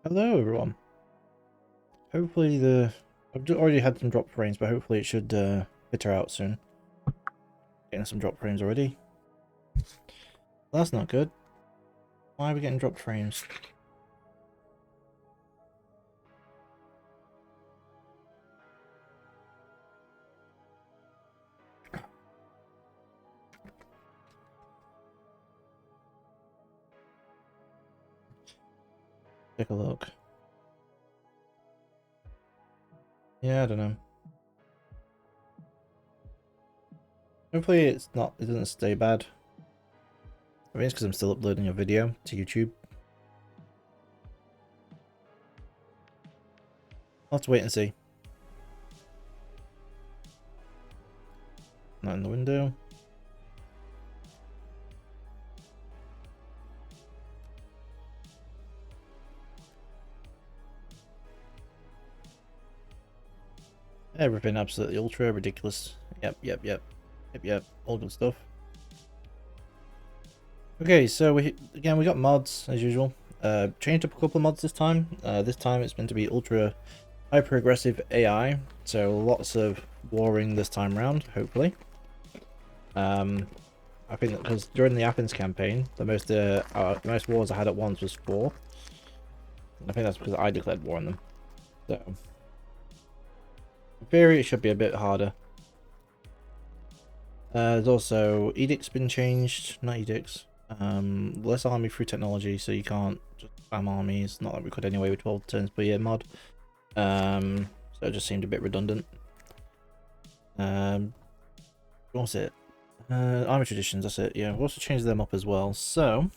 Hello everyone. Hopefully I've already had some drop frames, but hopefully it should peter out soon. Getting some drop frames already. That's not good. Why are we getting dropped frames? Take a look. Yeah, I don't know. Hopefully it doesn't stay bad. I mean, it's because I'm still uploading a video to YouTube. I'll have to wait and see. Not in the window. Everything absolutely ultra ridiculous. Yep. All good stuff. Okay, so we got mods as usual. Changed up a couple of mods this time. This time it's meant to be ultra hyper aggressive AI, so lots of warring this time around, hopefully. I think that because during the Athens campaign, the most wars I had at once was 4. I think that's because I declared war on them. So, in theory, it should be a bit harder. There's also edicts been changed, not edicts. Less army through technology, so you can't just spam armies. Not like we could anyway with 12 turns per year mod. So it just seemed a bit redundant. What was it? Army traditions, that's it. Yeah, we've also changed them up as well. So,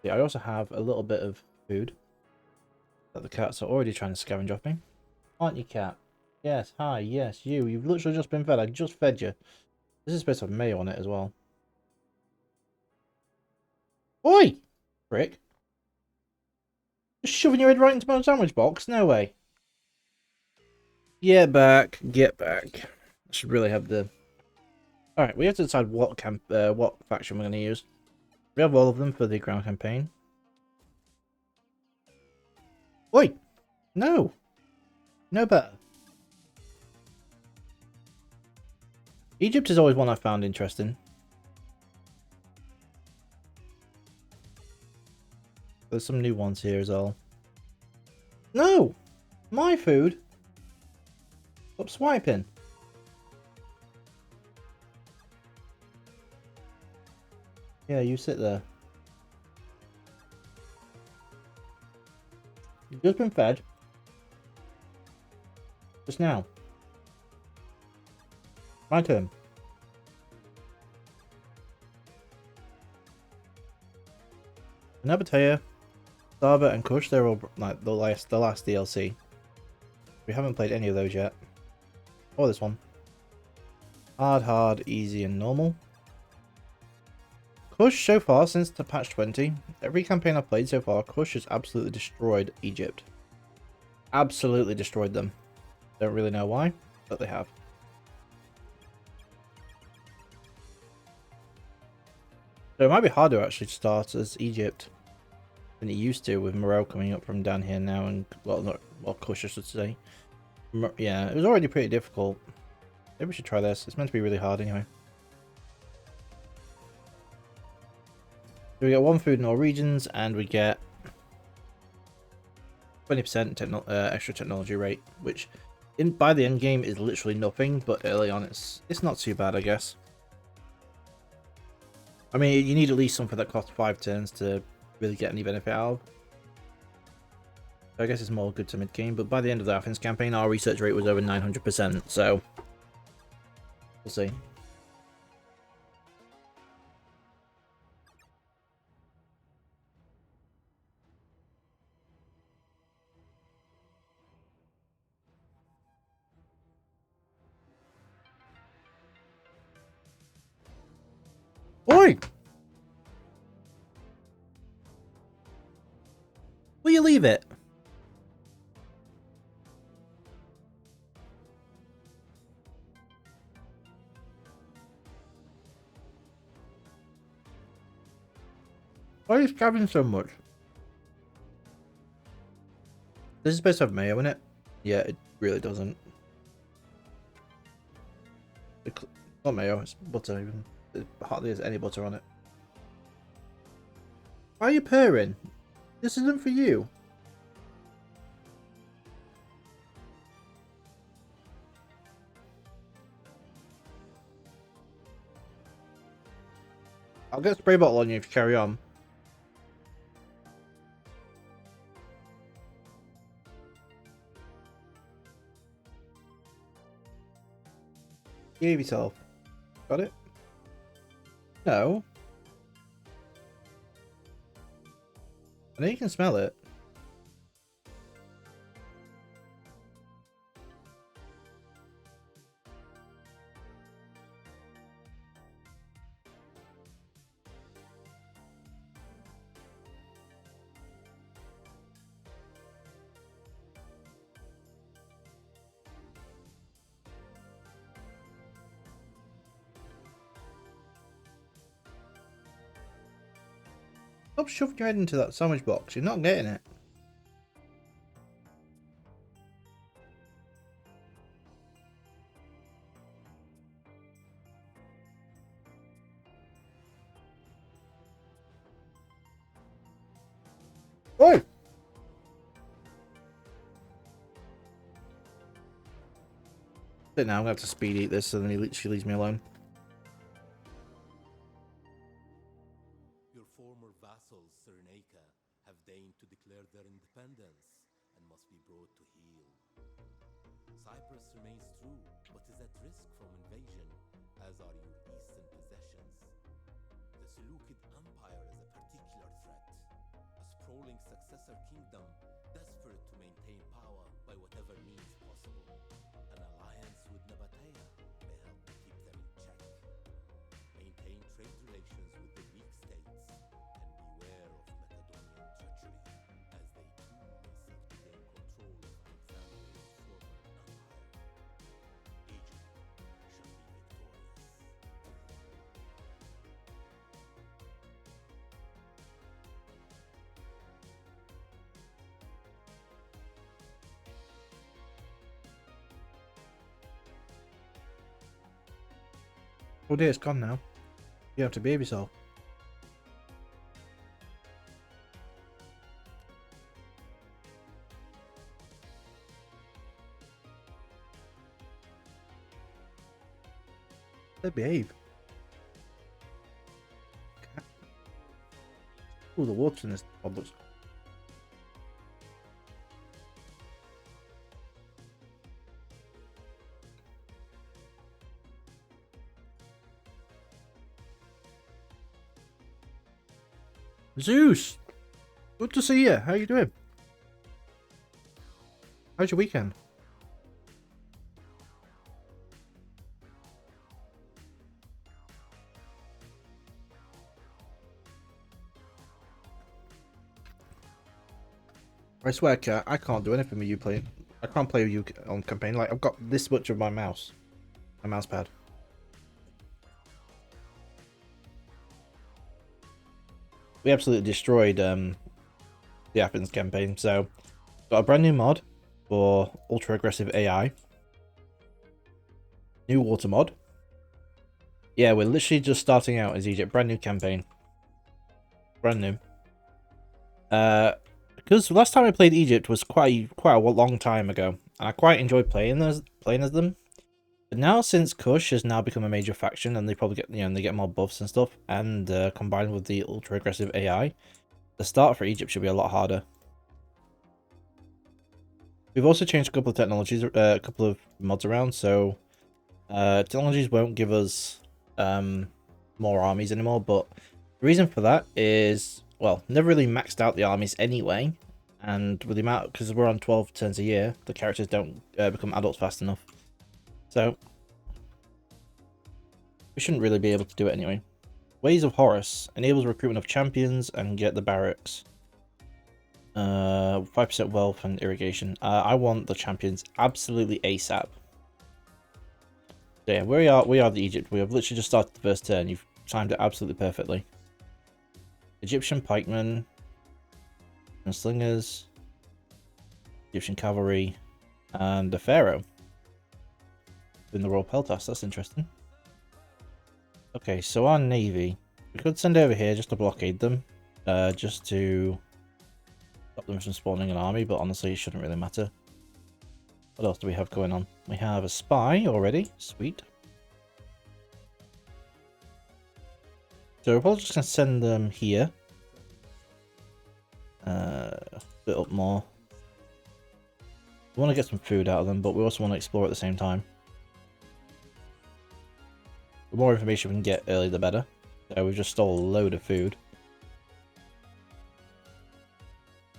yeah, I also have a little bit of food that the cats are already trying to scavenge off me. Aren't you, cat? Yes, hi, yes, you. You've literally just been fed. I just fed you. This is supposed to have mayo on it as well. Oi! Prick. Just shoving your head right into my sandwich box? No way. Get back. Get back. I should really have the... Alright, we have to decide what faction we're going to use. We have all of them for the ground campaign. Oi! No! No better. Egypt is always one I found interesting. There's some new ones here as well. No! My food! Stop swiping. Yeah, you sit there. You've just been fed. Just now. My turn. Nabatea, Saba, and Kush, they're all like the last DLC. We haven't played any of those yet. Or this one. Hard, easy, and normal. Kush, so far, since the patch 20, every campaign I've played so far, Kush has absolutely destroyed Egypt. Absolutely destroyed them. Don't really know why, but they have. So it might be harder actually to start as Egypt than it used to, with Morale coming up from down here now, and well, Kush I should say. Yeah, it was already pretty difficult. Maybe we should try this. It's meant to be really hard anyway. So we get 1 food in all regions, and we get 20% extra technology rate, which by the end game is literally nothing, but early on it's not too bad, I guess. I mean, you need at least something that costs 5 turns to really get any benefit out of. So I guess it's more good to mid game, but by the end of the Athens campaign, our research rate was over 900%, so we'll see. Oi! Will you leave it? Why are you scabbing so much? This is supposed to have mayo in it. Yeah, it really doesn't. It's not mayo, it's butter even. There hardly has any butter on it. Why are you purring? This isn't for you. I'll get a spray bottle on you if you carry on. Behave yourself. Got it? No. I know you can smell it. Stop shoving your head into that sandwich box. You're not getting it. Oi! Now I'm gonna have to speed eat this, so then he literally leaves me alone. Your former vassals, Cyrenaica, have deigned to declare their independence and must be brought to heel. Cyprus remains true, but is at risk from invasion, as are your eastern possessions. The Seleucid Empire is a particular threat, a sprawling successor kingdom desperate to maintain power by whatever means possible. An alliance with Nabatea may help keep them in check. Maintain trade relations with the Greek states and beware of Macedonian treachery, as they too may seek to gain control of Alexandria's former empire. Egypt shall be victorious. Oh dear, it's gone now. You have to behave yourself. They behave. Oh, the water in this pod looks. Zeus! Good to see you. How you doing? How's your weekend? I swear, Kat, I can't do anything with you playing. I can't play with you on campaign. Like, I've got this much of my mouse. My mouse pad. We absolutely destroyed the Athens campaign. So, got a brand new mod for ultra aggressive AI. New water mod. Yeah, we're literally just starting out as Egypt. Brand new campaign. Brand new. Because last time I played Egypt was quite a long time ago, and I quite enjoyed playing as them. But now, since Kush has now become a major faction, and they probably get they get more buffs and stuff, and combined with the ultra aggressive AI, the start for Egypt should be a lot harder. We've also changed a couple of technologies, a couple of mods around, so technologies won't give us more armies anymore. But the reason for that is, well, never really maxed out the armies anyway, and with the amount, because we're on 12 turns a year, the characters don't become adults fast enough. So we shouldn't really be able to do it anyway. Ways of Horus enables recruitment of champions and get the barracks. 5% wealth and irrigation. I want the champions absolutely ASAP. So yeah, we are the Egypt. We have literally just started the first turn. You've timed it absolutely perfectly. Egyptian pikemen and slingers. Egyptian cavalry, and the pharaoh in the Royal Peltas. That's interesting. Okay, so our navy, we could send over here just to blockade them, just to stop them from spawning an army, but honestly, it shouldn't really matter. What else do we have going on? We have a spy already. Sweet. So we're probably just going to send them here. A bit up more. We want to get some food out of them, but we also want to explore at the same time. The more information we can get early, the better. So we've just stole a load of food.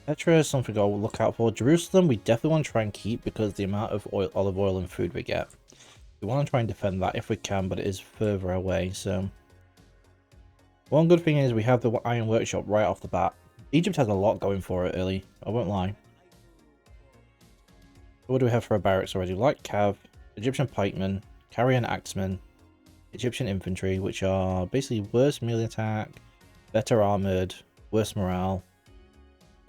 Petra is something I'll look out for. Jerusalem, we definitely want to try and keep because the amount of olive oil and food we get. We want to try and defend that if we can, but it is further away, so... One good thing is we have the Iron Workshop right off the bat. Egypt has a lot going for it early, I won't lie. What do we have for our barracks already? Light Cav, Egyptian Pikemen, Carrier and Axemen, Egyptian Infantry, which are basically worse melee attack, better armored, worse morale.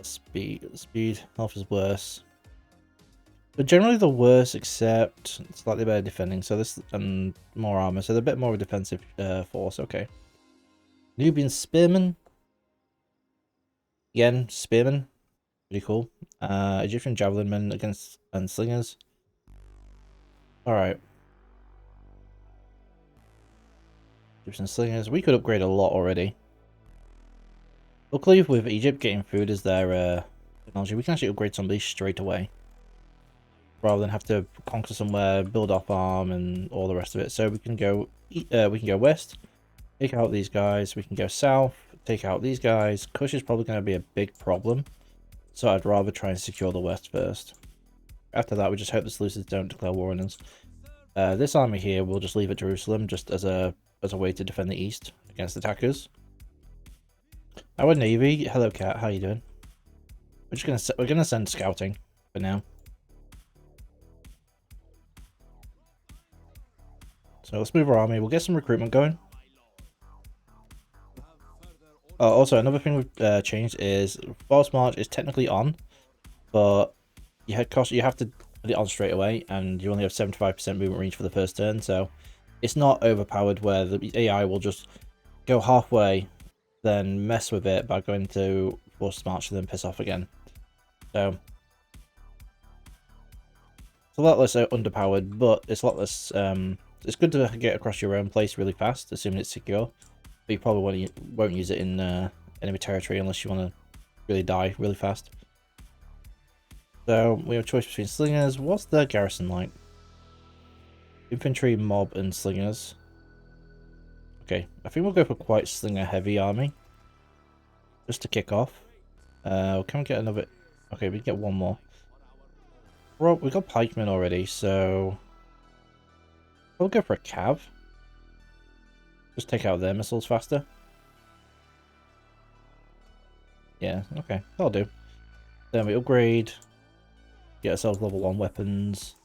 Speed, health is worse. But generally the worst, except slightly better defending, so this, and more armor, so they're a bit more of a defensive force, okay. Nubian Spearmen. Again, Spearmen. Pretty cool. Egyptian Javelin Men against, and Slingers. Alright. Egyptian Slingers. We could upgrade a lot already. Luckily, with Egypt getting food as their technology, we can actually upgrade some of these straight away. Rather than have to conquer somewhere, build up arm, and all the rest of it. So we can go west. Take out these guys. We can go south. Take out these guys. Kush is probably going to be a big problem. So I'd rather try and secure the west first. After that, we just hope the Seleucids don't declare war on us. This army here, we'll just leave at Jerusalem just as a way to defend the east against attackers. Our navy, hello cat, how you doing? We're gonna send scouting for now. So let's move our army. We'll get some recruitment going. Also, another thing we've changed is Force March is technically on, but you have to put it on straight away, and you only have 75% movement range for the first turn, so it's not overpowered where the AI will just go halfway, then mess with it by going to Force March and then piss off again. So it's a lot less underpowered, but it's a lot less. It's good to get across your own place really fast, assuming it's secure. But you probably won't use it in enemy territory unless you want to really die really fast. So we have a choice between slingers. What's the garrison like? Infantry, mob, and slingers. Okay, I think we'll go for quite slinger heavy army. Just to kick off. Can we get another? Okay, we can get one more. Well, we got pikemen already, so we'll go for a cav. Just take out their missiles faster. Yeah, okay, that'll do. Then we upgrade. Get ourselves level 1 weapons.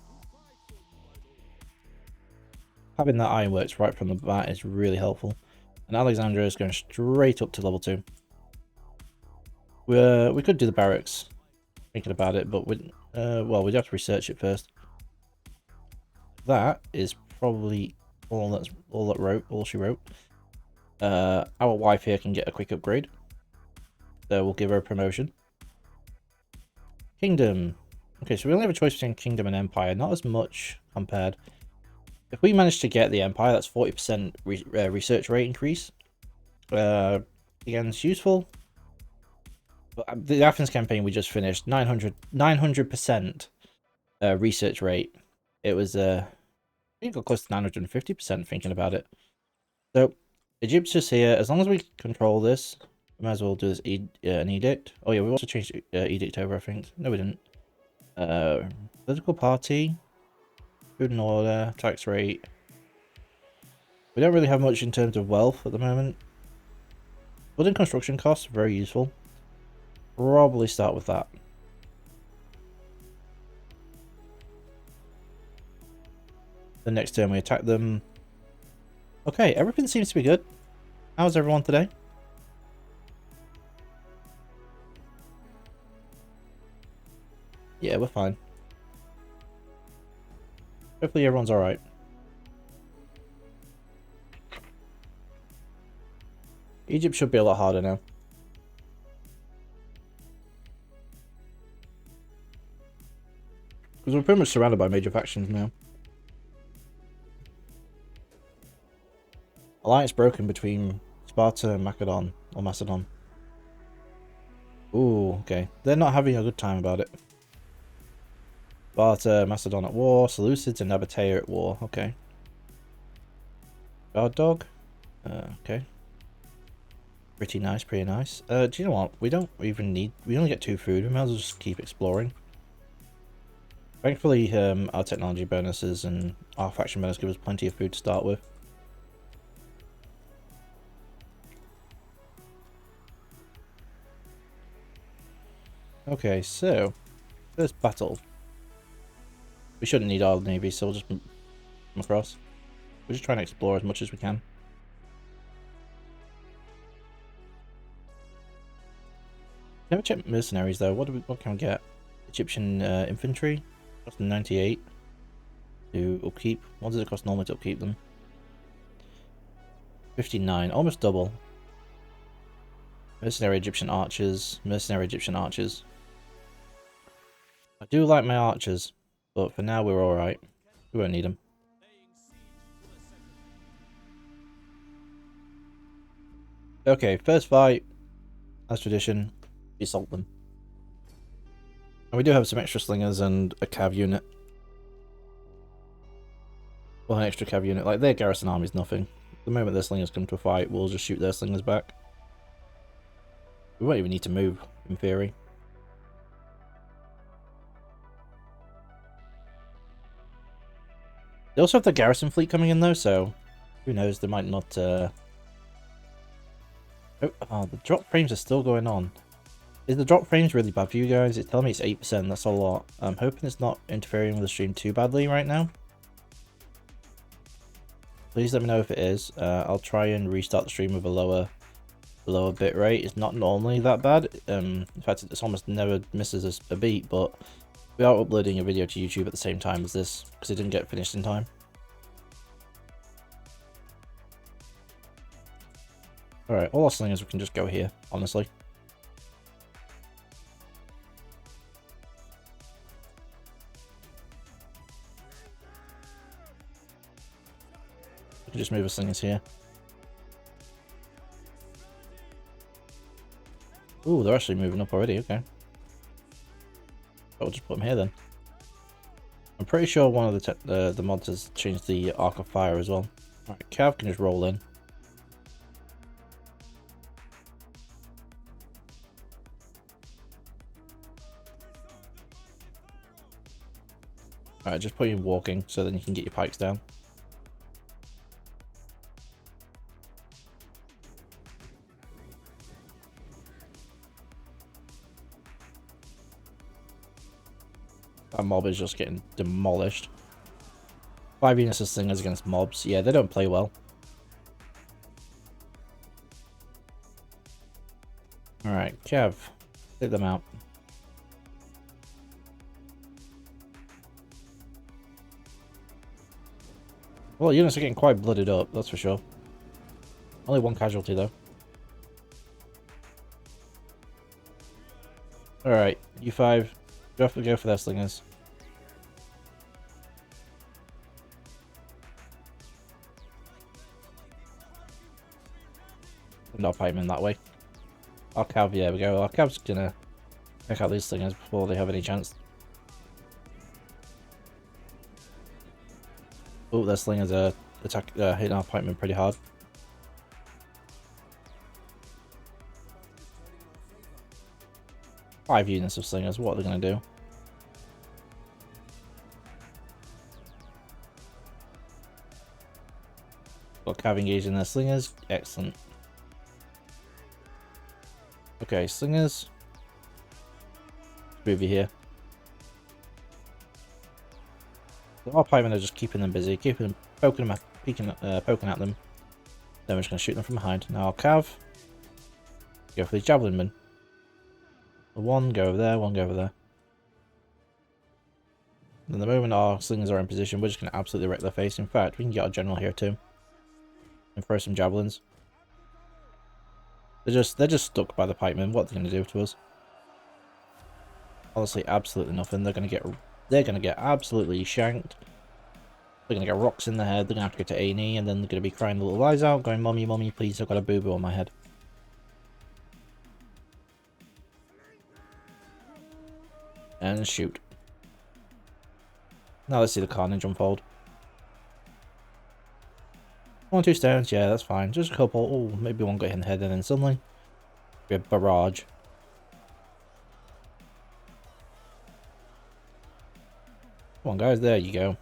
Having that ironworks right from the bat is really helpful. And Alexandria is going straight up to level 2. We could do the barracks. Thinking about it, but well, we'd have to research it first. That is probably all she wrote. Our wife here can get a quick upgrade. So we'll give her a promotion. Kingdom. Okay, so we only have a choice between Kingdom and Empire. Not as much compared. If we manage to get the Empire, that's 40% research rate increase. Again, it's useful. But the Athens campaign we just finished, 900% research rate. It was I think it got close to 950% thinking about it. So Egypt's just here. As long as we control this, we might as well do this an edict. Oh yeah, we also changed edict over, I think. No, we didn't. Political party, food and order, tax rate. We don't really have much in terms of wealth at the moment. Building construction costs, very useful. Probably start with that. The next turn we attack them. Okay, everything seems to be good. How's everyone today? Yeah, we're fine. Hopefully everyone's alright. Egypt should be a lot harder now. Because we're pretty much surrounded by major factions now. Alliance broken between Sparta and Macedon, or Macedon. Ooh, okay. They're not having a good time about it. Sparta, Macedon at war, Seleucids and Nabatea at war. Okay. Guard dog. Okay. Pretty nice, pretty nice. Do you know what? We don't even need... We only get 2 food. We might as well just keep exploring. Thankfully, our technology bonuses and our faction bonus give us plenty of food to start with. Okay, so... First battle. We shouldn't need our navy, so we'll just come across. We're just trying to explore as much as we can. Never check mercenaries though. What can we get? Egyptian infantry cost 98 to upkeep. What does it cost normally to upkeep them? 59, almost double. Mercenary Egyptian archers. Mercenary Egyptian archers. I do like my archers, but for now we're alright. We won't need them. Okay, first fight. As tradition, we assault them. And we do have some extra slingers and a cav unit. Well, an extra cav unit. Like, their garrison army is nothing. The moment their slingers come to a fight, we'll just shoot their slingers back. We won't even need to move, in theory. They also have the garrison fleet coming in, though, so who knows, they might not... Oh, the drop frames are still going on. Is the drop frames really bad for you guys? It's telling me it's 8%, that's a lot. I'm hoping it's not interfering with the stream too badly right now. Please let me know if it is. I'll try and restart the stream with a lower bit rate. It's not normally that bad. In fact, it's almost never misses a beat, but we are uploading a video to YouTube at the same time as this because it didn't get finished in time. Alright, all our slingers we can just go here, honestly. We can just move our slingers here. Ooh, they're actually moving up already, okay. I'll just put them here then. I'm pretty sure one of the mods has changed the arc of fire as well. Alright, Cav can just roll in. Alright, just put you walking so then you can get your pikes down. That mob is just getting demolished. 5 units of slingers against mobs. Yeah, they don't play well. Alright, Kev. Take them out. Well, units are getting quite blooded up, that's for sure. Only 1 casualty, though. Alright, U5. You have to go for their slingers. Not pikemen that way. Our cav, yeah, we go. Our cav's gonna check out these slingers before they have any chance. Oh, their slingers are hitting our pikemen pretty hard. Five units of slingers, what are they gonna do? Got cav engaged in their slingers, excellent. Okay, slingers. Let's move you here. So our pikemen are just keeping them busy, keeping them, poking at them. Then we're just gonna shoot them from behind. Now our cav. Go for the javelin men. One go over there, one go over there. And the moment our slingers are in position, we're just going to absolutely wreck their face. In fact, we can get our general here too. And throw some javelins. They're just stuck by the pikemen. What are they going to do to us? Honestly, absolutely nothing. They're gonna get absolutely shanked. They're gonna get rocks in the head. They're gonna have to go to A&E, and then they're gonna be crying their little eyes out, going, "Mommy, mommy, please! I've got a boo boo on my head." And shoot. Now let's see the carnage unfold. 1 2 stones, yeah, that's fine. Just a couple. Oh, maybe one got hit in the head, and then suddenly we have barrage. Come on, guys, there you go.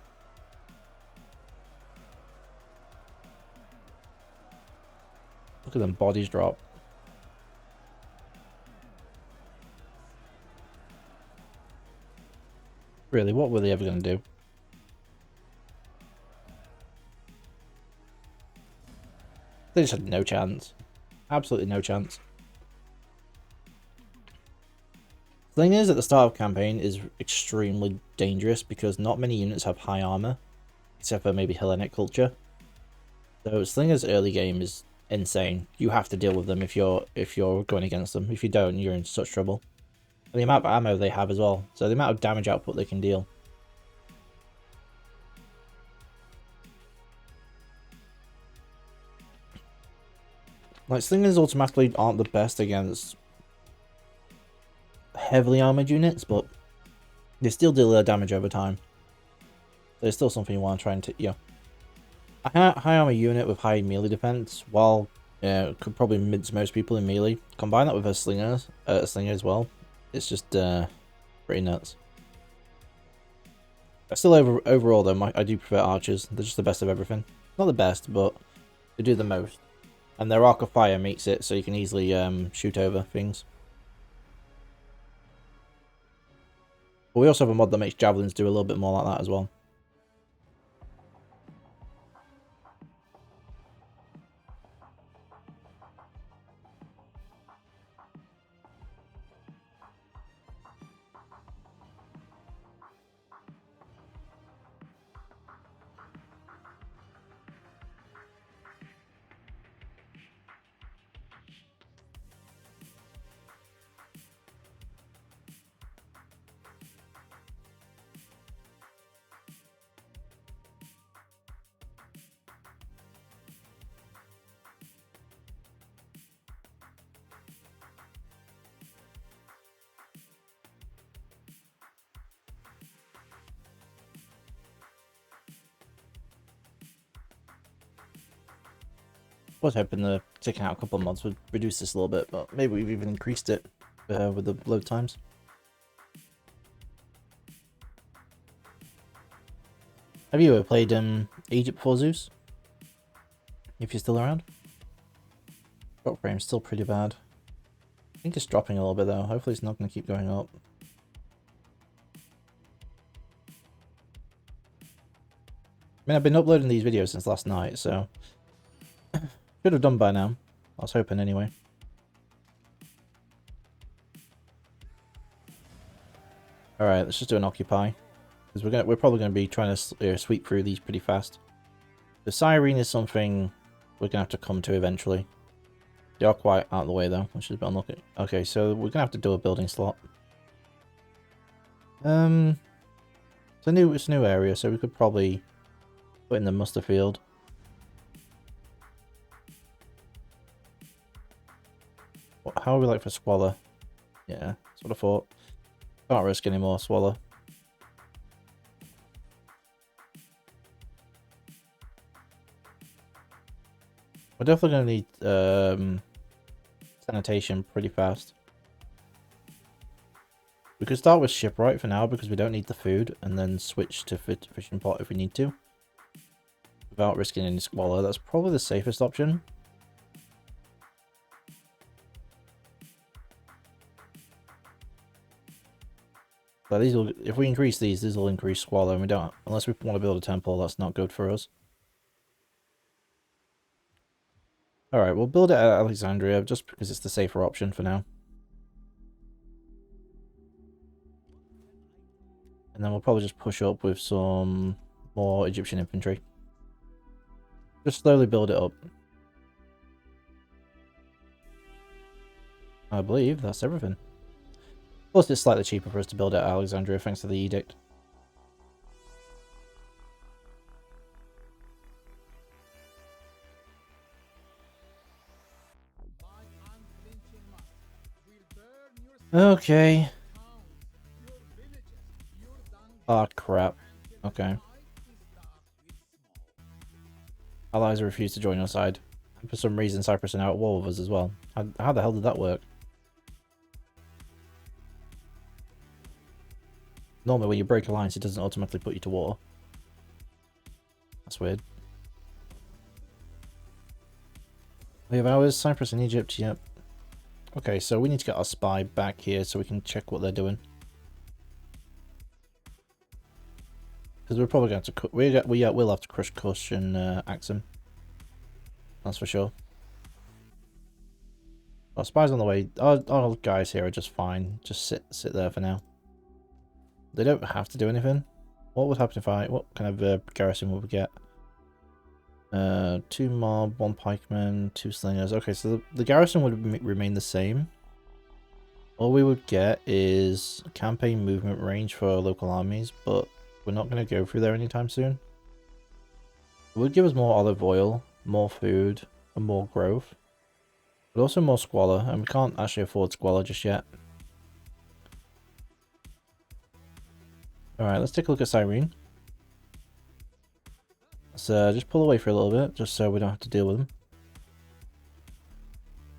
Look at them bodies drop. Really, what were they ever going to do? They just had no chance. Absolutely no chance. The thing is, at the start of campaign is extremely dangerous because not many units have high armor, except for maybe Hellenic culture. So Slinger's early game is insane. You have to deal with them if you're going against them. If you don't, you're in such trouble. And the amount of ammo they have as well, so the amount of damage output they can deal. Like, Slingers automatically aren't the best against heavily armored units, but they still deal their damage over time. There's still something you want to try and a high armor unit with high melee defense, while could probably mince most people in melee. Combine that with a slinger as well. It's just pretty nuts. Still overall though, I do prefer archers. They're just the best of everything. Not the best, but they do the most. And their arc of fire makes it so you can easily shoot over things. But we also have a mod that makes javelins do a little bit more like that as well. I was hoping the taking out a couple of mods would reduce this a little bit, but maybe we've even increased it with the load times. Have you ever played Egypt before Zeus? If you're still around? Drop frame's still pretty bad. I think it's dropping a little bit though. Hopefully it's not going to keep going up. I mean, I've been uploading these videos since last night, so should have done by now. I was hoping anyway. Alright, let's just do an occupy. Because we're probably going to be trying to sweep through these pretty fast. The Cyrene is something we're going to have to come to eventually. They are quite out of the way though, which is a bit unlucky. Okay, so we're going to have to do a building slot. It's a new area, so we could probably put in the muster field. How are we like for Squalor? Yeah, that's what I thought. Can't risk any more Squalor. We're definitely going to need sanitation pretty fast. We could start with shipwright for now because we don't need the food, and then switch to fishing pot if we need to. Without risking any Squalor. That's probably the safest option. But these will, if we increase these will increase Squalor, and we don't, unless we want to build a temple, that's not good for us. Alright, we'll build it at Alexandria just because it's the safer option for now. And then we'll probably just push up with some more Egyptian infantry. Just slowly build it up. I believe that's everything. Plus, it's slightly cheaper for us to build at Alexandria thanks to the edict. Okay. Oh, crap. Okay. Allies refuse to join our side. And for some reason, Cyprus are now at war with us as well. How the hell did that work? Normally, when you break alliance, it doesn't automatically put you to war. That's weird. We have ours, Cyprus and Egypt, yep. Okay, so we need to get our spy back here so we can check what they're doing. Because we're probably going to we'll have to crush Kush and Axum. That's for sure. Our spies on the way. Our guys here are just fine. Just sit there for now. They don't have to do anything. What would happen if what kind of garrison would we get? 2 mob, 1 pikeman, 2 slingers. Okay, so the garrison would remain the same. All we would get is campaign movement range for local armies, but we're not going to go through there anytime soon. It would give us more olive oil, more food, and more growth. But also more squalor, and we can't actually afford squalor just yet. Alright, let's take a look at Cyrene. Let's just pull away for a little bit, just so we don't have to deal with them.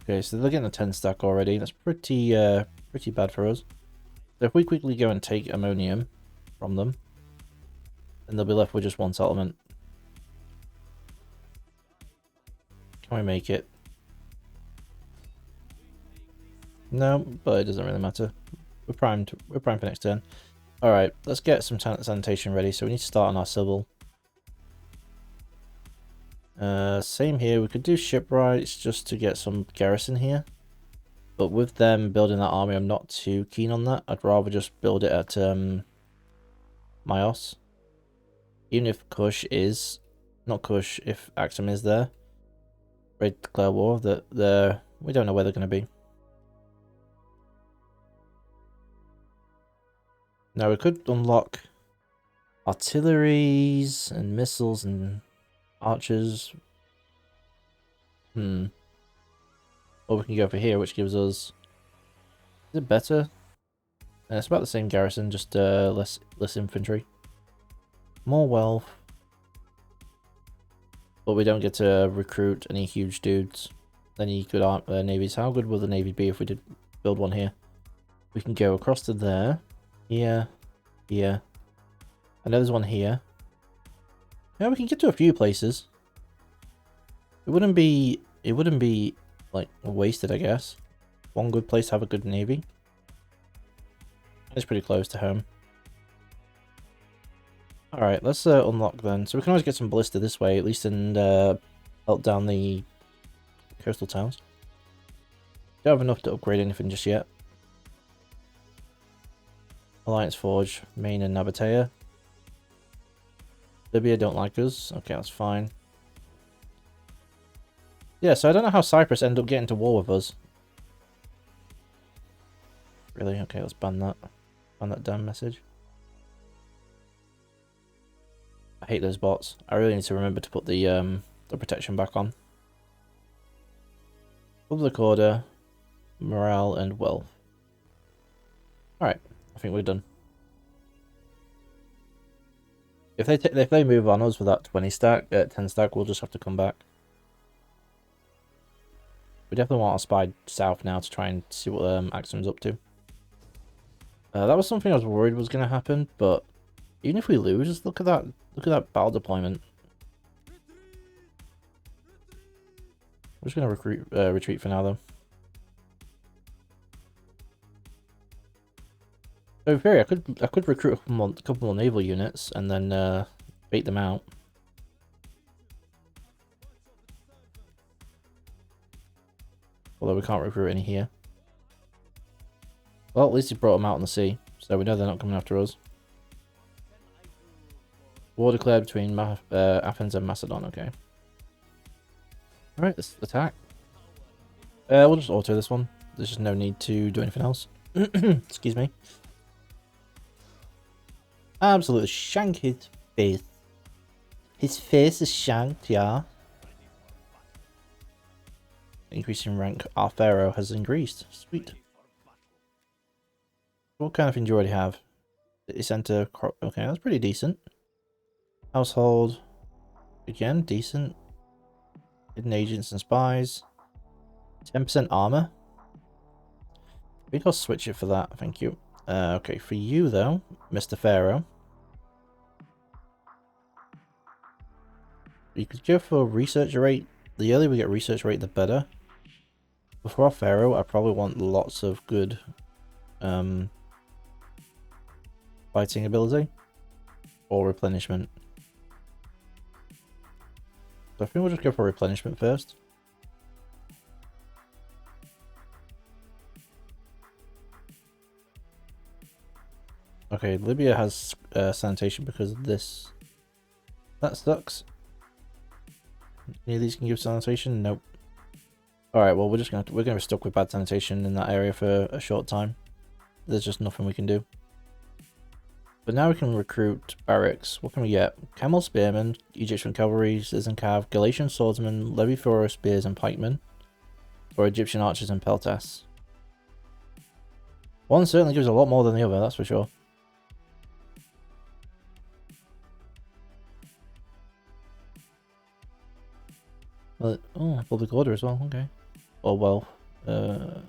Okay, so they're getting a 10 stack already. That's pretty bad for us. So if we quickly go and take ammonium from them, then they'll be left with just 1 settlement. Can we make it? No, but it doesn't really matter. We're primed for next turn. Alright, let's get some sanitation ready. So we need to start on our civil. Same here. We could do shipwrights just to get some garrison here. But with them building that army, I'm not too keen on that. I'd rather just build it at Myos. Even if Kush is... Not Kush, if Axum is there. Ready to declare war. We don't know where they're going to be. Now we could unlock artilleries and missiles and archers. Or we can go for here, which gives us... Is it better? It's about the same garrison, just less infantry. More wealth. But we don't get to recruit any huge dudes. Any good navies. How good will the navy be if we did build one here? We can go across to there. Here. Here. I know there's one here. Yeah, we can get to a few places. It wouldn't be like wasted, I guess. One good place to have a good navy. It's pretty close to home. Alright, let's unlock then. So we can always get some ballista this way, at least, and help down the coastal towns. Don't have enough to upgrade anything just yet. Alliance Forge, Maine and Nabatea. Libya don't like us. Okay, that's fine. Yeah, so I don't know how Cyprus ended up getting to war with us. Really? Okay, let's ban that. Ban that damn message. I hate those bots. I really need to remember to put the protection back on. Public order, morale, and wealth. Alright, I think we're done. If they move on us with that 10 stack, we'll just have to come back. We definitely want to spy south now to try and see what Axum's up to. That was something I was worried was going to happen, but even if we lose, just look at that battle deployment. We're just going to retreat for now, though. So in theory, I could recruit a couple more naval units and then bait them out. Although we can't recruit any here. Well, at least he brought them out on the sea, so we know they're not coming after us. War declared between Athens and Macedon. Okay. Alright, let's attack. We'll just auto this one. There's just no need to do anything else. Excuse me. Absolutely shank his face. His face is shanked, yeah. Increasing rank. Our pharaoh has increased. Sweet. What kind of thing do you already have? City center. Okay, that's pretty decent. Household. Again, decent. Hidden agents and spies. 10% armor. I think I'll switch it for that. Thank you. Okay, for you though, Mr. Pharaoh. You could go for research rate. The earlier we get research rate, the better. Before our Pharaoh, I probably want lots of good fighting ability or replenishment. So I think we'll just go for replenishment first. Okay, Libya has sanitation because of this. That sucks. Any of these can give sanitation? Nope. Alright, well we're gonna be stuck with bad sanitation in that area for a short time. There's just nothing we can do. But now we can recruit barracks. What can we get? Camel spearmen, Egyptian cavalry, citizen cav, Galatian swordsmen, Levy thrower spears and pikemen, or Egyptian archers and peltasts. One certainly gives a lot more than the other, that's for sure. But, oh, public order as well, okay. Oh well. We'll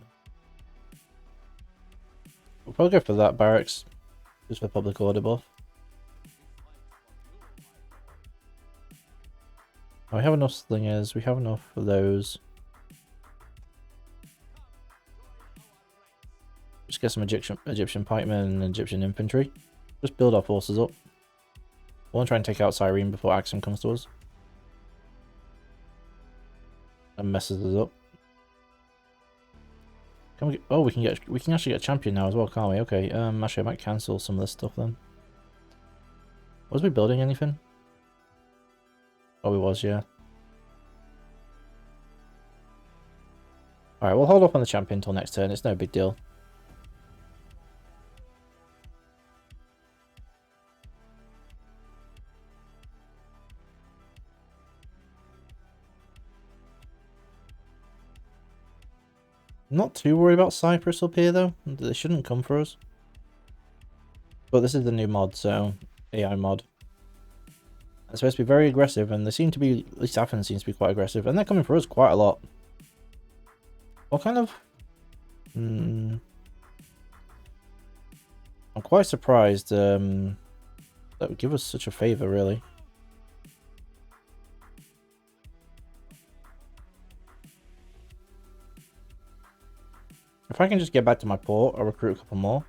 probably go for that barracks. Just for public order buff. Oh, we have enough slingers, we have enough for those. Just get some Egyptian pikemen and Egyptian infantry. Just build our forces up. I want to try and take out Cyrene before Axum comes to us. And messes us up. Can we? Oh, we can actually get a champion now as well, can't we? Okay. Actually, I might cancel some of this stuff then. Was we building anything? Oh, we was, yeah. All right, we'll hold off on the champion until next turn. It's no big deal. I'm not too worried about Cyprus up here though. They shouldn't come for us. But this is the new mod, so AI mod. It's supposed to be very aggressive, and they seem to be, at least Athens seems to be quite aggressive, and they're coming for us quite a lot. What kind of... I'm quite surprised that would give us such a favour, really. If I can just get back to my port, I'll recruit a couple more.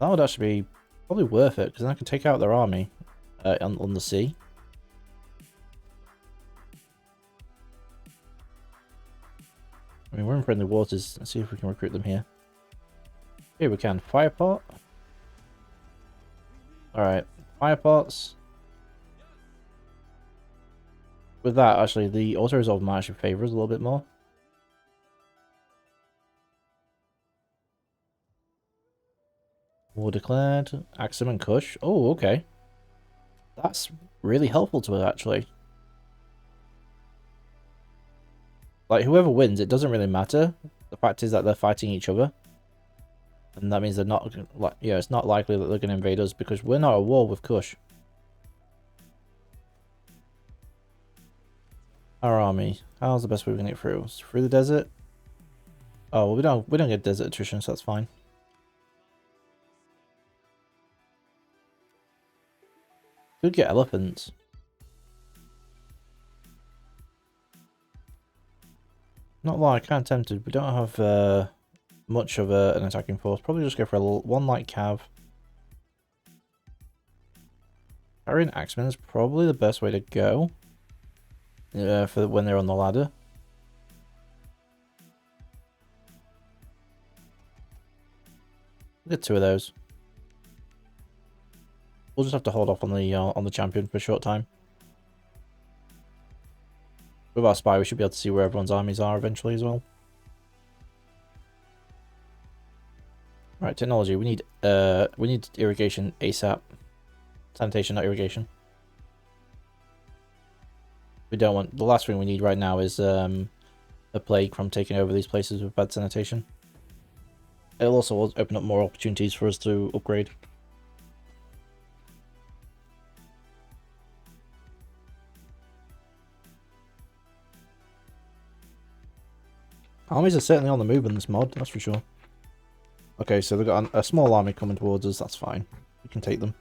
That would actually be probably worth it, because then I can take out their army on the sea. I mean, we're in friendly waters. Let's see if we can recruit them here. Here we can. Firepot. Alright, firepots. With that, actually, the auto-resolve might actually favour us a little bit more. War declared. Axum and Kush. Oh, okay. That's really helpful to us, actually. Like, whoever wins, it doesn't really matter. The fact is that they're fighting each other. And that means they're not, like, yeah, it's not likely that they're going to invade us because we're not at war with Kush. Our army. How's the best way we can get through? Through the desert? Oh, well, we don't get desert attrition, so that's fine. Could get elephants. Not like I'm tempted. We don't have much of an attacking force. Probably just go for one light cav. Carrying axemen is probably the best way to go. For when they're on the ladder. We'll get two of those. We'll just have to hold off on the champion for a short time. With our spy, we should be able to see where everyone's armies are eventually as well. Right, technology. We need irrigation ASAP. Sanitation, not irrigation. We don't want... The last thing we need right now is a plague from taking over these places with bad sanitation. It'll also open up more opportunities for us to upgrade. Armies are certainly on the move in this mod, that's for sure. Okay, so they've got a small army coming towards us, that's fine. We can take them.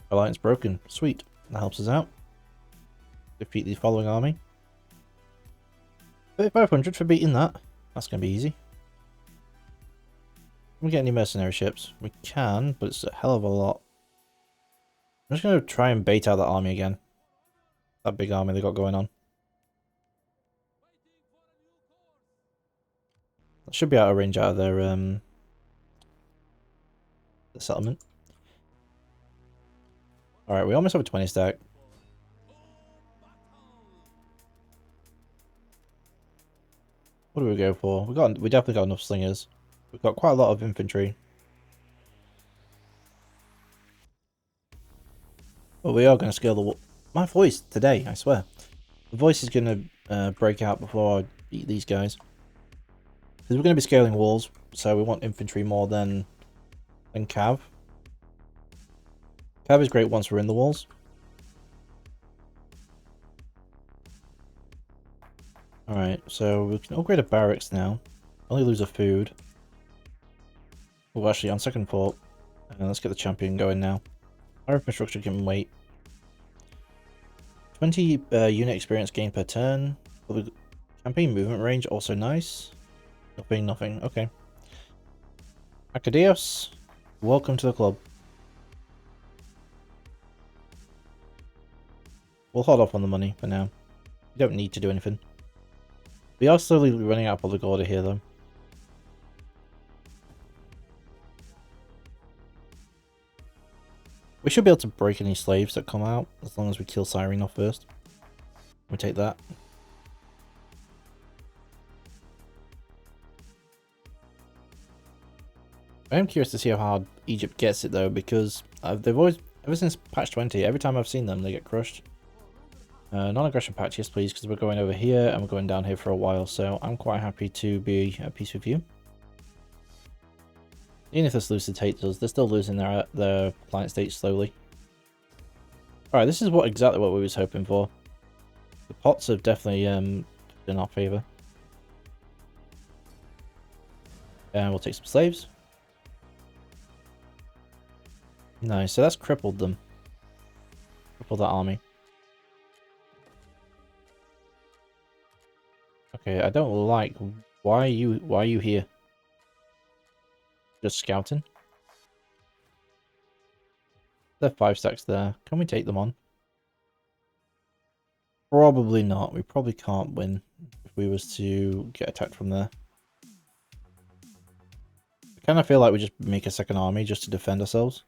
Alliance broken. Sweet. That helps us out. Defeat the following army. 3,500 for beating that. That's going to be easy. Can we get any mercenary ships? We can, but it's a hell of a lot. I'm just going to try and bait out that army again. That big army they got going on. That should be out of range out of their the settlement. Alright, we almost have a 20 stack. What do we go for? We definitely got enough slingers. We've got quite a lot of infantry. But we are going to scale the wall. My voice today, I swear. The voice is going to break out before I beat these guys. Because we're going to be scaling walls, so we want infantry more than cav. Cav is great once we're in the walls. Alright, so we can upgrade a barracks now. Only lose a food. Well, actually, on second thought, let's get the champion going now. Our infrastructure can wait. 20 unit experience gain per turn. Campaign movement range, also nice. Nothing. Okay. Acadios, welcome to the club. We'll hold off on the money for now. We don't need to do anything. We are slowly running out of public order here, though. We should be able to break any slaves that come out, as long as we kill Cyrene off first. We take that. I am curious to see how hard Egypt gets it, though, because they've always, ever since patch 20, every time I've seen them, they get crushed. Non-aggression patch, yes please, because we're going over here and we're going down here for a while, so I'm quite happy to be at peace with you. Even if this elucidates us, they're still losing their client state slowly. Alright, this is exactly what we was hoping for. The pots have definitely in our favour. And we'll take some slaves. Nice, so that's crippled them. Crippled that army. Okay, I don't like... Why are you here? Just scouting? There are 5 stacks there. Can we take them on? Probably not. We probably can't win if we was to get attacked from there. I kind of feel like we just make a second army just to defend ourselves.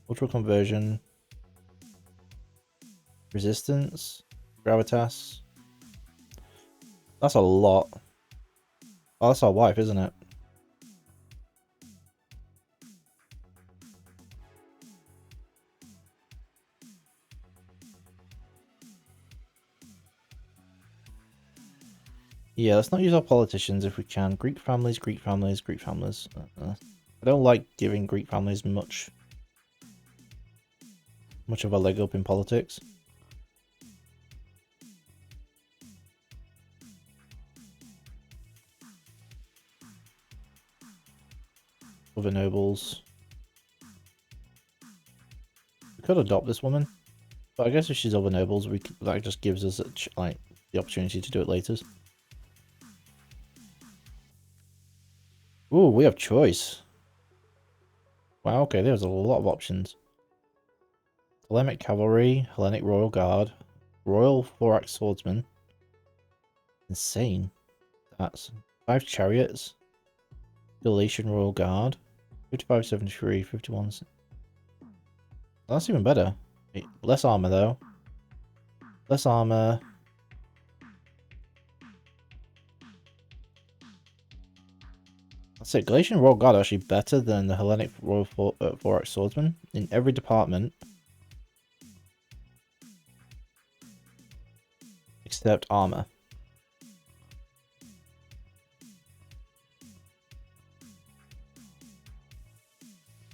Ultra conversion. Resistance. Gravitas. That's a lot. Oh, that's our wife, isn't it? Yeah, let's not use our politicians if we can. Greek families, Greek families, Greek families. I don't like giving Greek families much of a leg up in politics. Other nobles. We could adopt this woman, but I guess if she's other nobles, that just gives us like the opportunity to do it later. Ooh, we have choice. Wow, okay, there's a lot of options. Hellenic Cavalry, Hellenic Royal Guard, Royal Thorax Swordsman. Insane. That's 5 chariots. Galatian Royal Guard. 55, 73, 51. That's even better. Wait, less armor though. Less armor. That's it. Galatian Royal Guard are actually better than the Hellenic Royal Thorax Swordsman in every department. Except armor.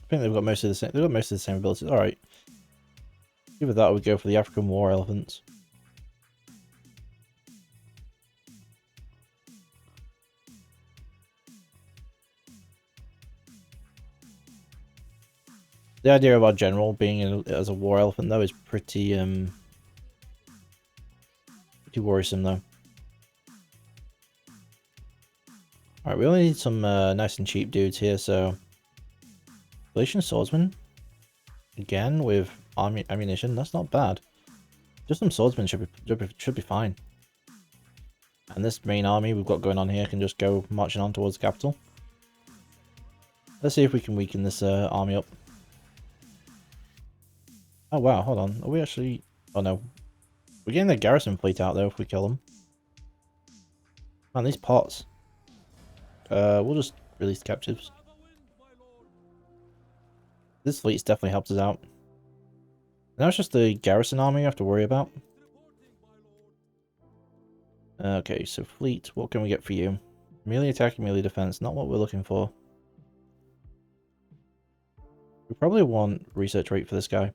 I think they've got most of the same. They've got most of the same abilities. All right. Either that, or we go for the African War Elephants. The idea of our general being as a war elephant though is pretty worrisome though. All right, we only need some nice and cheap dudes here. So, Galatian Swordsman again with ammunition. That's not bad. Just some swordsmen should be fine. And this main army we've got going on here can just go marching on towards the capital. Let's see if we can weaken this army up. Oh wow, hold on. Are we actually... Oh no. We're getting the garrison fleet out though if we kill them. Man, these pots. We'll just release captives. This fleet's definitely helped us out. Now it's just the garrison army you have to worry about. Okay, so fleet, what can we get for you? Melee attack and melee defense, not what we're looking for. We probably want research rate for this guy.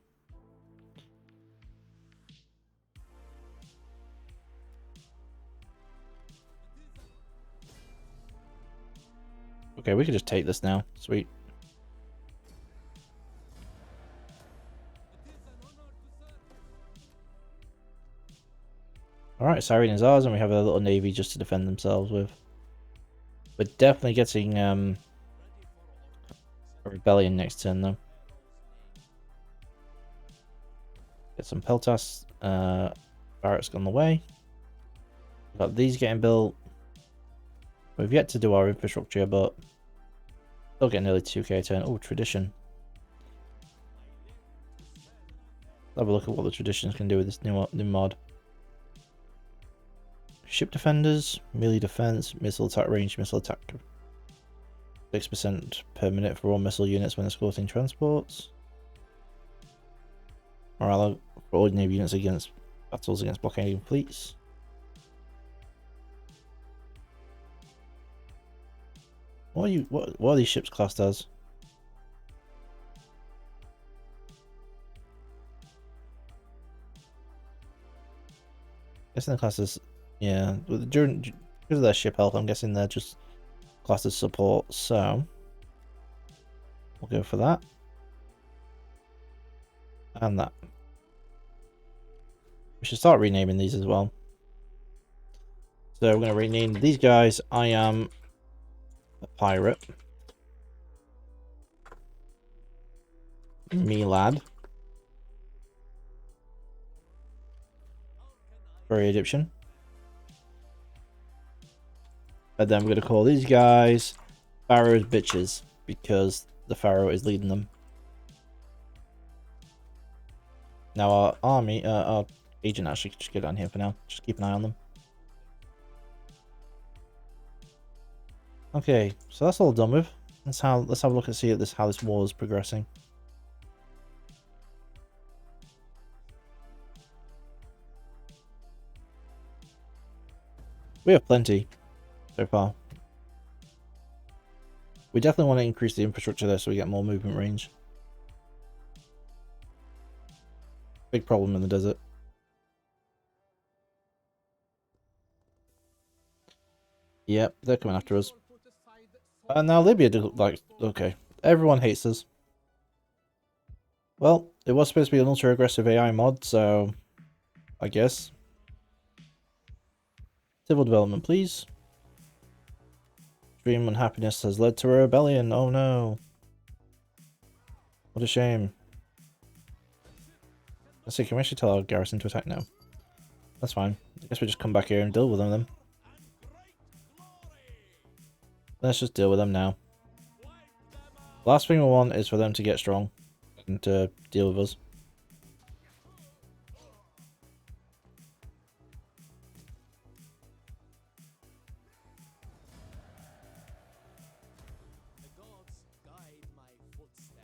Okay, we could just take this now. Sweet. Alright, Cyrene is ours, and we have a little navy just to defend themselves with. We're definitely getting a rebellion next turn, though. Get some Peltas. Barracks on the way. Got these getting built. We've yet to do our infrastructure, but still getting nearly 2k a turn. Oh, tradition. Have a look at what the traditions can do with this new mod. Ship defenders, melee defense, missile attack range, missile attack 6% per minute for all missile units when escorting transports. Morale for ordinary units against battles against blockading fleets. What are these ships classed as? Guessing the classes, yeah. Because of their ship health, I'm guessing they're just classed as support. So we'll go for that and that. We should start renaming these as well. So we're going to rename these guys. I am a pirate. Me lad. Very Egyptian. And then we're going to call these guys Pharaoh's bitches because the Pharaoh is leading them. Now our army, our agent actually could just get down here for now. Just keep an eye on them. Okay, so that's all done with. Let's have a look and see at how this war is progressing. We have plenty so far. We definitely want to increase the infrastructure there so we get more movement range. Big problem in the desert. Yep, they're coming after us. And now Libya, like, okay. Everyone hates us. Well, it was supposed to be an ultra-aggressive AI mod, so I guess. Civil development, please. Extreme unhappiness has led to a rebellion. Oh no. What a shame. Let's see, can we actually tell our garrison to attack now? That's fine. I guess we just come back here and deal with them then. Let's just deal with them now. Last thing we want is for them to get strong and to deal with us. The gods guide my footsteps.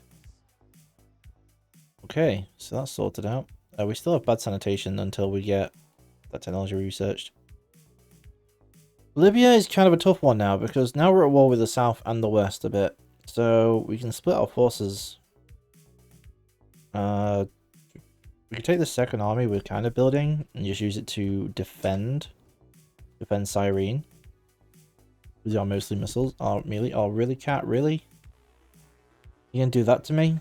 Okay, so that's sorted out. We still have bad sanitation until we get that technology researched. Libya is kind of a tough one now because now we're at war with the south and the west a bit. So we can split our forces. We could take the second army we're kind of building and just use it to defend Cyrene. These are mostly missiles. Oh, melee. Oh, really, cat? Really? You gonna do that to me?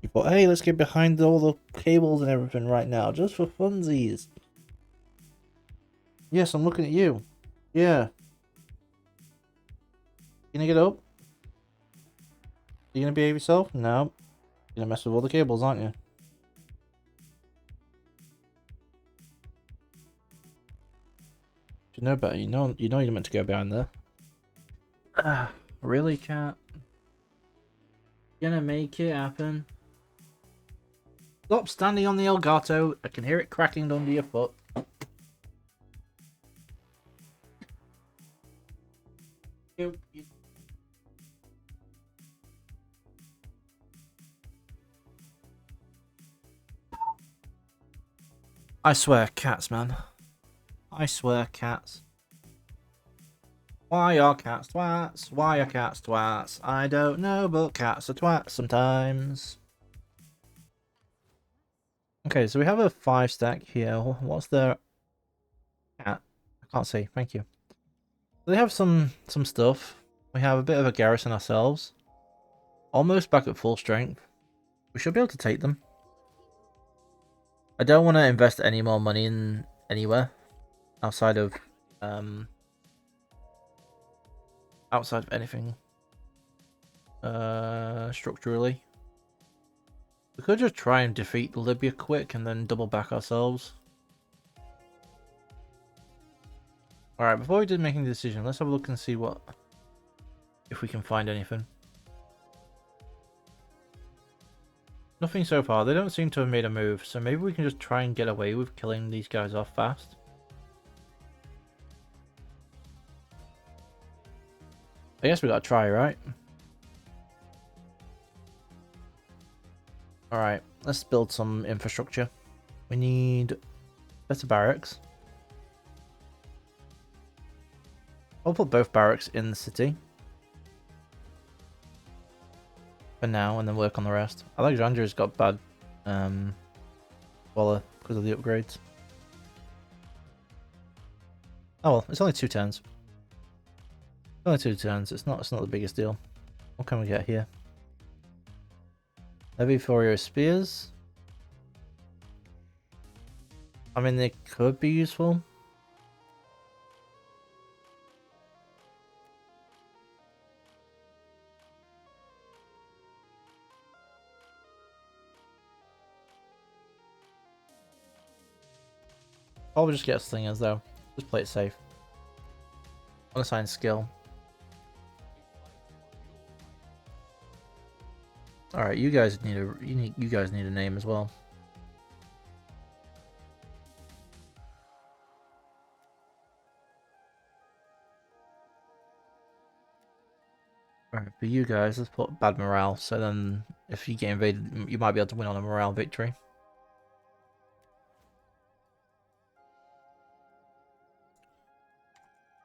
You thought, hey, let's get behind all the cables and everything right now, just for funsies. Yes, I'm looking at you. Yeah. You gonna get up? You gonna behave yourself? No. You're gonna mess with all the cables, aren't you? You know better. You know you're meant to go behind there. Ah, really, cat? Gonna make it happen. Stop standing on the Elgato. I can hear it cracking under your foot. I swear, cats, man. I swear, cats. Why are cats twats? Why are cats twats? I don't know, but cats are twats sometimes. Okay, so we have a 5-stack here. What's their cat? I can't see. Thank you. They have some stuff. We have a bit of a garrison ourselves. Almost back at full strength. We should be able to take them. I don't want to invest any more money in anywhere outside of anything structurally. We could just try and defeat Libya quick and then double back ourselves. Alright, before we do making the decision, let's have a look and see if we can find anything. Nothing so far. They don't seem to have made a move, so maybe we can just try and get away with killing these guys off fast. I guess we gotta try, right? Alright, let's build some infrastructure. We need better barracks. I'll put both barracks in the city for now and then work on the rest. Alexandria's got bad Waller because of the upgrades. Oh well, it's only 2 turns. Only 2 turns, it's not the biggest deal. What can we get here? Heavy Fourier Spears. I mean, they could be useful. I'll just get slingers though. Just play it safe. Unassign skill. Alright, you guys need a name as well. Alright, for you guys, let's put bad morale, so then if you get invaded, you might be able to win on a morale victory.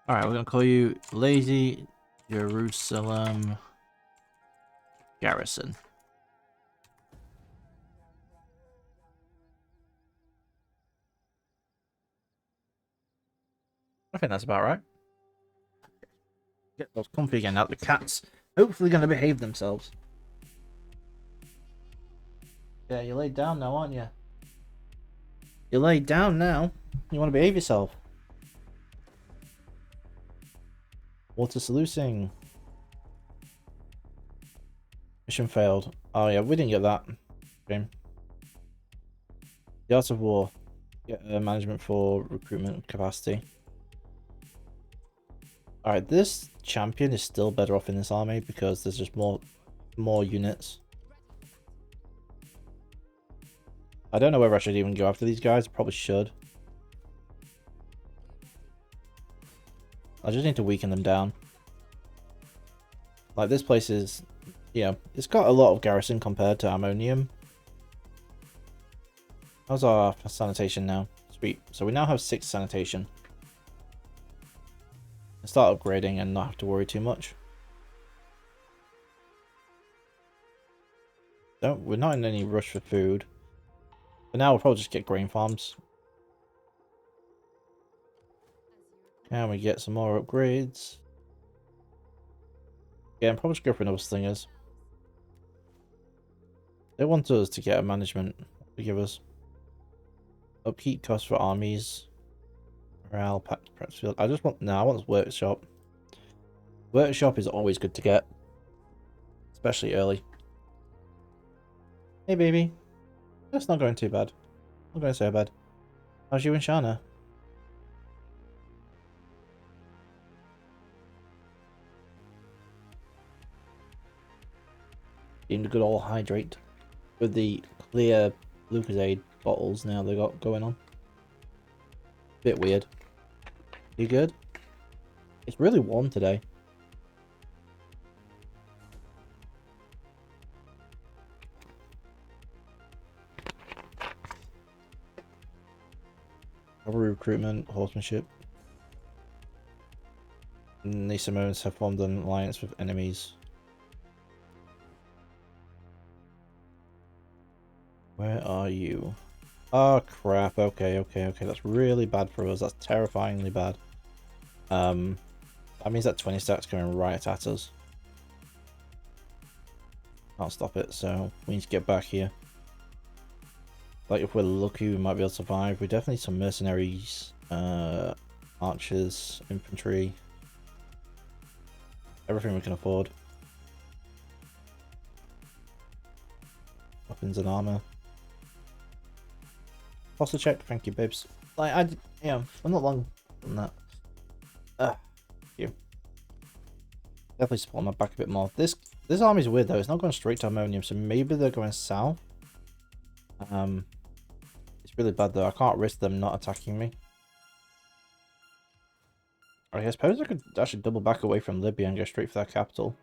Alright, we're gonna call you Lazy Jerusalem Garrison. I think that's about right. Get those comfy again out. The cats hopefully gonna behave themselves. Yeah, you laid down now, aren't you? You laid down now. You want to behave yourself. Water sluicing. Mission failed. Oh yeah, we didn't get that. Okay. The Art of War. Get management for recruitment capacity. Alright, this champion is still better off in this army because there's just more more units. I don't know whether I should even go after these guys. I probably should. I just need to weaken them down. Like, this place is, yeah, it's got a lot of garrison compared to Ammonium. How's our sanitation now? Sweet. So we now have 6 sanitation. Let's start upgrading and not have to worry too much. We're not in any rush for food. But now we'll probably just get grain farms. Can we get some more upgrades? Yeah, I'm probably just go for another slingers. They want us to get a management to give us upkeep costs for armies. Morale, packed prep field. I want workshop. Workshop is always good to get. Especially early. Hey baby. That's not going too bad. Not going so bad. How's you and Shana? Getting the good old hydrate with the clear Lucozade bottles now they got going on. Bit weird. You good? It's really warm today. Cavalry recruitment, horsemanship. And these Samoans have formed an alliance with enemies. Where are you? Oh crap, okay. That's really bad for us. That's terrifyingly bad. That means that 20 stacks coming right at us. Can't stop it, so we need to get back here. Like, if we're lucky, we might be able to survive. We definitely need some mercenaries, archers, infantry. Everything we can afford. Weapons and armor. Posture check, thank you, babes. Like, I'm not long on that. Thank you. Definitely support my back a bit more. This army's weird though. It's not going straight to Ammonium, so maybe they're going south. It's really bad though. I can't risk them not attacking me. I suppose I could actually double back away from Libya and go straight for their capital.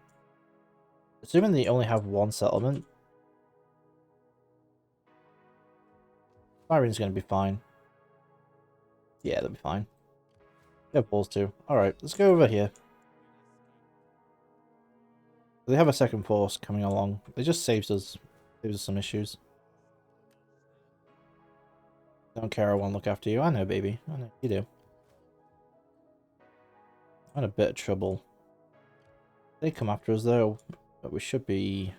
Assuming they only have one settlement. Irene's going to be fine. Yeah, they'll be fine. They have balls too. Alright, let's go over here. They have a second force coming along. It just saves us some issues. Don't care, I won't look after you. I know, baby. I know, you do. I'm in a bit of trouble. They come after us though, but we should be...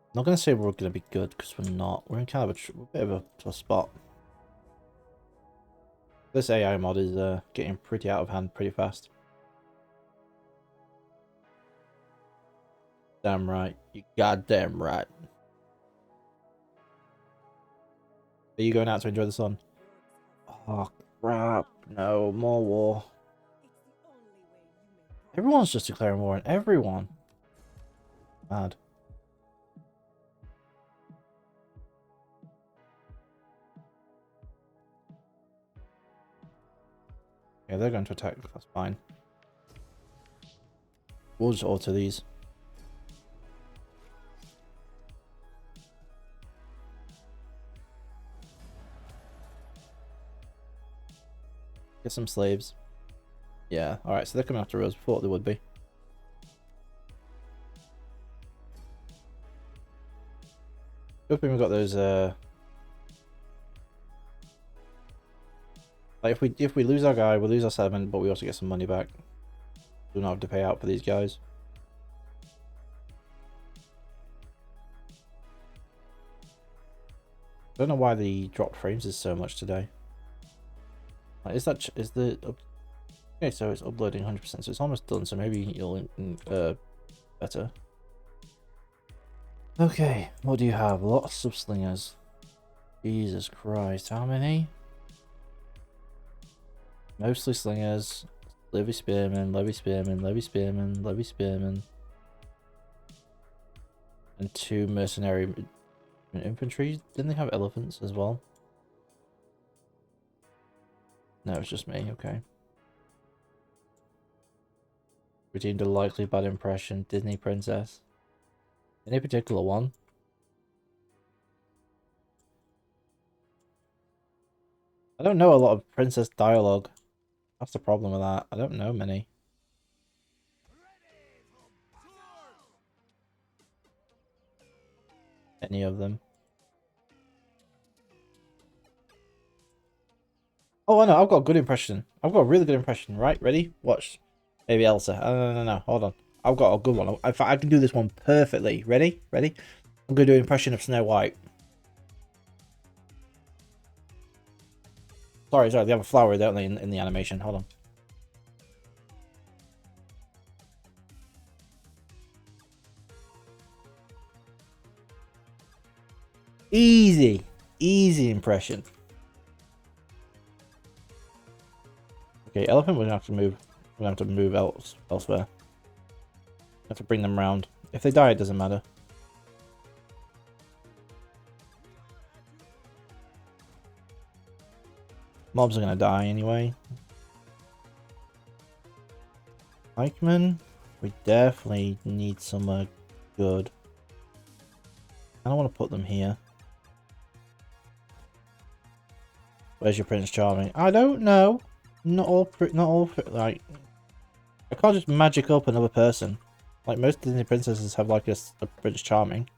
I'm not going to say we're going to be good, because we're not. We're in kind of a bit of a tough spot. This AI mod is getting pretty out of hand pretty fast. Damn right. You goddamn right. Are you going out to enjoy the sun? Oh crap. No, more war. Everyone's just declaring war on everyone. Mad. Yeah, they're going to attack. That's fine. We'll just alter these. Get some slaves. Yeah, alright, so they're coming after us. Thought they would be. Good thing we got those like if we lose our guy, we lose our 7, but we also get some money back. We don't have to pay out for these guys. I don't know why the dropped frames is so much today. Like, is the okay? So it's uploading 100%, so it's almost done. So maybe you'll better. Okay, what do you have? Lots of slingers. Jesus Christ, how many? Mostly slingers. Levy spearmen, levy spearmen, levy spearmen, levy spearmen. And 2 mercenary infantry. Didn't they have elephants as well? No, it's just me. Okay. Redeemed a likely bad impression. Disney princess. Any particular one? I don't know a lot of princess dialogue. That's the problem with that. I don't know many. Any of them. Oh, I know. I've got a good impression. I've got a really good impression. Right? Ready? Watch. Maybe Elsa. Oh, no. Hold on. I've got a good one. In fact, I can do this one perfectly. Ready? Ready? I'm going to do an impression of Snow White. Sorry. They have a flower, don't they, in the animation? Hold on. Easy. Easy impression. Okay, elephant, we're going to have to move. We're going to have to move elsewhere. Have to bring them round. If they die, it doesn't matter. Mobs are going to die anyway. Pikemen, we definitely need somewhere good. I don't want to put them here. Where's your Prince Charming? I don't know. Not all, like, I can't just magic up another person. Like, most Disney princesses have, like, a Prince Charming.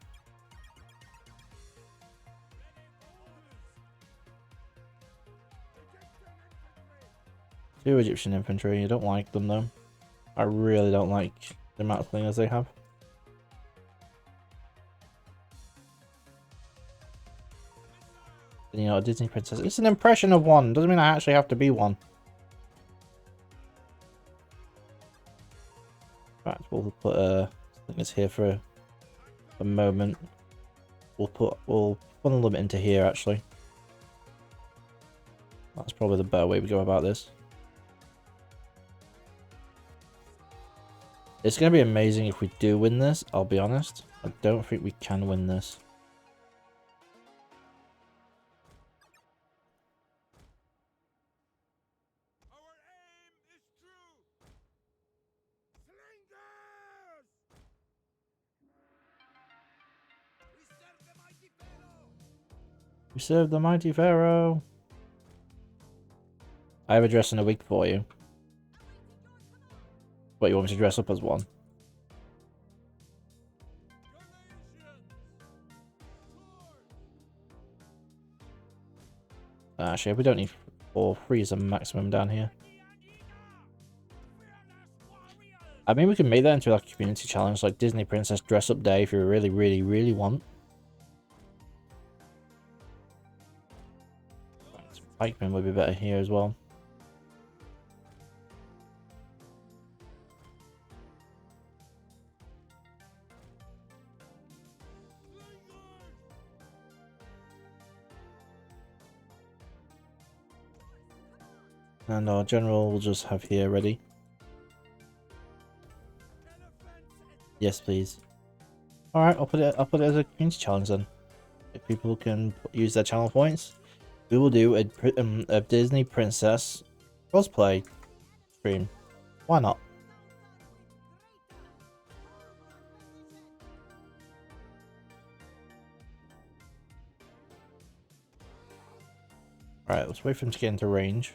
Two Egyptian infantry. I don't like them, though. I really don't like the amount of slingers they have. You know, a Disney princess. It's an impression of one. Doesn't mean I actually have to be one. In fact, we'll put slingers here for a moment. We'll funnel them into here, actually. That's probably the better way we go about this. It's going to be amazing if we do win this, I'll be honest. I don't think we can win this. We serve the mighty Pharaoh. I have a dress in a wig for you. What, you want me to dress up as one? Actually, we don't need 4. 3 is a maximum down here. I mean, we can make that into like a community challenge, like Disney Princess Dress Up Day if you really want. Pikemen would be better here as well. And our general will just have here ready. Yes, please. All right, I'll put it as a community challenge then. If people can use their channel points, we will do a Disney Princess cosplay stream. Why not? All right, let's wait for him to get into range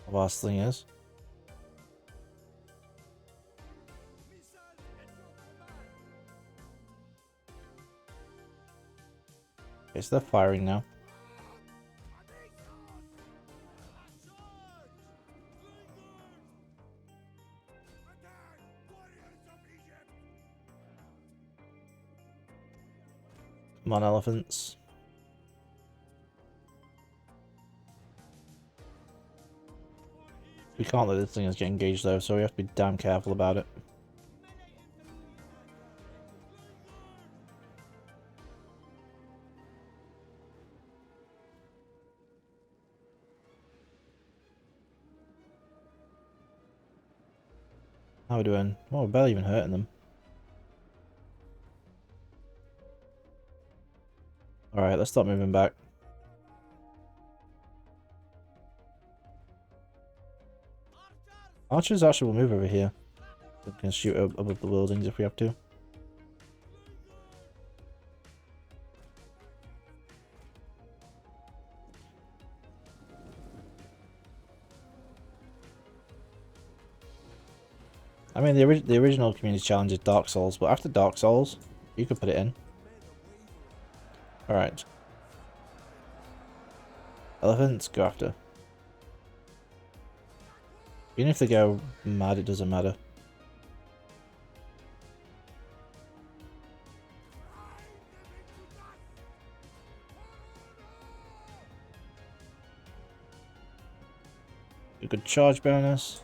of our slingers. Okay, so they're firing now. Come on, elephants. We can't let the slingers get engaged though, so we have to be damn careful about it. How are we doing? Oh, we're barely even hurting them. Alright, let's start moving back. Archers actually will move over here. We can shoot above the buildings if we have to. I mean, the original community challenge is Dark Souls, but after Dark Souls, you could put it in. Alright. Elephants, go after. Even if they go mad, it doesn't matter. A good charge bonus.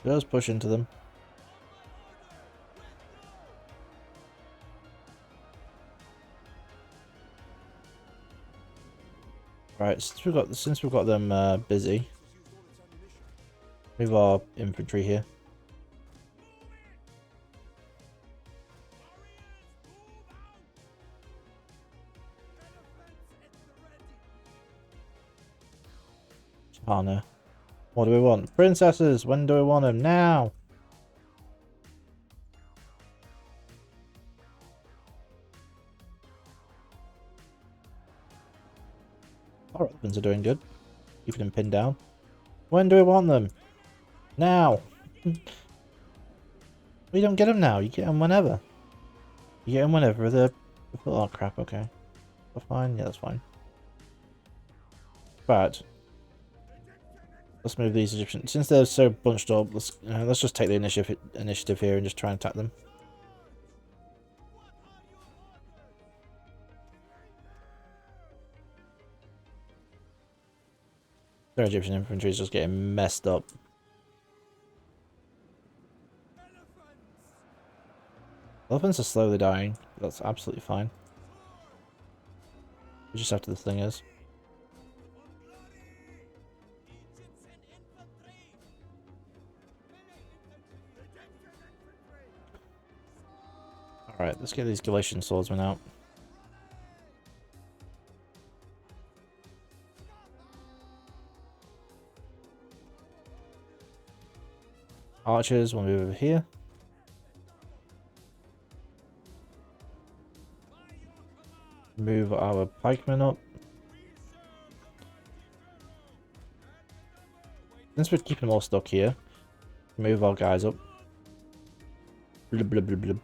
Just push into them. Right, since we've got them busy, move our infantry here. Oh no. What do we want? Princesses! When do we want them? Now! Our elephants are doing good. Keeping them pinned down. When do we want them? Now! We don't get them now. You get them whenever. You get them whenever. They're... Oh crap, okay. That's fine? Yeah, that's fine. But let's move these Egyptians. Since they're so bunched up, let's just take the initiative here and just try and attack them. Their Egyptian infantry is just getting messed up. Elephants are slowly dying. That's absolutely fine. We just have to the thing is. Alright, let's get these Galatian swordsmen out. Archers will move over here. Move our pikemen up. Since we're keeping them all stuck here, move our guys up. Blub, blub, blub, blub.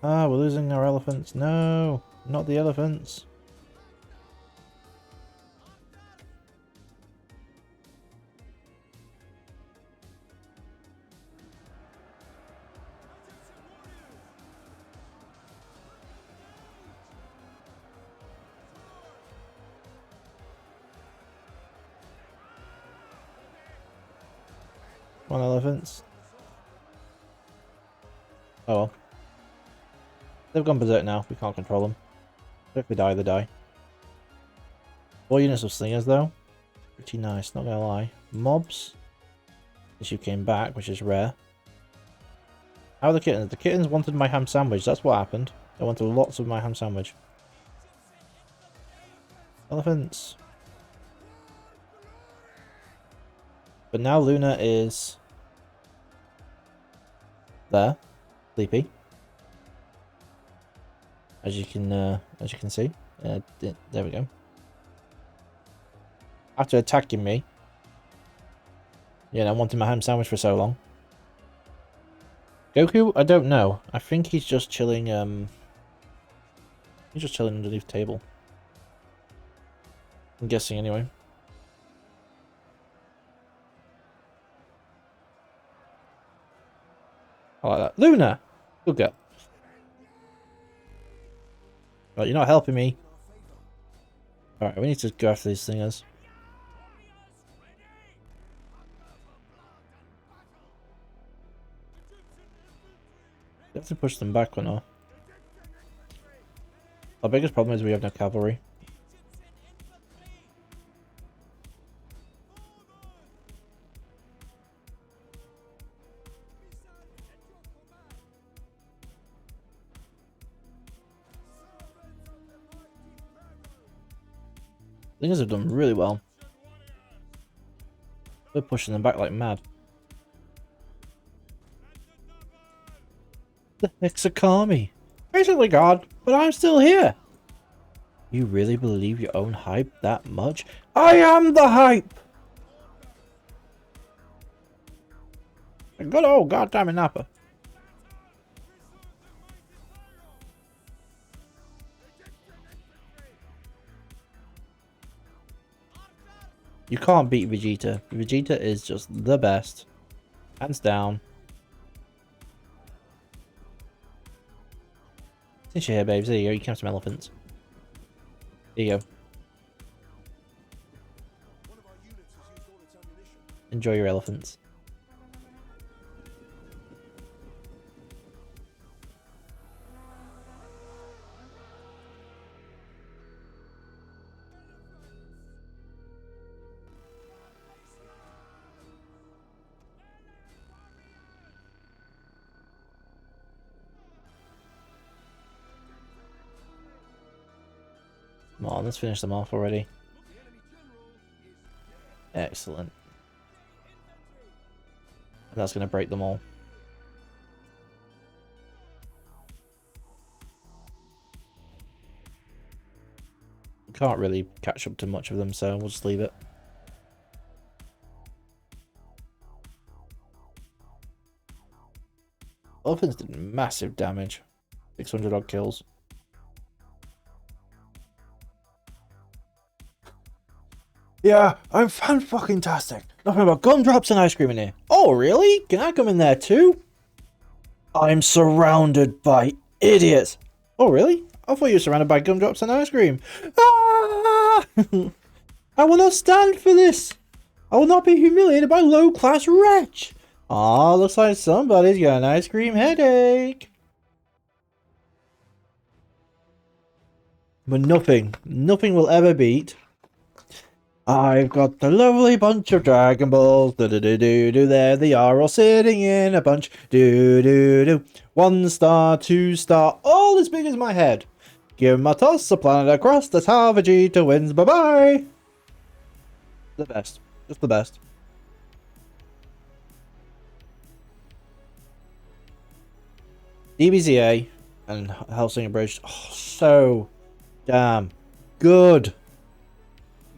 Ah, we're losing our elephants. No, not the elephants. Come on, elephants. Oh well. They've gone berserk now. We can't control them. If they die, they die. 4 units of slingers, though. Pretty nice, not gonna lie. Mobs. Issue came back, which is rare. How are the kittens? The kittens wanted my ham sandwich. That's what happened. They wanted lots of my ham sandwich. Elephants. But now Luna is there, sleepy. As you can see, there we go. After attacking me, I wanted my ham sandwich for so long. Goku, I don't know. I think he's just chilling. He's just chilling underneath the table. I'm guessing anyway. I like that. Luna! Good girl. Right, you're not helping me. Alright, we need to go after these thingers. We have to push them back or not. Our biggest problem is we have no cavalry. Things have done really well. We're pushing them back like mad. The Hexakami. Basically God, but I'm still here. You really believe your own hype that much? I am the hype! Good old goddamn Nappa. You can't beat Vegeta. Vegeta is just the best. Hands down. Since you're here, babes, there you go. You can have some elephants. There you go. Enjoy your elephants. Come on, let's finish them off already. Excellent. And that's going to break them all. Can't really catch up to much of them, so we'll just leave it. Elephants did massive damage. 600 odd kills. Yeah, I'm fan-fucking-tastic. Nothing about gumdrops and ice cream in here. Oh, really? Can I come in there too? I'm surrounded by idiots. Oh, really? I thought you were surrounded by gumdrops and ice cream. Ah! I will not stand for this. I will not be humiliated by low-class wretch. Aw, looks like somebody's got an ice cream headache. But nothing will ever beat. I've got the lovely bunch of Dragon Balls. Do-do-do-do-do. There they are, all sitting in a bunch. Do-do-do. 1 star, 2 star, all as big as my head. Give my toss a planet across. That's how Vegeta wins. Bye-bye. The best. Just the best. DBZA and Hellsinger Bridge. Oh, so damn good.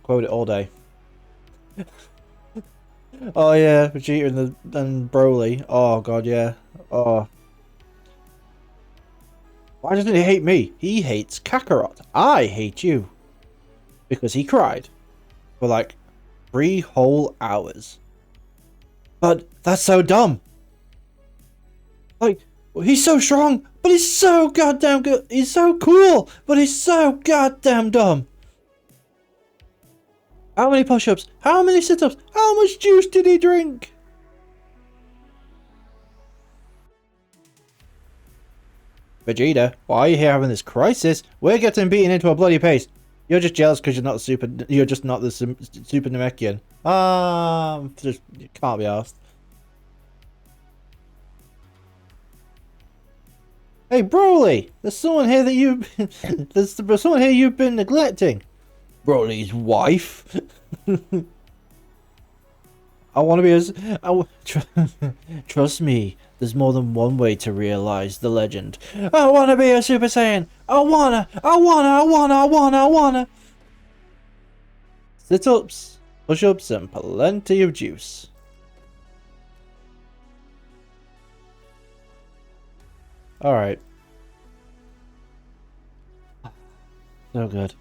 Quote it all day. Oh yeah, Vegeta and Broly. Oh god, yeah. Oh. Why doesn't he hate me? He hates Kakarot. I hate you. Because he cried. For like 3 whole hours. But that's so dumb. Like, he's so strong, but he's so goddamn good. He's so cool, but he's so goddamn dumb. How many push-ups? How many sit-ups? How much juice did he drink? Vegeta, why are you here having this crisis? We're getting beaten into a bloody pace. You're just jealous because you're just not the super Namekian. Just you can't be asked. Hey Broly, there's someone here that there's someone here you've been neglecting. Broly's wife. I want to be as... Trust me, there's more than one way to realize the legend. I want to be a Super Saiyan. I wanna. Sit-ups, push-ups, and plenty of juice. Alright. So good.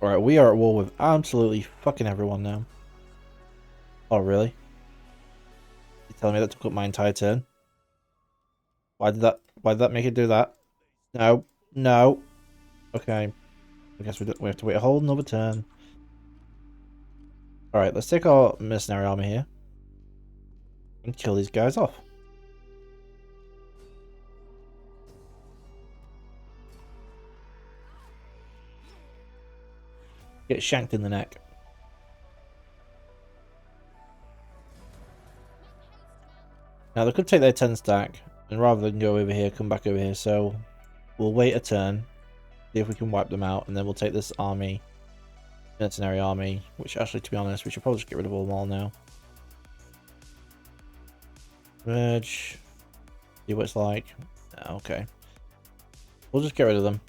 Alright, we are at war with absolutely fucking everyone now. Oh, really? You telling me that took up my entire turn? Why did that make it do that? No. No. Okay. I guess we have to wait a whole another turn. Alright, let's take our mercenary army here. And kill these guys off. Get shanked in the neck. Now they could take their 10 stack, and rather than go over here, come back over here, so we'll wait a turn. See if we can wipe them out, and then we'll take this army, mercenary army, which actually, to be honest, we should probably just get rid of them all now. Merge. See what it's like. Okay. We'll just get rid of them.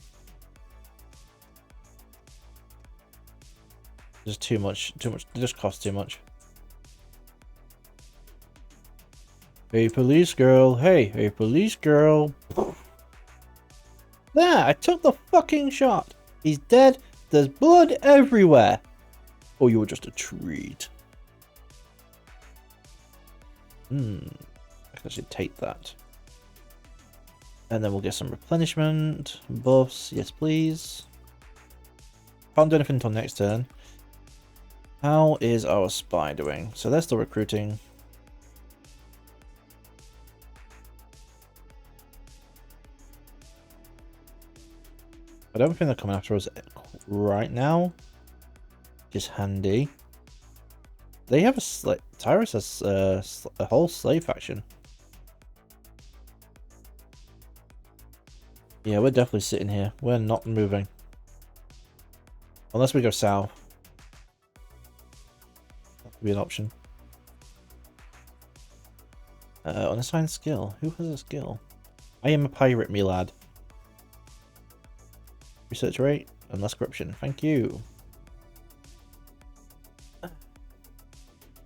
Just too much. They just cost too much. Hey, police girl. Hey, police girl. There, I took the fucking shot. He's dead. There's blood everywhere. Oh, you were just a treat. I can actually take that. And then we'll get some replenishment. Buffs. Yes, please. Can't do anything until next turn. How is our spy doing? So they're still recruiting. I don't think they're coming after us right now. Which is handy. They have a Tyrus has a whole slave faction. Yeah, we're definitely sitting here. We're not moving. Unless we go south. That could be an option. Unassigned skill. Who has a skill? I am a pirate, me lad. Research rate and less corruption. Thank you.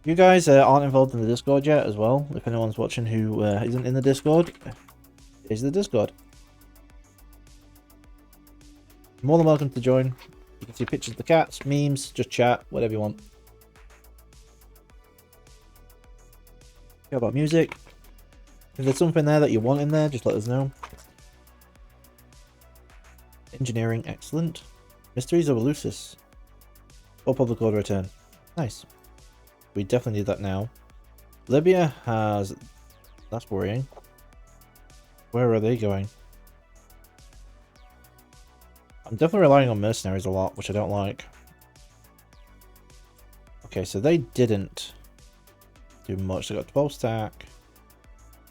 You guys aren't involved in the Discord yet as well. If anyone's watching who isn't in the Discord, here's the Discord. You're more than welcome to join. You can see pictures of the cats, memes, just chat, whatever you want. Care about music. If there's something there that you want in there, just let us know. Engineering, excellent. Mysteries of Eleusis. Or public order return. Nice. We definitely need that now. Libya has... That's worrying. Where are they going? I'm definitely relying on mercenaries a lot, which I don't like. Okay, so they didn't do much. They got 12 stack.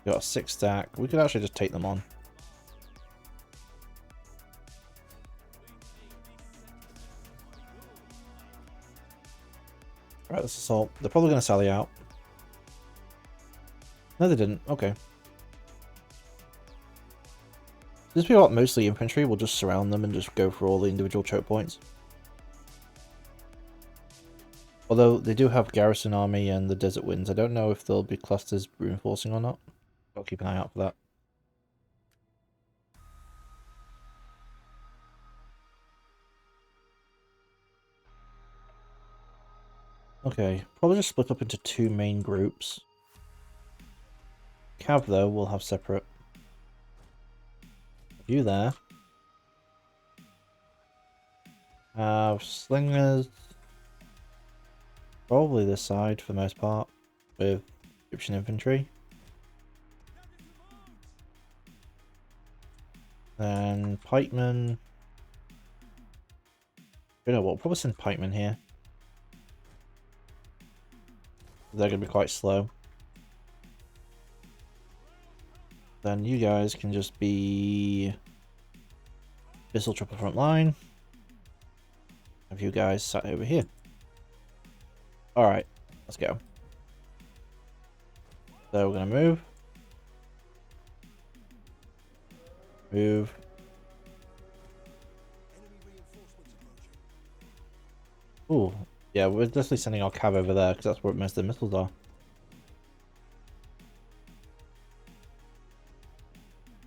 They got a 6 stack. We could actually just take them on. Right, let's assault. They're probably going to sally out. No, they didn't. Okay. Since we got mostly infantry, we'll just surround them and just go for all the individual choke points. Although they do have Garrison Army and the Desert Winds. I don't know if there'll be clusters reinforcing or not. I'll keep an eye out for that. Okay, probably just split up into 2 main groups. Cav, though, will have separate. You there. Have slingers. Probably this side for the most part, with Egyptian infantry. Then pikemen. You know what? We'll probably send pikemen here. They're going to be quite slow. Then you guys can just be Missile Triple Front Line. Have you guys sat over here. Alright, let's go. So we're going to move. Move. Ooh, yeah, we're definitely sending our cav over there because that's where most of the missiles are.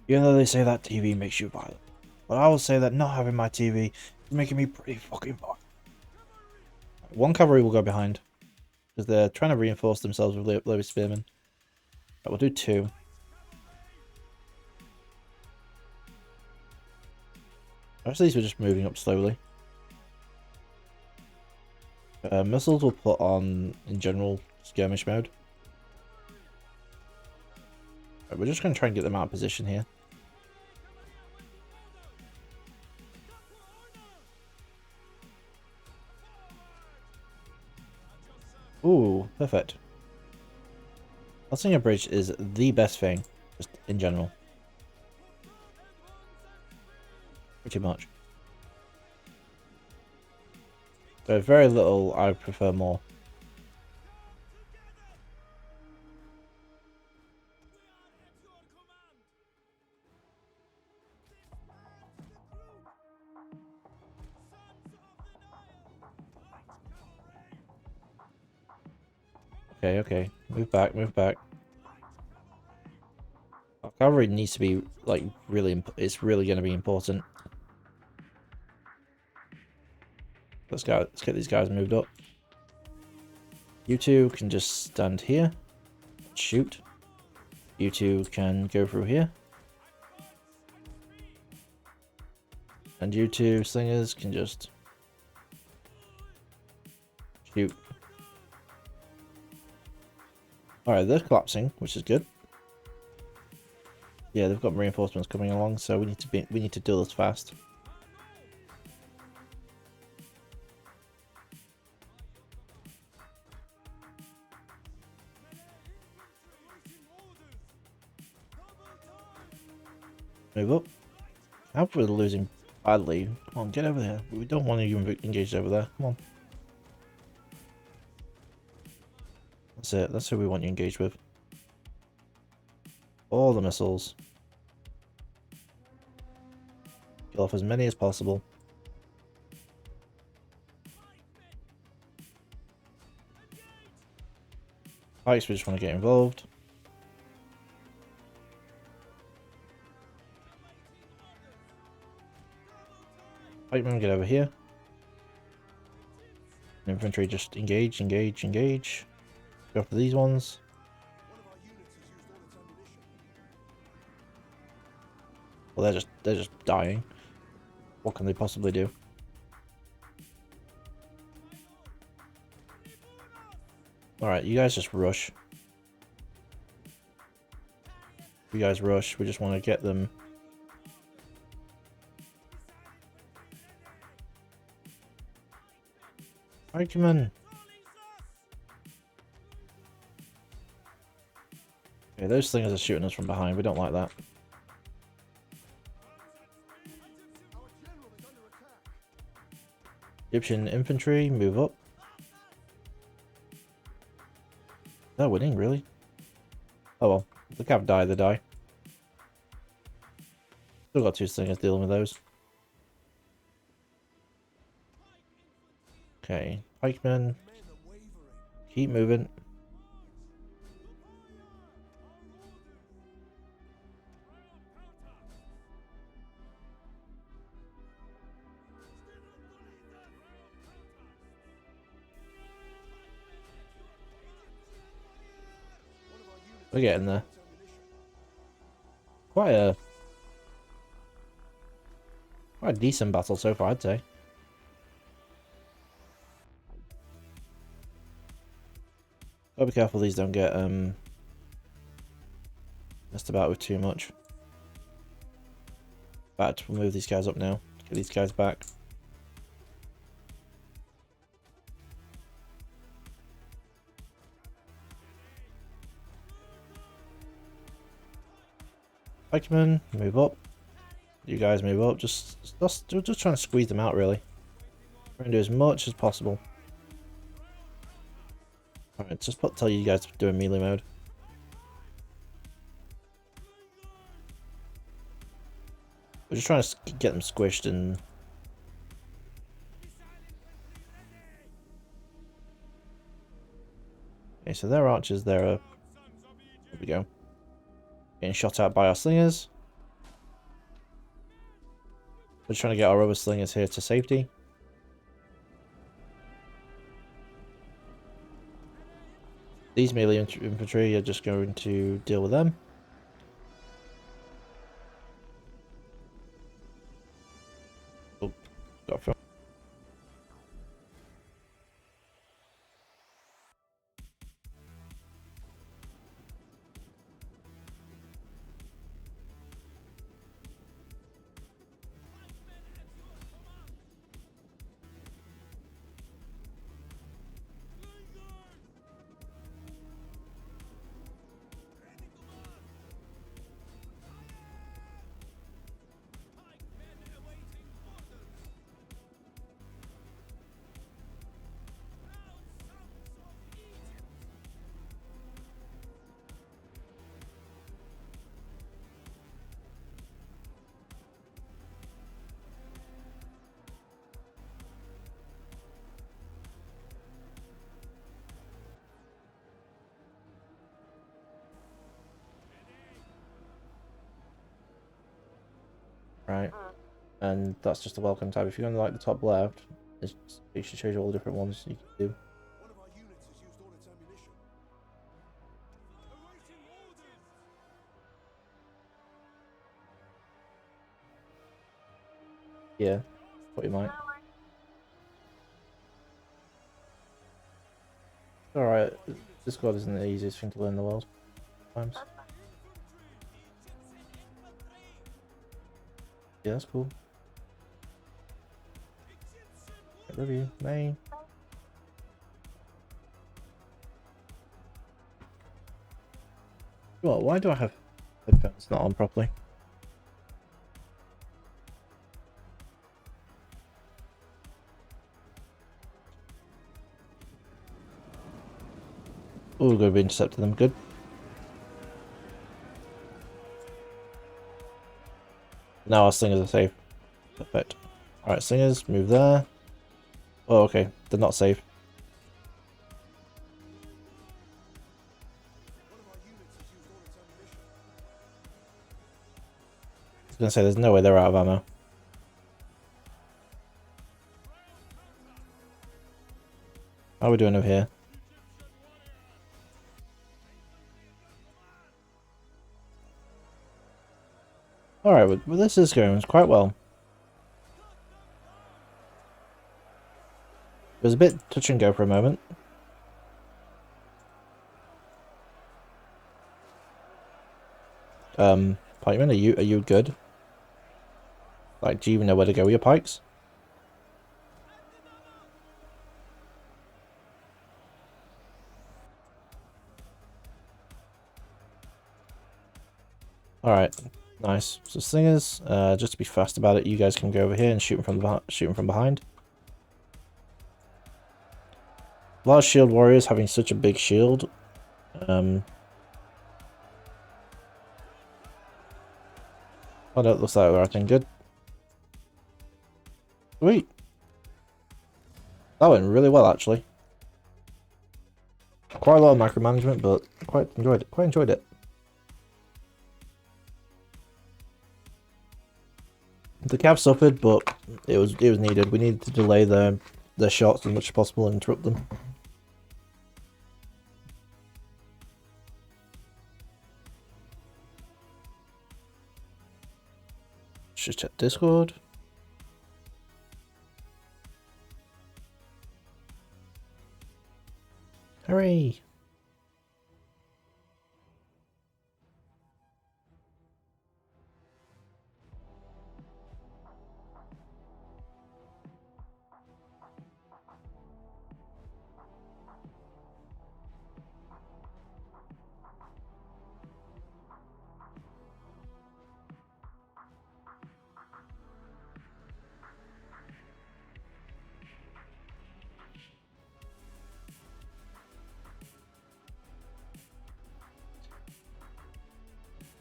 Even though they say that TV makes you violent. But I will say that not having my TV is making me pretty fucking violent. One cavalry will go behind. Because they're trying to reinforce themselves with Lewis Spearmen. But we'll do 2. Actually, these were just moving up slowly. Missiles will put on, in general, skirmish mode. Right, we're just going to try and get them out of position here. Ooh, perfect. Crossing a bridge is the best thing, just in general. Pretty much. So very little, I prefer more. Okay, okay. Move back, move back. Our cavalry needs to be, like, really... It's really going to be important. Let's go. Let's get these guys moved up. You two can just stand here. Shoot. You two can go through here. And you two slingers can just... shoot. Alright, they're collapsing, which is good. Yeah, they've got reinforcements coming along, so we need to do this fast. Move up. How we're losing badly. Come on, get over there. We don't want to engage over there. Come on. That's it. That's who we want you engaged with. All the missiles. Kill off as many as possible. Pikes, we just want to get involved. Pikemen, get over here. Infantry, just engage, engage, engage. Go after these ones. Well, they're just dying. What can they possibly do? Alright, you guys just rush. You guys rush, we just want to get them. Pikemen! Okay, those things are shooting us from behind, we don't like that. Egyptian infantry, move up. They're winning, really? Oh well, if the cav die, they die. Still got two slingers dealing with those. Okay, pikemen. Keep moving. We're getting there. Quite a decent battle so far, I'd say. Gotta be careful these don't get messed about with too much. But we'll move these guys up now. Get these guys back. Pikemen, move up. You guys move up. Just trying to squeeze them out, really. We're gonna do as much as possible. Alright, just tell you guys to do a melee mode. We're just trying to get them squished and... Okay, so their archers, they're there we go. Getting shot at by our slingers. We're trying to get our other slingers here to safety. These melee infantry are just going to deal with them. Oh, got a right? And that's just a welcome tab. If you go to like the top left, it should show you all the different ones you can do. One of our units has used all its ammunition. Awaiting orders! Yeah, what you might. Alright, this squad isn't the easiest thing to learn in the world. Times. Yeah, that's cool. I love you, May. Well, why do I have headphones not on properly? Oh, we're going to be intercepting them. Good. Now our singers are safe. Perfect. Alright, singers, move there. Oh, okay. They're not safe. I was going to say, there's no way they're out of ammo. How are we doing over here? Alright, well, this is going quite well. It was a bit touch and go for a moment. Pikeman, are you good? Like, do you even know where to go with your pikes? Alright, nice. So singers, just to be fast about it, you guys can go over here and shoot them from behind. Large shield warriors having such a big shield. Oh no, it looks like we're acting good. Sweet. That went really well, actually. Quite a lot of micromanagement, but quite enjoyed it. Quite enjoyed it. The cab suffered, but it was needed. We needed to delay their shots as much as possible and interrupt them. Just check Discord. Hooray!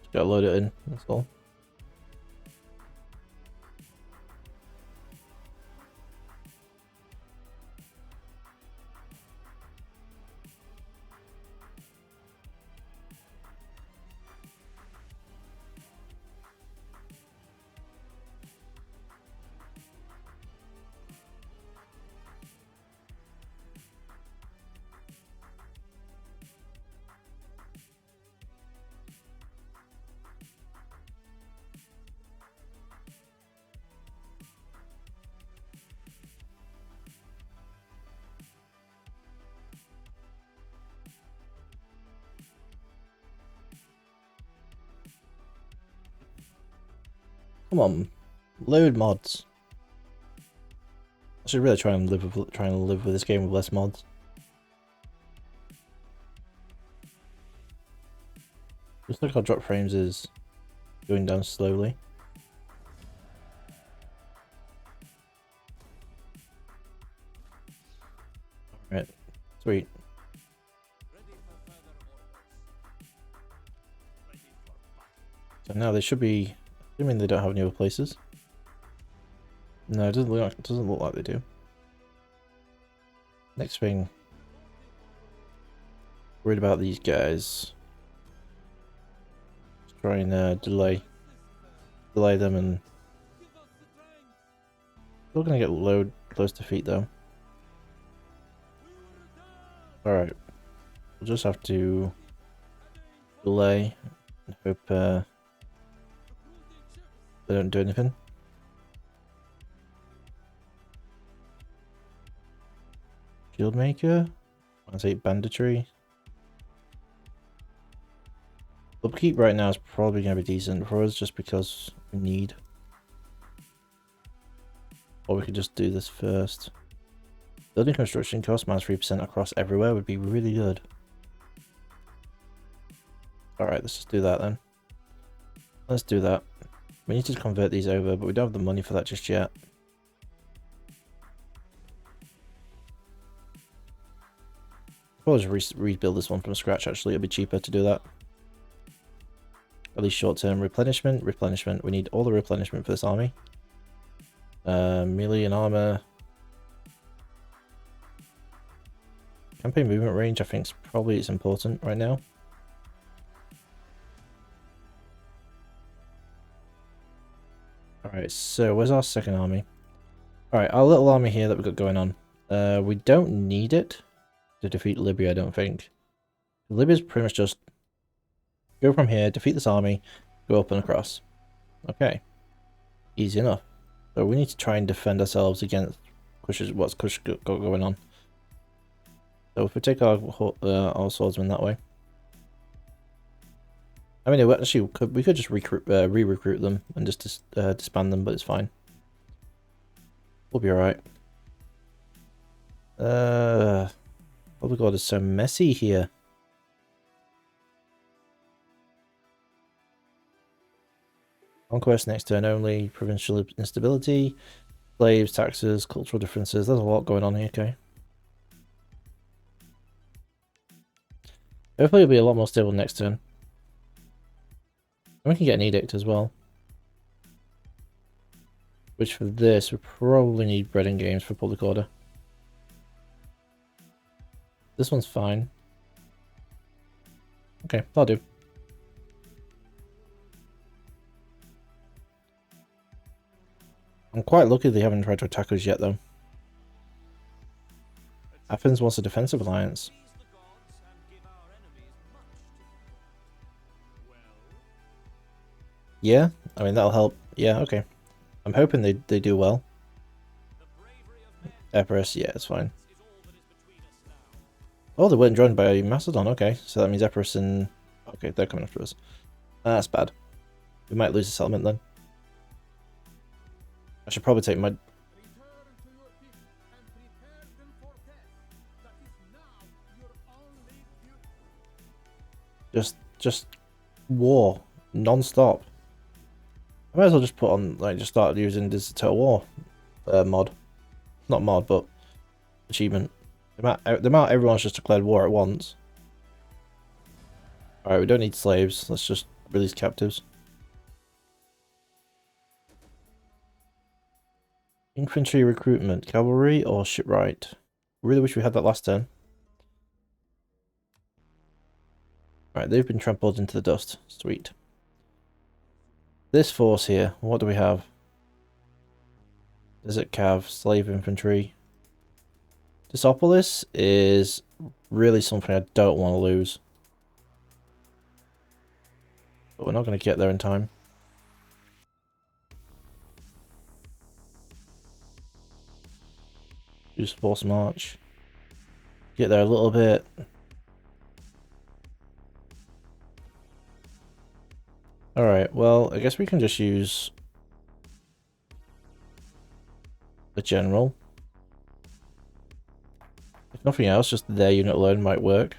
Just gotta load it in, that's all. Come on, load mods. I should really try and live with this game with less mods. Looks like our drop frames is going down slowly. Alright, sweet. So now they should be, assuming they don't have any other places. No, it doesn't look like they do. Next thing, worried about these guys. Let's try and delay them and Still gonna get low close defeat though. Alright. We'll just have to delay and hope they don't do anything. Shield maker. I'll take banditry. Upkeep right now is probably going to be decent for us just because we need. Or we could just do this first. Building construction cost minus 3% across everywhere would be really good. Alright, let's just do that then. Let's do that. We need to convert these over, but we don't have the money for that just yet. I'll probably just rebuild this one from scratch actually, it'll be cheaper to do that. At least short-term replenishment. Replenishment. We need all the replenishment for this army. Melee and armor. Campaign movement range I think is probably it's important right now. Alright, so where's our second army? Alright, our little army here that we've got going on. We don't need it to defeat Libya, I don't think. Libya's pretty much just go from here, defeat this army, go up and across. Okay. Easy enough. So we need to try and defend ourselves against what's Kush got going on. So if we take our swordsmen that way. I mean, actually, we could just re-recruit them and just disband them, but it's fine. We'll be alright. Oh my god, it's so messy here. Conquest next turn only, provincial instability, slaves, taxes, cultural differences. There's a lot going on here, okay. Hopefully it'll be a lot more stable next turn. And we can get an edict as well. Which for this, we probably need bread and games for public order. This one's fine. Okay, that'll do. I'm quite lucky they haven't tried to attack us yet, though. Athens wants a defensive alliance. Yeah, I mean, that'll help. Yeah, okay. I'm hoping they do well. Epirus, yeah, it's fine. Oh, they weren't joined by Macedon, okay. So that means Epirus and... Okay, they're coming after us. That's bad. We might lose the settlement then. I should probably take my... Just war. Non-stop. I might as well just put on, like, just start using this Total War mod. Not mod, but achievement. The amount everyone's just declared war at once. Alright, we don't need slaves. Let's just release captives. Infantry recruitment, cavalry or shipwright? Really wish we had that last turn. Right, they've been trampled into the dust. Sweet. This force here, what do we have? Desert Cav, slave infantry. Dissopolis is really something I don't want to lose. But we're not going to get there in time. Use force march. Get there a little bit. Alright, well, I guess we can just use a general. If nothing else, just their unit alone might work.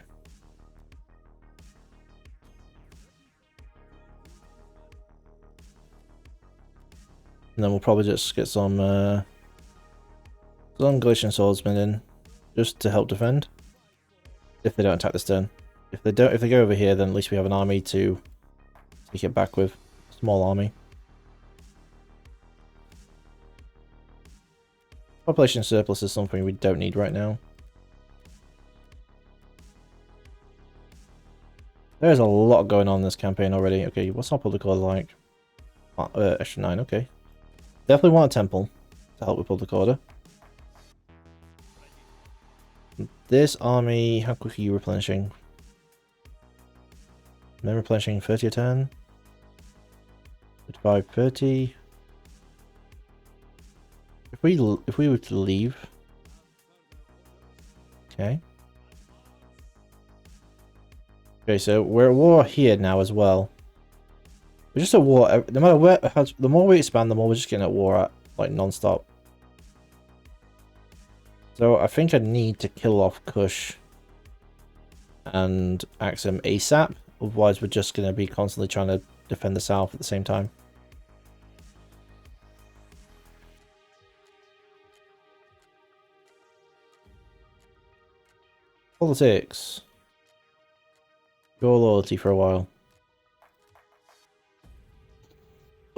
And then we'll probably just get some Galatian swordsmen in, just to help defend. If they don't attack this turn. If they go over here, then at least we have an army to take it back with. A small army. Population surplus is something we don't need right now. There's a lot going on in this campaign already. Okay, what's our public order like? Extra 9, okay. Definitely want a temple. to help with public order. This army, how quick are you replenishing? Then replenishing 30 a turn. 55, 30. If we were to leave. Okay. Okay, so we're at war here now as well. We're just at war. No matter where, the more we expand, the more we're just getting at war at, like, non-stop. So I think I need to kill off Kush and Axum ASAP. Otherwise, we're just going to be constantly trying to defend the south at the same time. Politics. Your loyalty for a while.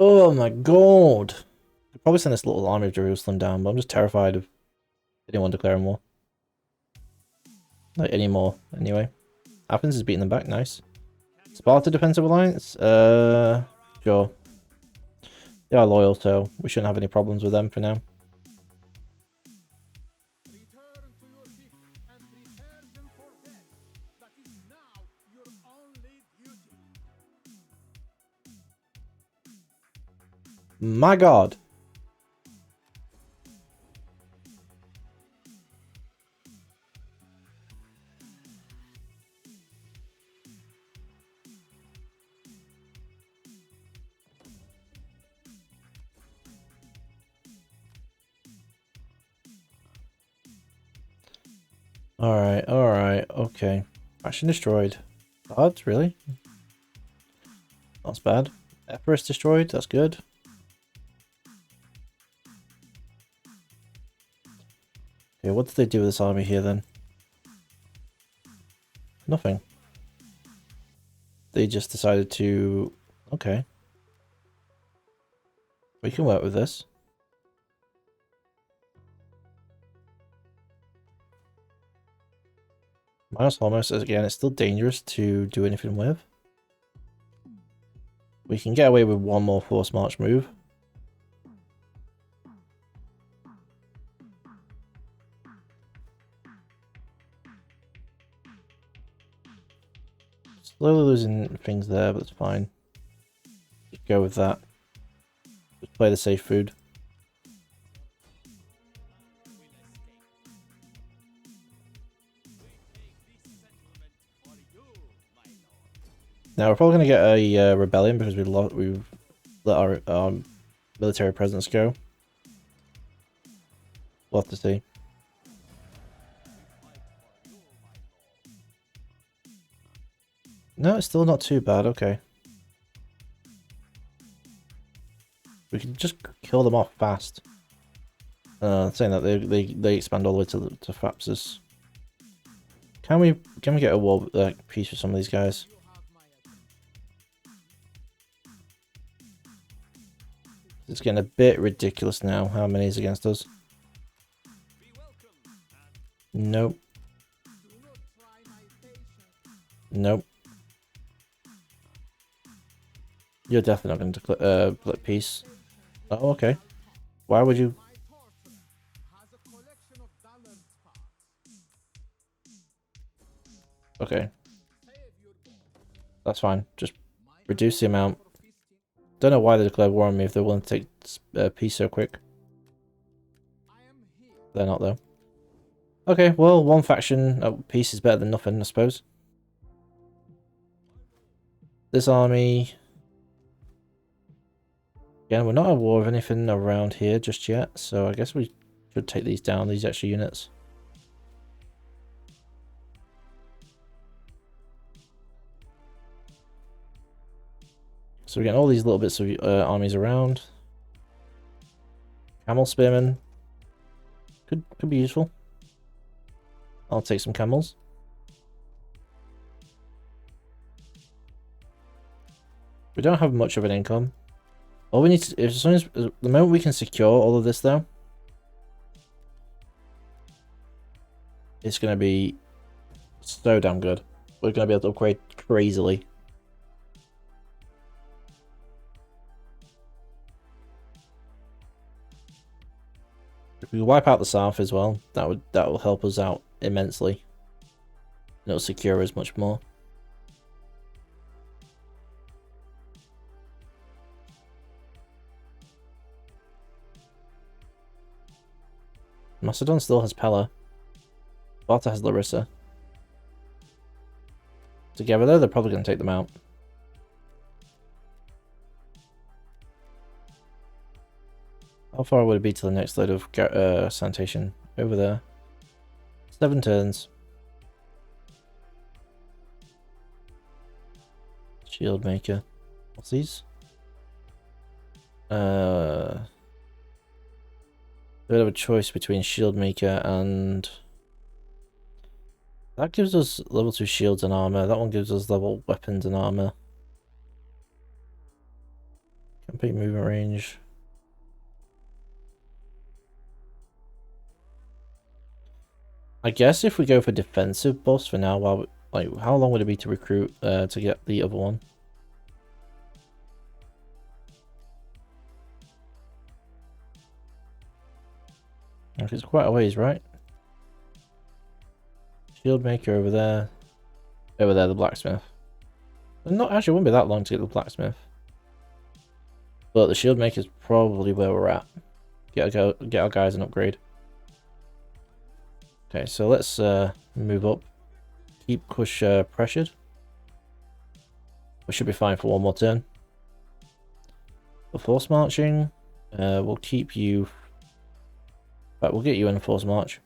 Oh my god! I'd probably send this little army of Jerusalem down, but I'm just terrified of anyone declaring war. Like, anymore, anyway. Athens is beating them back, nice. Sparta Defensive Alliance? Sure. They are loyal, so we shouldn't have any problems with them for now. My god! Alright, okay. Faction destroyed. Odds, really? That's bad. Epirus destroyed, that's good. Okay, what did they do with this army here then? Nothing. They just decided to... Okay. We can work with this. Minus Homos, again, it's still dangerous to do anything with. We can get away with one more force march move. Slowly losing things there, but it's fine. Just go with that. Just play the safe food. Now we're probably going to get a rebellion because we've let our military presence go. We'll have to see. No, it's still not too bad. Okay. We can just kill them off fast. Saying that they expand all the way to Thapsus. Can we get a war peace with some of these guys? It's getting a bit ridiculous now. How many is against us? Nope. Nope. You're definitely not going to declare peace. Oh, okay. Why would you? Okay. That's fine. Just reduce the amount. Don't know why they declared war on me if they're willing to take peace so quick. They're not, though. Okay, well, one faction peace is better than nothing, I suppose. This army... Again, we're not at war with anything around here just yet, so I guess we should take these down, these extra units. So we're getting all these little bits of armies around. Camel spearmen. Could be useful. I'll take some camels. We don't have much of an income. All we need to, as soon as the moment we can secure all of this though, it's gonna be so damn good. We're gonna be able to upgrade crazily. If we wipe out the south as well, that will help us out immensely. It'll secure us much more. Macedon still has Pella. Sparta has Larissa. Together though, they're probably going to take them out. How far would it be to the next load of sanitation? Over there. 7 turns. Shield maker. What's these? Bit of a choice between shield maker and that gives us level 2 shields and armor. That one gives us level weapons and armor. Complete movement range. I guess if we go for defensive boss for now, while like how long would it be to recruit to get the other one? Like it's quite a ways, right? Shield maker over there. Over there, the blacksmith. Not actually, it wouldn't be that long to get the blacksmith. But the shield maker is probably where we're at. Get our guys an upgrade. Okay, so let's move up. Keep Kush pressured. We should be fine for one more turn. The force marching, we'll keep you. But we'll get you in force march.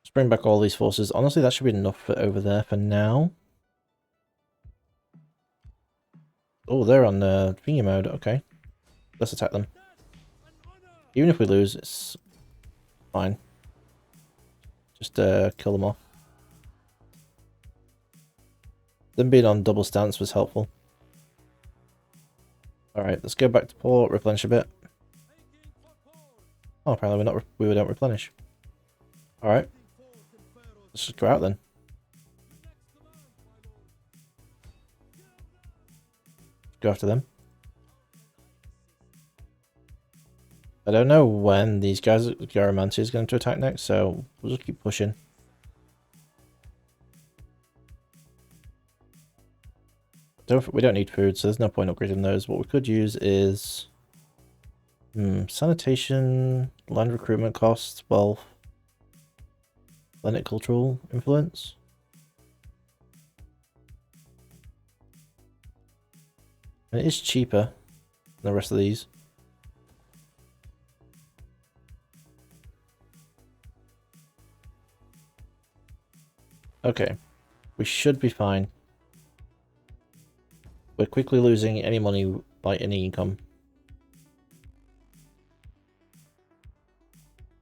Let's bring back all these forces. Honestly, that should be enough for over there for now. Oh, they're on thingy mode. Okay, let's attack them. Even if we lose, it's fine. Just kill them off. Them being on double stance was helpful. Alright, let's go back to port, replenish a bit. Oh, apparently we don't replenish. Alright. Let's just go out then. Go after them. I don't know when these guys, Gyromancy is going to attack next, so we'll just keep pushing. We don't need food, so there's no point upgrading those. What we could use is sanitation, land recruitment costs, wealth, Hellenic cultural influence. And it is cheaper than the rest of these. Okay, we should be fine. We're quickly losing any money, like any income.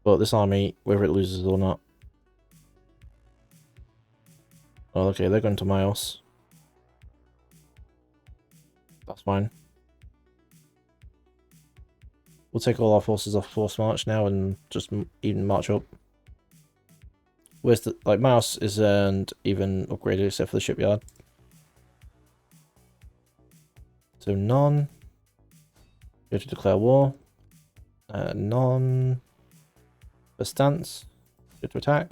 But this army, whether it loses or not. Oh, okay, they're going to Miles. That's fine. We'll take all our forces off force march now and just even march up. Where's the, like, Mouse isn't even upgraded except for the shipyard. So none. Go to declare war. None. For stance. Go to attack.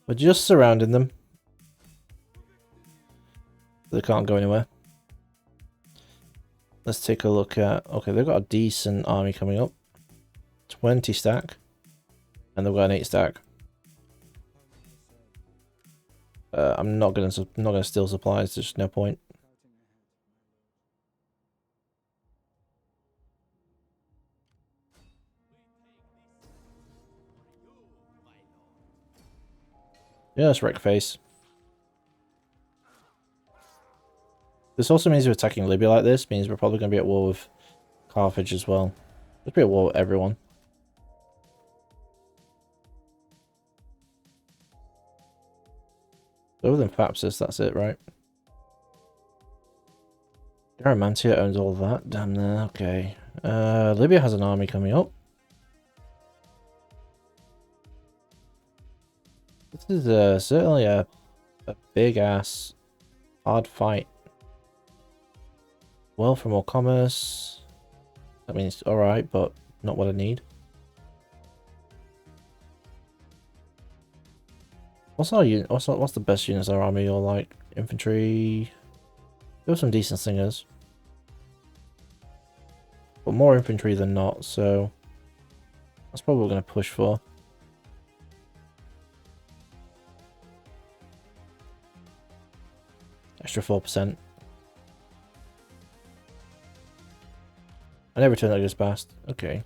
We're just surrounding them. They can't go anywhere. Let's take a look at... Okay, they've got a decent army coming up. 20 stack. And they've got an 8 stack. I'm not gonna steal supplies. There's just no point. Yeah, let's wreck face. This also means we're attacking Libya like this. Means we're probably going to be at war with Carthage as well. Let's be at war with everyone. Other than Thapsus, that's it, right? Garamantia owns all of that. Damn there, okay. Libya has an army coming up. This is certainly a big ass hard fight. Well, for more commerce. I mean, it's alright, but not what I need. What's our unit? What's the best units our army or like infantry? There are some decent singers, but more infantry than not. So that's probably what we're going to push for. Extra 4%. And every turn that goes past. Okay.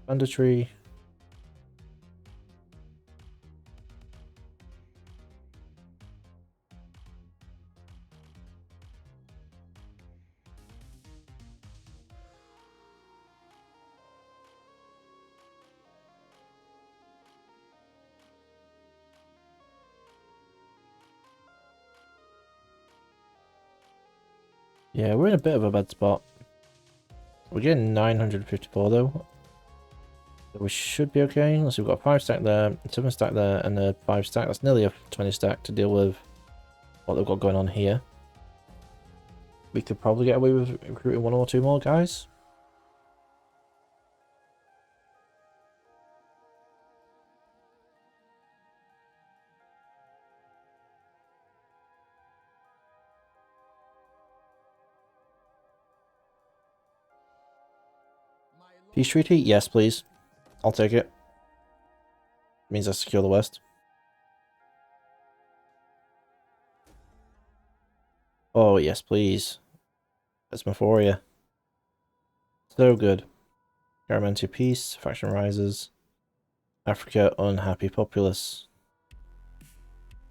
Banditry. Yeah, we're in a bit of a bad spot. We're getting 954 though. So we should be okay. Unless we've got a 5 stack there, 7 stack there, and a 5 stack. That's nearly a 20 stack to deal with what they've got going on here. We could probably get away with recruiting 1 or 2 more guys. Peace treaty? Yes, please. I'll take it. Means I secure the West. Oh, yes, please. That's Mephoria. So good. Garamantia peace. Faction rises. Africa unhappy populace.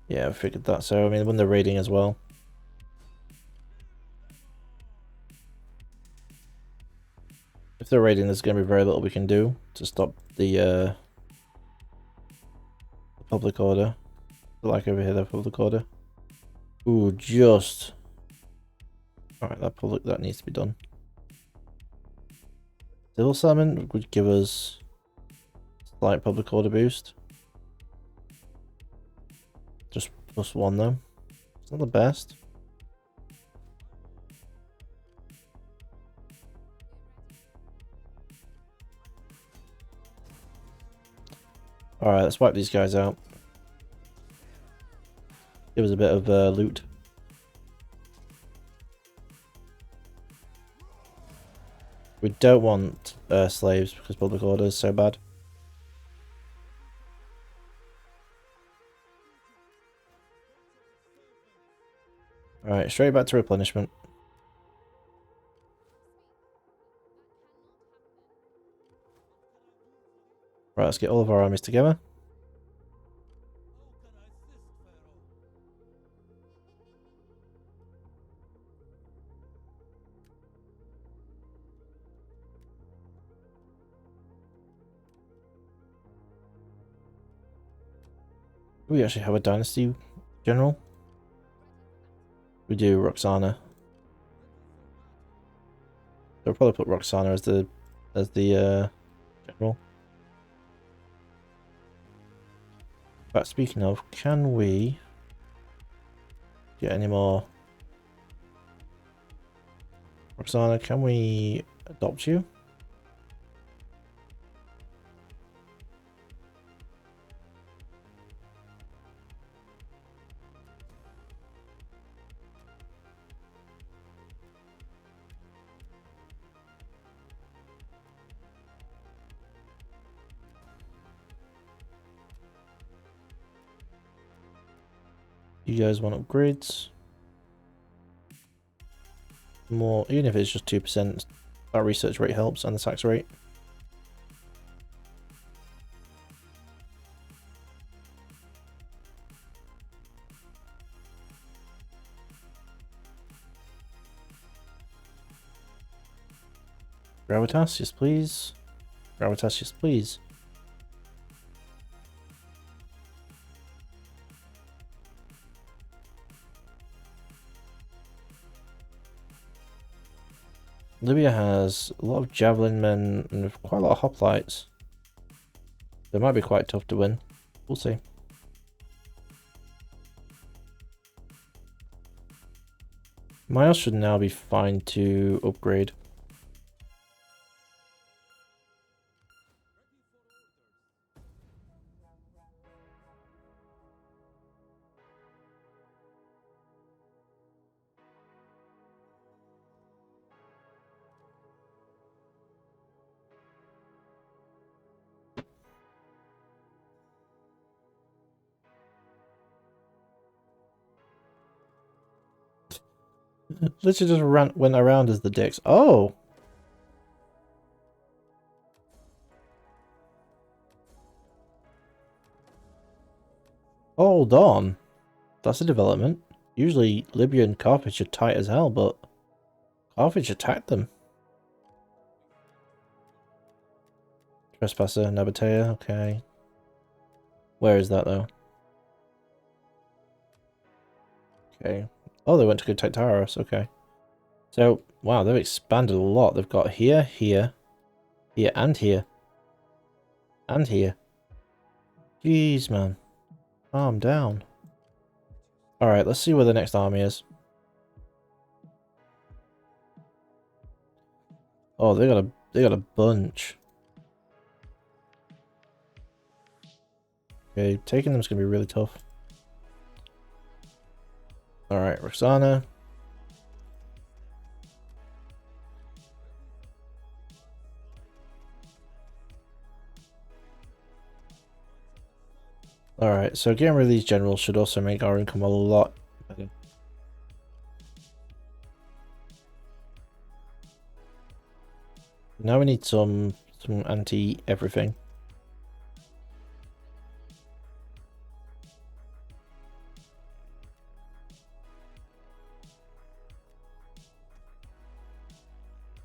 Yeah, I figured that. So, I mean, when they're raiding as well. If they're raiding, there's going to be very little we can do to stop the public order. Like over here, the public order. Ooh, just. Alright, that needs to be done. Civil settlement would give us slight public order boost. Just +1 though. It's not the best. Alright, let's wipe these guys out. Give us a bit of loot. We don't want slaves because public order is so bad. Alright, straight back to replenishment. Right, let's get all of our armies together. We actually have a dynasty general. We do Roxana. They'll probably put Roxana as the general. But speaking of, can we get any more? Roxana, can we adopt you? You guys want upgrades? More, even if it's just 2%, our research rate helps and the tax rate. Gravitas, yes please. Gravitas, yes please. Libya has a lot of javelin men and quite a lot of hoplites. They might be quite tough to win. We'll see. Miles should now be fine to upgrade. Literally just went around as the dicks. Oh! Hold on. That's a development. Usually Libya and Carthage are tight as hell, but Carthage attacked them. Trespasser, Nabatea, okay. Where is that though? Okay. Oh, they went to go take Taros, okay. So, wow, they've expanded a lot. They've got here, here, here, and here. And here. Jeez, man. Calm down. Alright, let's see where the next army is. Oh, they got a bunch. Okay, taking them is gonna be really tough. Alright, Roxana. Alright, so getting rid of these generals should also make our income a lot better. Now we need some anti-everything.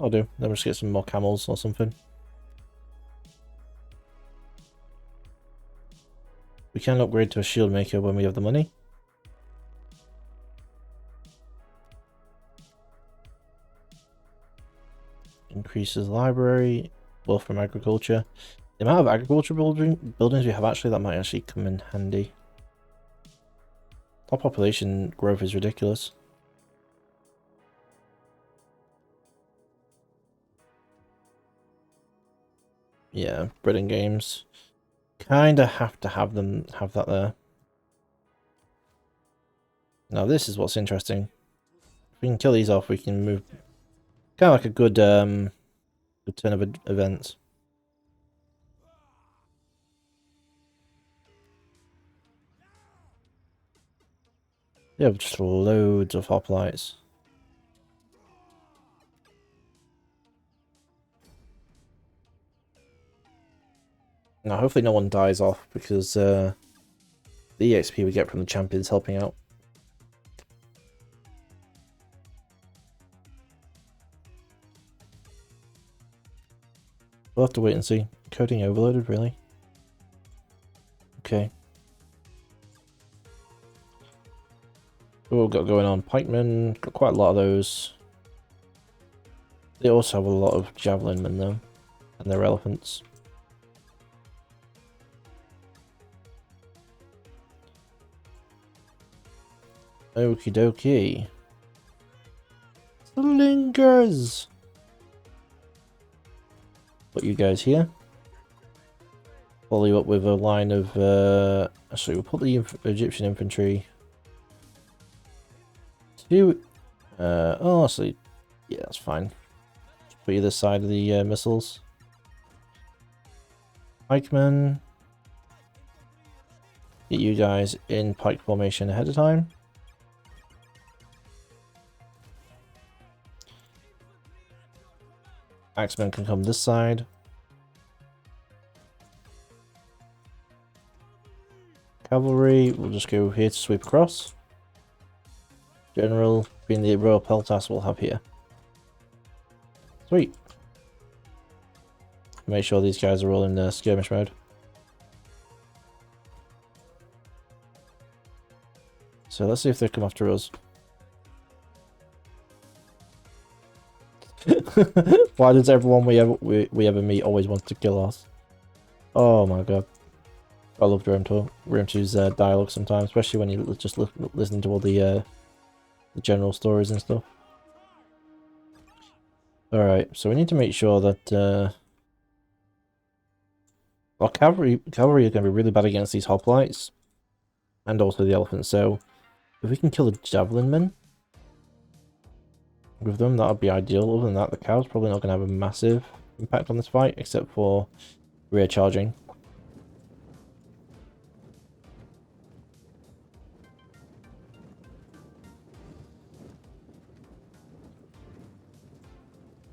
I'll do. Then we'll just get some more camels or something. We can upgrade to a shield maker when we have the money. Increases library, wealth from agriculture. The amount of agriculture buildings we have actually, that might actually come in handy. Our population growth is ridiculous. Yeah, breeding games. Kinda have to have that there. Now this is what's interesting. If we can kill these off, we can move. Kind of like a good good turn of events. We have just loads of hoplites. Now hopefully no one dies off because the EXP we get from the champions helping out. We'll have to wait and see. Coding overloaded, really? Okay. What we've got going on? Pikemen, got quite a lot of those. They also have a lot of javelin men though, and their elephants. Okie dokie. Slingers! Put you guys here. Follow you up with a line of actually we'll put the Egyptian infantry to oh actually yeah, that's fine. Just put you this side of the missiles. Pikemen. Get you guys in pike formation ahead of time. Axemen can come this side. Cavalry, we'll just go here to sweep across. General, being the Royal Peltas, we'll have here. Sweet. Make sure these guys are all in skirmish mode. So let's see if they come after us. Why does everyone we ever meet always want to kill us? Oh my god. I love Room 2's dialogue sometimes, especially when you just listen to all the the general stories and stuff. Alright, so we need to make sure that our cavalry are going to be really bad against these hoplites. And also the elephants, so if we can kill the javelin men with them, that would be ideal. Other than that, the cow's probably not going to have a massive impact on this fight, except for rear charging.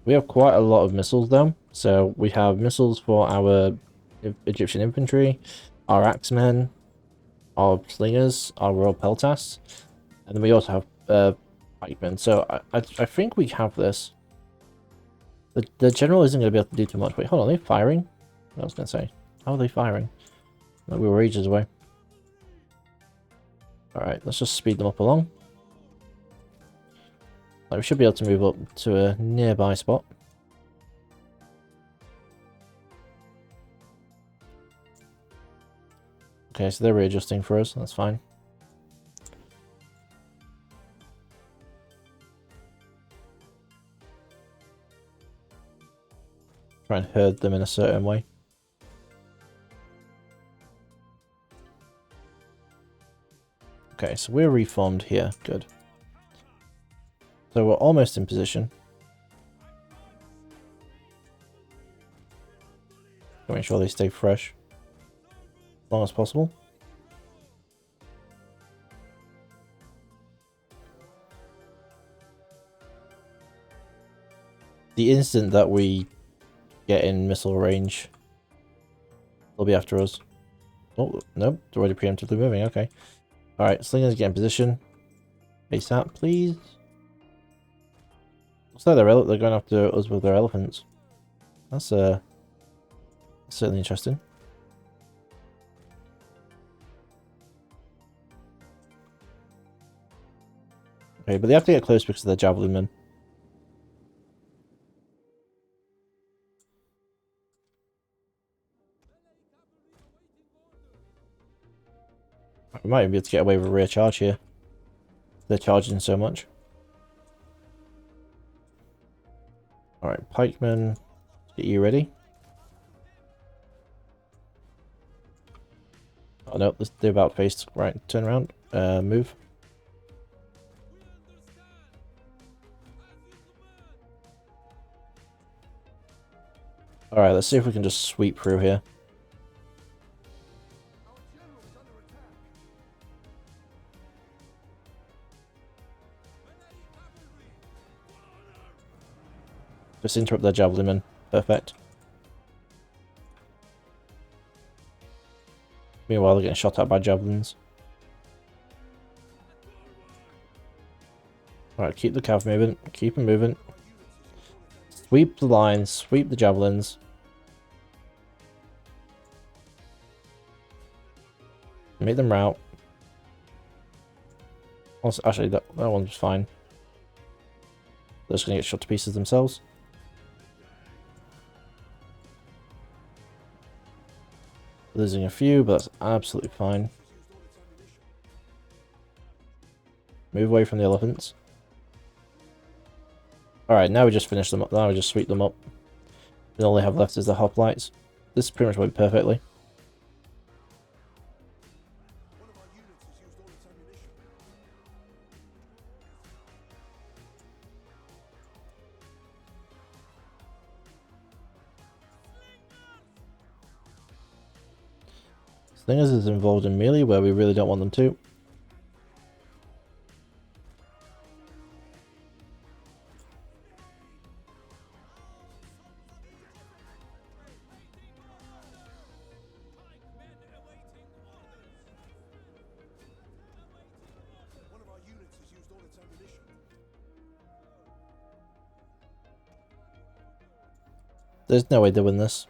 We have quite a lot of missiles though, so we have missiles for our Egyptian infantry, our axemen, our slingers, our royal peltasts, and then we also have pikemen. So I think we have this. The general isn't going to be able to do too much. Wait, hold on, are they firing? I was going to say, how are they firing? Like, we were ages away. Alright, let's just speed them up along. Like, we should be able to move up to a nearby spot. Okay, so they're readjusting for us, that's fine. Try and herd them in a certain way. Okay, so we're reformed here, good. So we're almost in position. Make sure they stay fresh as long as possible. The instant that we get in missile range, they'll be after us. Oh, nope, they're already preemptively moving, okay. Alright, slingers get in position. ASAP, please. Looks like they're going after us with their elephants. That's certainly interesting. Okay, but they have to get close because of their javelin men. We might even be able to get away with a rear charge here. They're charging so much. Alright, pikemen, get you ready. Oh no, they're about faced. Right, turn around. Move. Alright, let's see if we can just sweep through here. Just interrupt their javelin men. Perfect. Meanwhile, they're getting shot at by javelins. Alright, keep the cav moving. Keep them moving. Sweep the lines. Sweep the javelins. Make them rout. Also, actually, that one's fine. They're just going to get shot to pieces themselves. Losing a few, but that's absolutely fine. Move away from the elephants. Alright, now we just finish them up. Now we just sweep them up. And all they have left is the hoplites. This pretty much went perfectly. Slingers is involved in melee where we really don't want them to. There's no way they win this.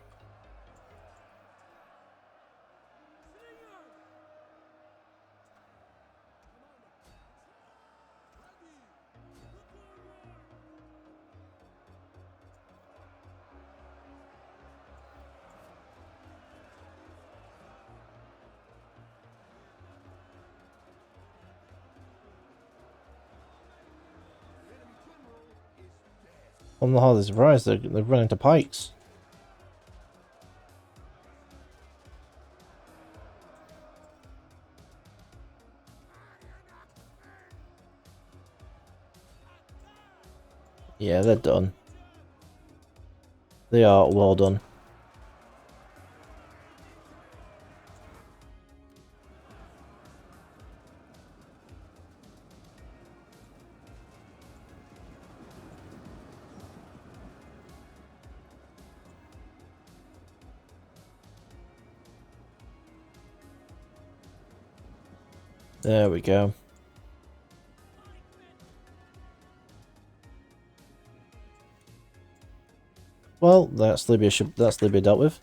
I'm not hardly surprised they've run into pikes. Yeah, they're done. They are well done. There we go. Well, that's Libya dealt with.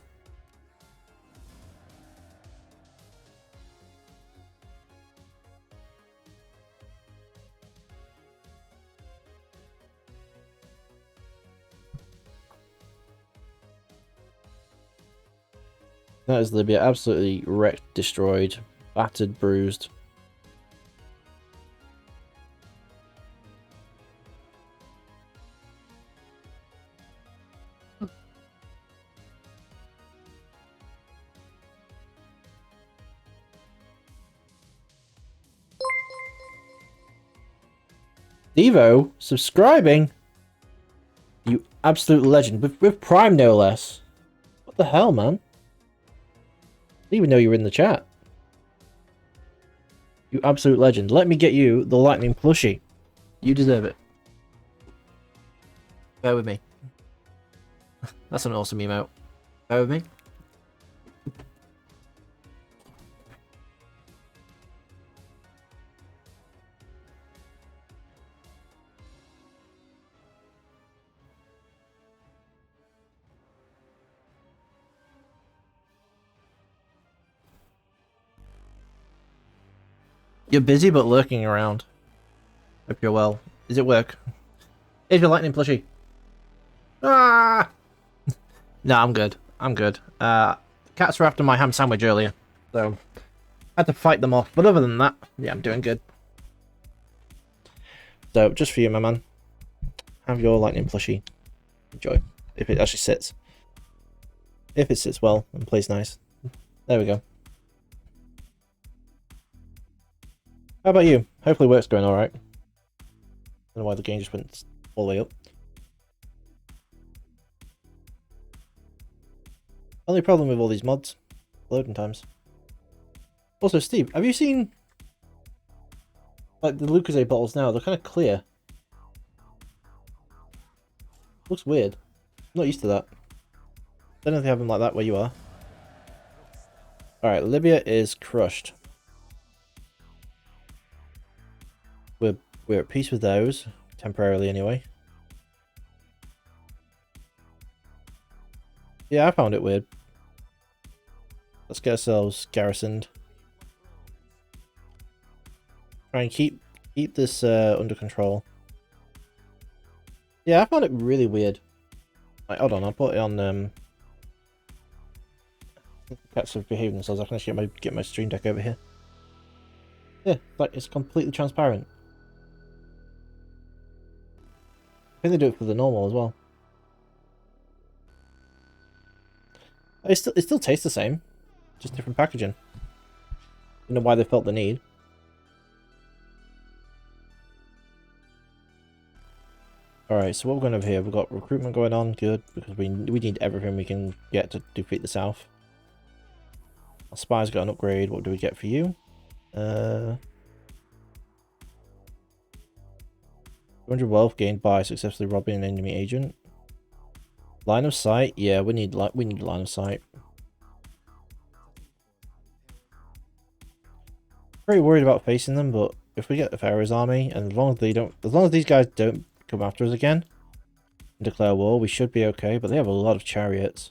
That is Libya absolutely wrecked, destroyed, battered, bruised. Devo, subscribing? You absolute legend. With Prime, no less. What the hell, man? I didn't even know you were in the chat. You absolute legend. Let me get you the Lightning plushie. You deserve it. Bear with me. That's an awesome emote. Bear with me. You're busy but lurking around. Hope you're well. Is it work? Here's your Lightning plushie. Ah! No, I'm good. I'm good. Cats were after my ham sandwich earlier, so I had to fight them off. But other than that, yeah, I'm doing good. So, just for you, my man, have your Lightning plushie. Enjoy. If it actually sits. If it sits well and plays nice. There we go. How about you? Hopefully work's going alright. I don't know why the game just went all the way up. Only problem with all these mods, loading times. Also, Steve, have you seen like the Lucozade bottles now? They're kind of clear. Looks weird. I'm not used to that. Don't know if they have them like that where you are. Alright, Libya is crushed. We're at peace with those, temporarily anyway. Yeah, I found it weird. Let's get ourselves garrisoned. Try and keep this under control. Yeah, I found it really weird. Like, hold on, I'll put it on cats have behaved themselves. I can actually get my stream deck over here. Yeah, like it's completely transparent. I think they do it for the normal as well. It still tastes the same, just different packaging. You know why they felt the need. Alright, so what we're going over here, we've got recruitment going on, good, because we need everything we can get to defeat the South. Our spy's got an upgrade, what do we get for you? 200 wealth gained by successfully robbing an enemy agent. Line of sight, yeah, we need line of sight. Very worried about facing them, but if we get the Pharaoh's army, and as long as these guys don't come after us again and declare war, we should be okay. But they have a lot of chariots.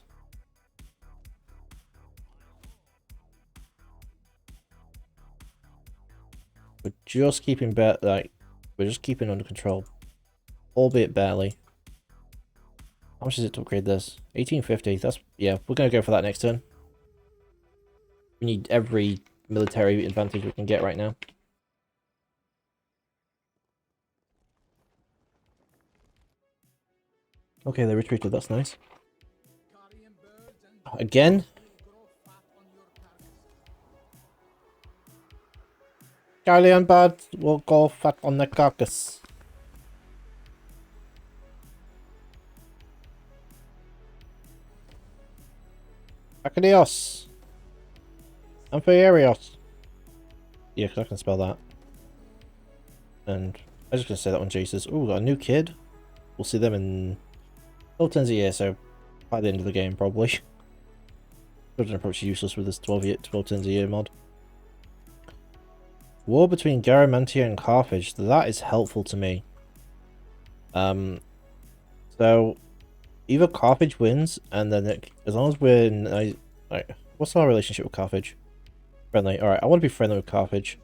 We're just keeping under control, albeit barely. How much is it to upgrade this? 1850. Yeah, we're gonna go for that next turn. We need every military advantage we can get right now. Okay, they retreated. That's nice. Again? Carrion birds will go fat on the carcass. Acadios. Amphiarios. Yeah, because I can spell that. And I was just going to say that one, Jesus. Oh, got a new kid. We'll see them in 12 turns a year, so by the end of the game, probably. Children approach useless with this 12 turns a year mod. War between Garamantia and Carthage. That is helpful to me. So either Carthage wins, and then as long as we're in, like, what's our relationship with Carthage? Friendly. All right, I want to be friendly with Carthage.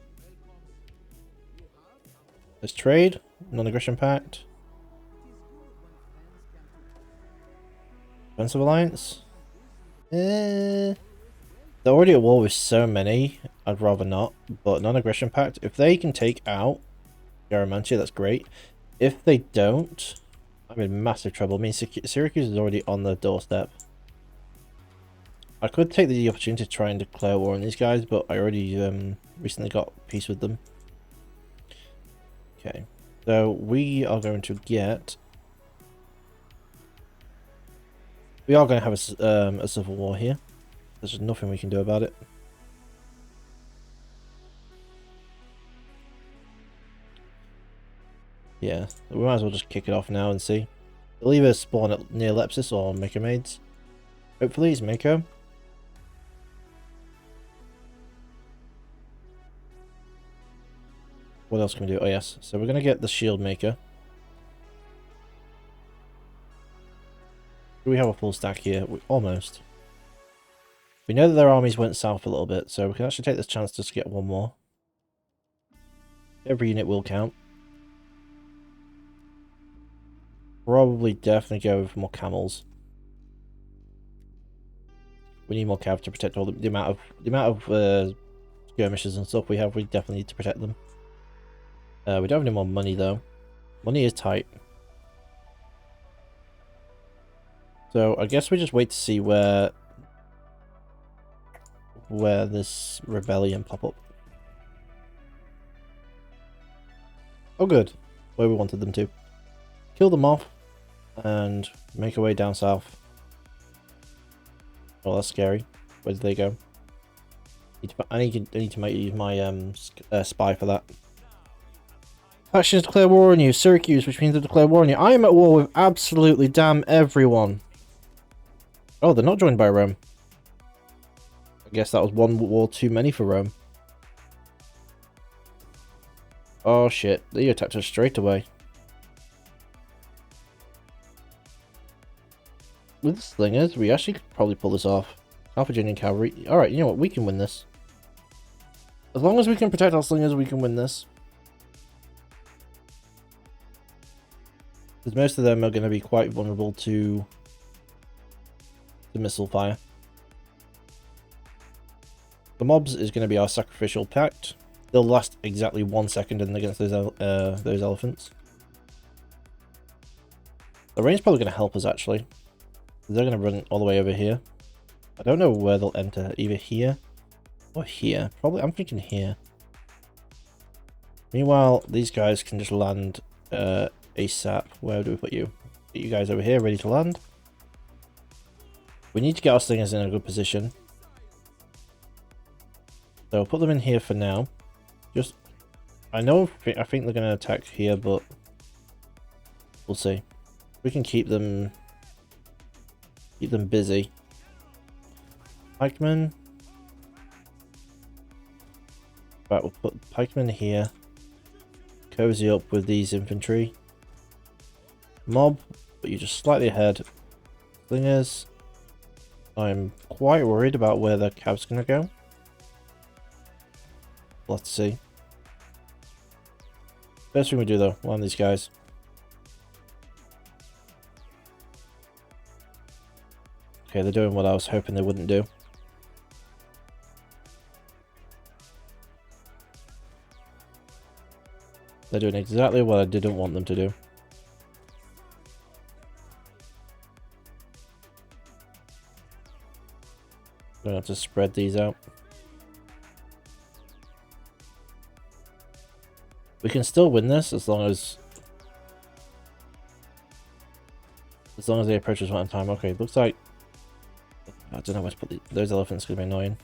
Let's trade. Non-aggression pact. Defensive alliance. They're already at war with so many. I'd rather not. But non-aggression pact. If they can take out Garamantia, that's great. If they don't, I'm in massive trouble. I mean, Syracuse is already on the doorstep. I could take the opportunity to try and declare war on these guys, but I already recently got peace with them. Okay, so we are going to get... We are going to have a civil war here. There's nothing we can do about it. Yeah, we might as well just kick it off now and see. They'll either spawn at near Lepsis or Mako Maids. Hopefully it's Mako. What else can we do? Oh yes, so we're going to get the Shield Maker. Do we have a full stack here? Almost. We know that their armies went south a little bit, so we can actually take this chance just to get one more. Every unit will count. Probably definitely go with more camels. We need more cav to protect all the amount of skirmishes and stuff we have. We definitely need to protect them. We don't have any more money though. Money is tight. So I guess we just wait to see where this rebellion pop up. Oh good. Where we wanted them to. Kill them off and make our way down south. Oh, that's scary. Where did they go? I need to use my spy for that. Factions declare war on you. Syracuse, which means they declare war on you. I am at war with absolutely damn everyone. Oh, they're not joined by Rome. I guess that was one war too many for Rome. Oh shit, they attacked us straight away. With the slingers, we actually could probably pull this off. Carthaginian cavalry. Alright, you know what? We can win this. As long as we can protect our slingers, we can win this. Because most of them are going to be quite vulnerable to the missile fire. The mobs is going to be our sacrificial pact. They'll last exactly 1 second against those elephants. The rain's probably going to help us actually. They're going to run all the way over here. I don't know where they'll enter. Either here or here. Probably, I'm thinking here. Meanwhile, these guys can just land ASAP. Where do we put you? Get you guys over here, ready to land. We need to get our slingers in a good position. So I'll put them in here for now. Just, I think they're going to attack here, but we'll see. We can keep them busy. Pikemen. Right, we'll put pikemen here. Cozy up with these infantry. Mob, but you're just slightly ahead. Slingers. I'm quite worried about where the cav's gonna go. Let's see. First thing we do though, land these guys. Okay, they're doing what I was hoping they wouldn't do. They're doing exactly what I didn't want them to do. Gonna have to spread these out. We can still win this as long as they approach us one time. Okay, looks like I don't know where to put those elephants. Gonna be annoying.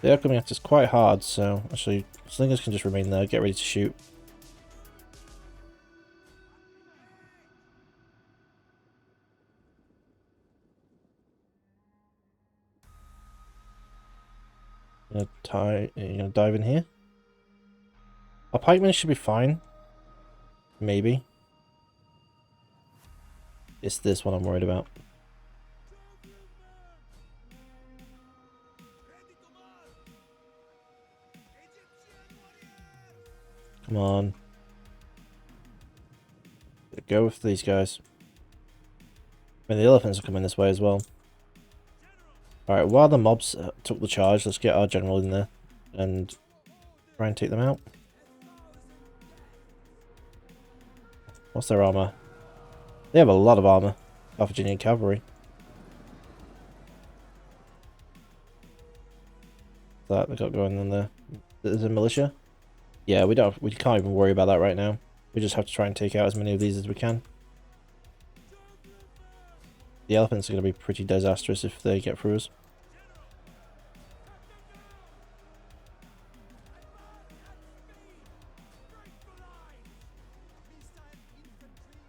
They are coming at us quite hard, so actually slingers can just remain there. Get ready to shoot. You're gonna dive in here. Our pikemen should be fine. Maybe. It's this one I'm worried about. Come on. Go with these guys. And the elephants are coming this way as well. Alright, while the mobs took the charge, let's get our general in there and try and take them out. What's their armor? They have a lot of armor. Carthaginian cavalry. That they got going in there. There's a militia. Yeah, we can't even worry about that right now. We just have to try and take out as many of these as we can. The elephants are going to be pretty disastrous if they get through us.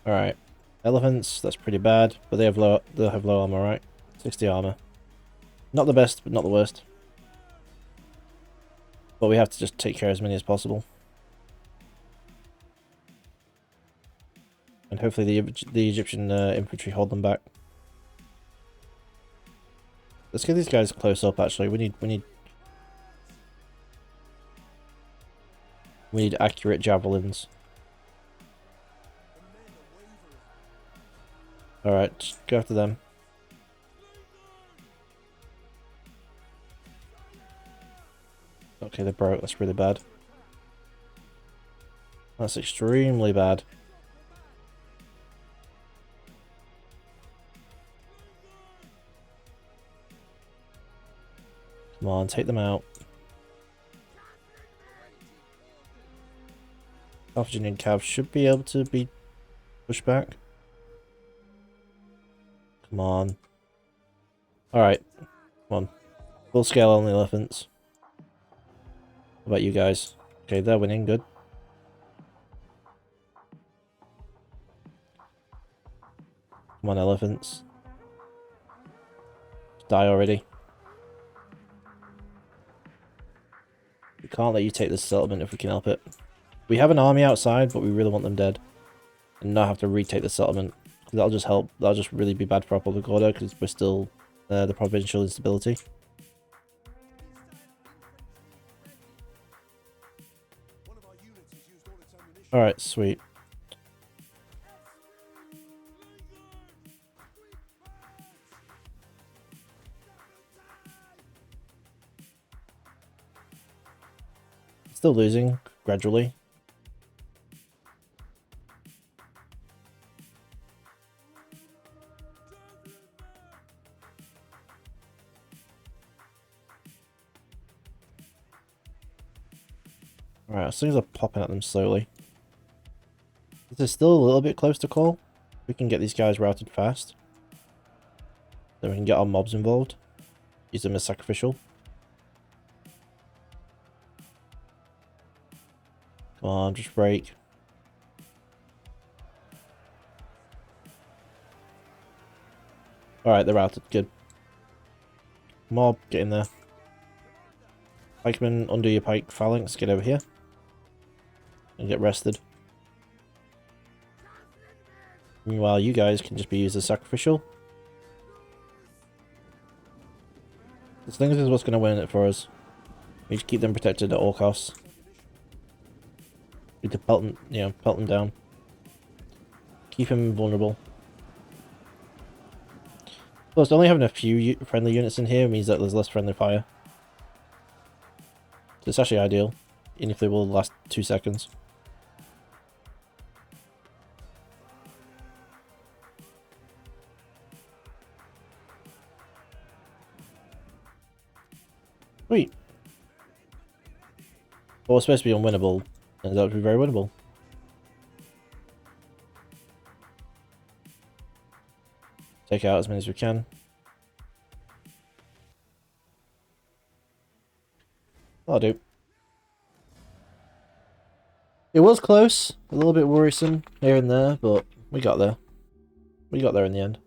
Alright. Elephants, that's pretty bad, but they'll have low armor, right? 60 armor. Not the best, but not the worst. But we have to just take care of as many as possible. And hopefully the Egyptian infantry hold them back. Let's get these guys close up. Actually, we need accurate javelins. All right, go after them. Okay, they broke. That's really bad. That's extremely bad. Come on, take them out. Carthaginian cav should be able to be pushed back. Come on. Alright. Come on. Full scale on the elephants. What about you guys? Okay, they're winning. Good. Come on, elephants. Die already. We can't let you take this settlement if we can help it. We have an army outside, but we really want them dead. And not have to retake the settlement. That'll just help. That'll just really be bad for our public order because we're still the provincial instability. Alright, sweet. Still losing gradually. Alright, things are popping at them slowly. This is still a little bit close to call. We can get these guys routed fast. Then we can get our mobs involved. Use them as sacrificial. Come on, just break. Alright, they're routed. Good. Mob, get in there. Pikemen, undo your pike phalanx, get over here. And get rested. Meanwhile, you guys can just be used as sacrificial. This thing is what's going to win it for us. We need to keep them protected at all costs. We need to pelt them, pelt them down. Keep him vulnerable. Plus, only having a few friendly units in here means that there's less friendly fire. So it's actually ideal, even if they will last 2 seconds. What was supposed to be unwinnable turns out to be very winnable. Take out as many as we can. That'll do. It was close, a little bit worrisome here and there, but we got there. We got there in the end.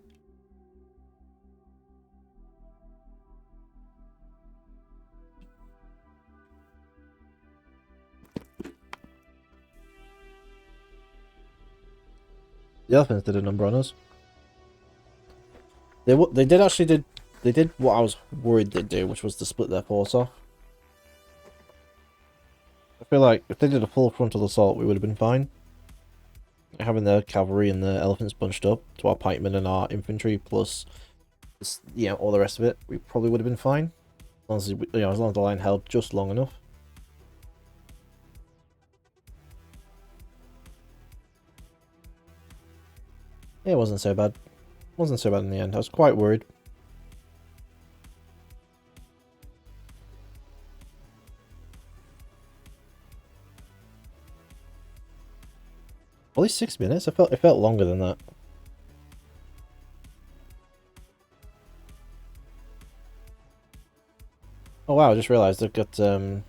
The elephants did a number on us. They did what I was worried they'd do, which was to split their force off. I feel like if they did a full frontal assault, we would have been fine. Having their cavalry and the elephants bunched up to our pikemen and our infantry, plus, you know, all the rest of it, we probably would have been fine. As long as, as long as the line held just long enough. Yeah, it wasn't so bad. It wasn't so bad in the end. I was quite worried. Only 6 minutes? It felt longer than that. Oh wow, I just realised I've got 3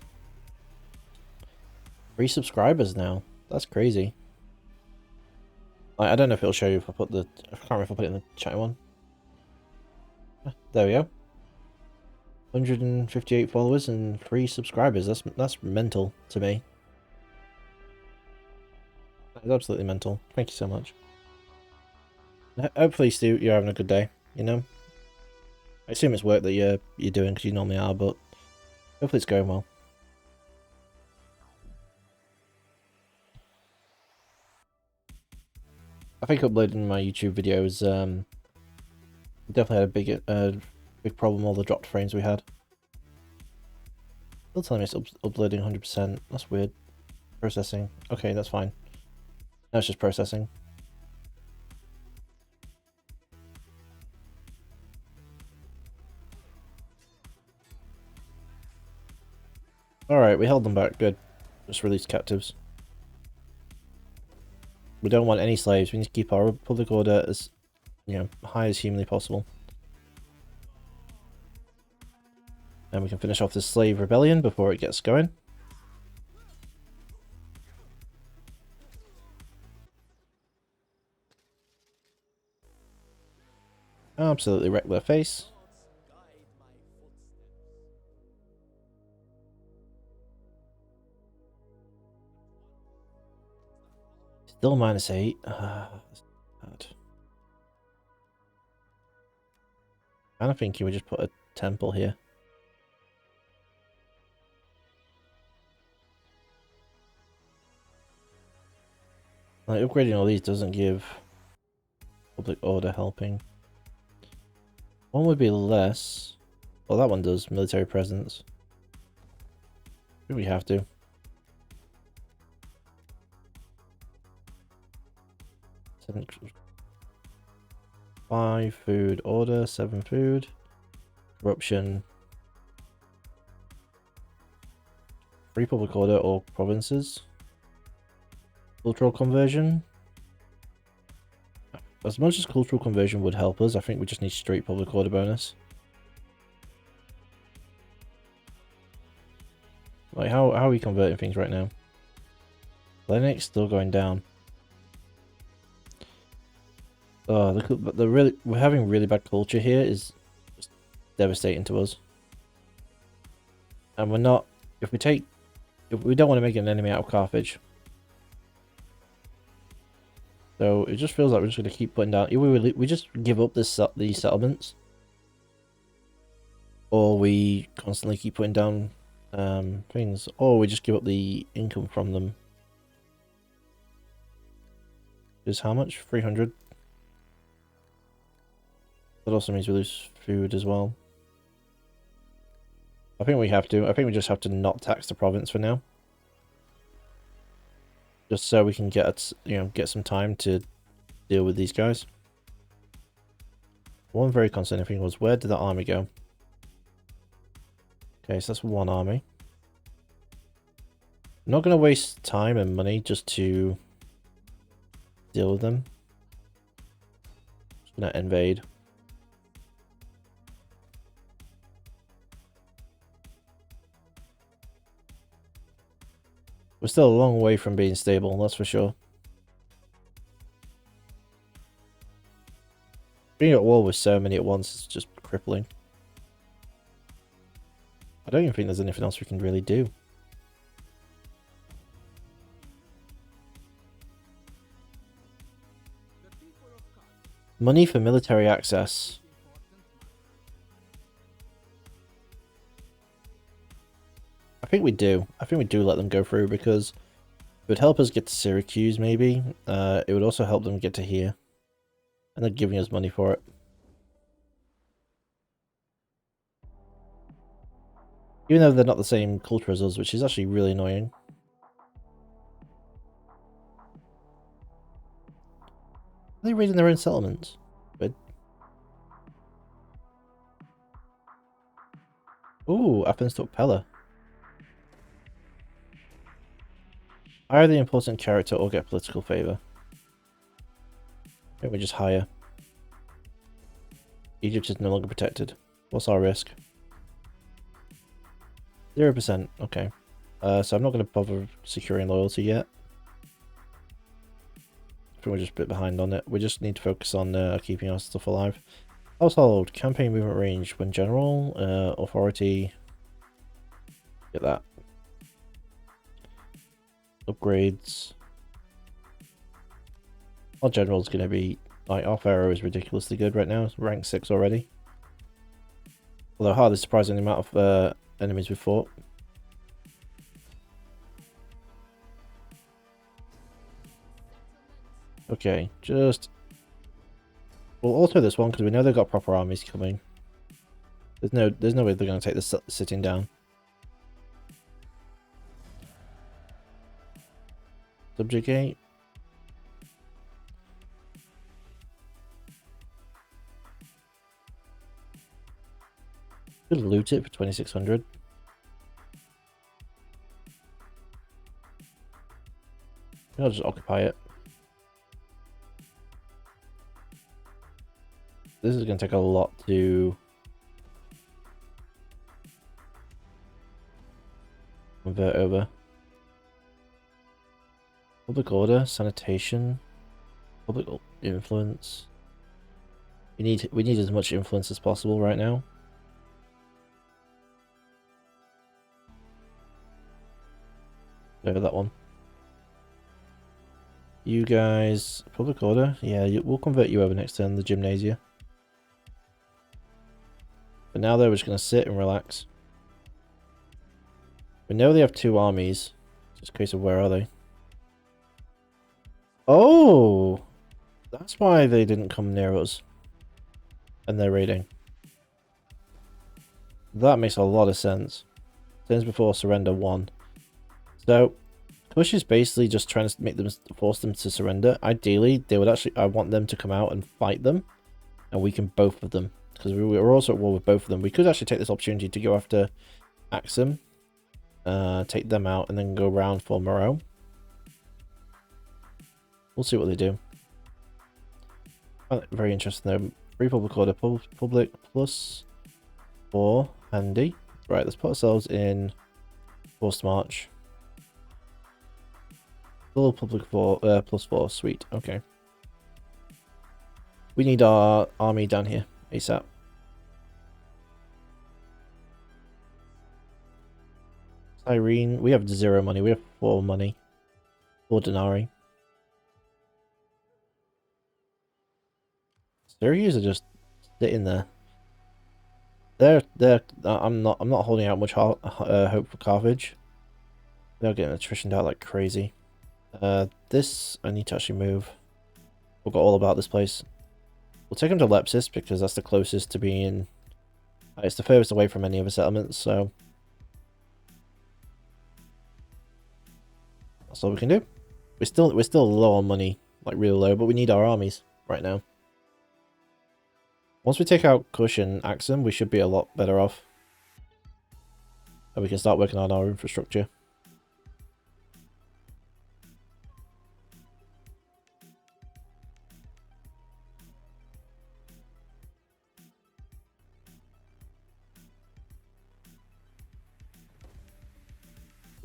subscribers now. That's crazy. I don't know if it'll show you if I put the... I can't remember if I put it in the chat one. There we go. 158 followers and 3 subscribers. That's mental to me. It's absolutely mental. Thank you so much. Hopefully, Stu, you're having a good day. You know, I assume it's work that you're doing because you normally are, but hopefully it's going well. I think uploading my YouTube videos definitely had a big problem. All the dropped frames we had. Still telling me it's uploading 100%. That's weird. Processing. Okay, that's fine. No, it's just processing. Alright, we held them back. Good. Just released captives. We don't want any slaves. We need to keep our public order as, you know, high as humanly possible. And we can finish off this slave rebellion before it gets going. Absolutely wreck their face. Still -8. Bad. I kind of think you would just put a temple here. Like, upgrading all these doesn't give public order helping. One would be less. Well, that one does. Military presence. I think we have to. Seven, 5 food order, 7 food. Corruption. 3 public order or provinces. Cultural conversion. As much as cultural conversion would help us, I think we just need straight public order bonus. Like, how are we converting things right now? Lyndonix still going down. Oh, we're having really bad culture here is just devastating to us. And we're not, if we don't want to make an enemy out of Carthage. So it just feels like we're just going to keep putting down, either we just give up these settlements, or we constantly keep putting down things, or we just give up the income from them. Is how much? 300. That also means we lose food as well. I think we have to. I think we just have to not tax the province for now. Just so we can get some time to deal with these guys. One very concerning thing was, where did that army go? Okay, so that's one army. I'm not going to waste time and money just to deal with them. Just going to invade. We're still a long way from being stable, that's for sure. Being at war with so many at once is just crippling. I don't even think there's anything else we can really do. Money for military access. I think we do. I think we do let them go through because it would help us get to Syracuse, maybe. It would also help them get to here. And they're giving us money for it. Even though they're not the same culture as us, which is actually really annoying. Are they raiding their own settlements? Good. Ooh, Athens took Pella. Hire the important character or get political favor. Maybe we just hire. Egypt is no longer protected. What's our risk? 0%. Okay. So I'm not going to bother securing loyalty yet. I think we're just a bit behind on it. We just need to focus on keeping our stuff alive. Household. Campaign movement range. When general. Authority. Get that. Upgrades. Our general's going to be... Like, our pharaoh is ridiculously good right now. It's rank 6 already. Although hardly surprising the amount of enemies we fought. Okay, just... We'll alter this one because we know they've got proper armies coming. There's no way they're going to take this sitting down. Subjugate. Could loot it for 2,600. I'll just occupy it. This is going to take a lot to convert over. Public order, sanitation, public influence. We need as much influence as possible right now. Over that one. You guys, public order, yeah, we'll convert you over next turn. The gymnasia. But now though, we're just gonna sit and relax. We know they have 2 armies. Just a case of where are they? Oh, that's why they didn't come near us. And they're raiding. That makes a lot of sense. Turns before surrender 1. So, Kush is basically just trying to make them force them to surrender. Ideally, they would actually. I want them to come out and fight them, and we can both of them because we're also at war with both of them. We could actually take this opportunity to go after Axum, take them out, and then go round for Moreau. We'll see what they do. Very interesting though. Free public order, public plus 4, handy. Right, let's put ourselves in forced march. Full public 4, plus 4, sweet, okay. We need our army down here, ASAP. Cyrene, we have 0 money, we have 4 money. 4 denarii. Syracuse are just sitting there. I'm not holding out much hope for Carthage. They're getting attritioned out like crazy. This I need to actually move. Forgot all about this place. We'll take him to Lepsis because that's the closest to being. It's the furthest away from any other settlements, so that's all we can do. We're still low on money, like really low, but we need our armies right now. Once we take out Kush and Axum, we should be a lot better off. And we can start working on our infrastructure.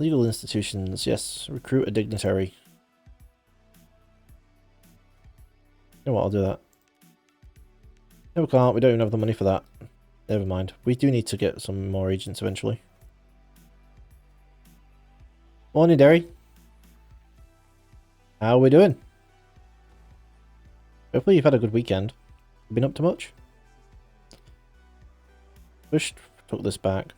Legal institutions, yes. Recruit a dignitary. You know what, I'll do that. No, we can't. We don't even have the money for that. Never mind. We do need to get some more agents eventually. Morning, Derry. How are we doing? Hopefully you've had a good weekend. Been up to much? Wish took this back.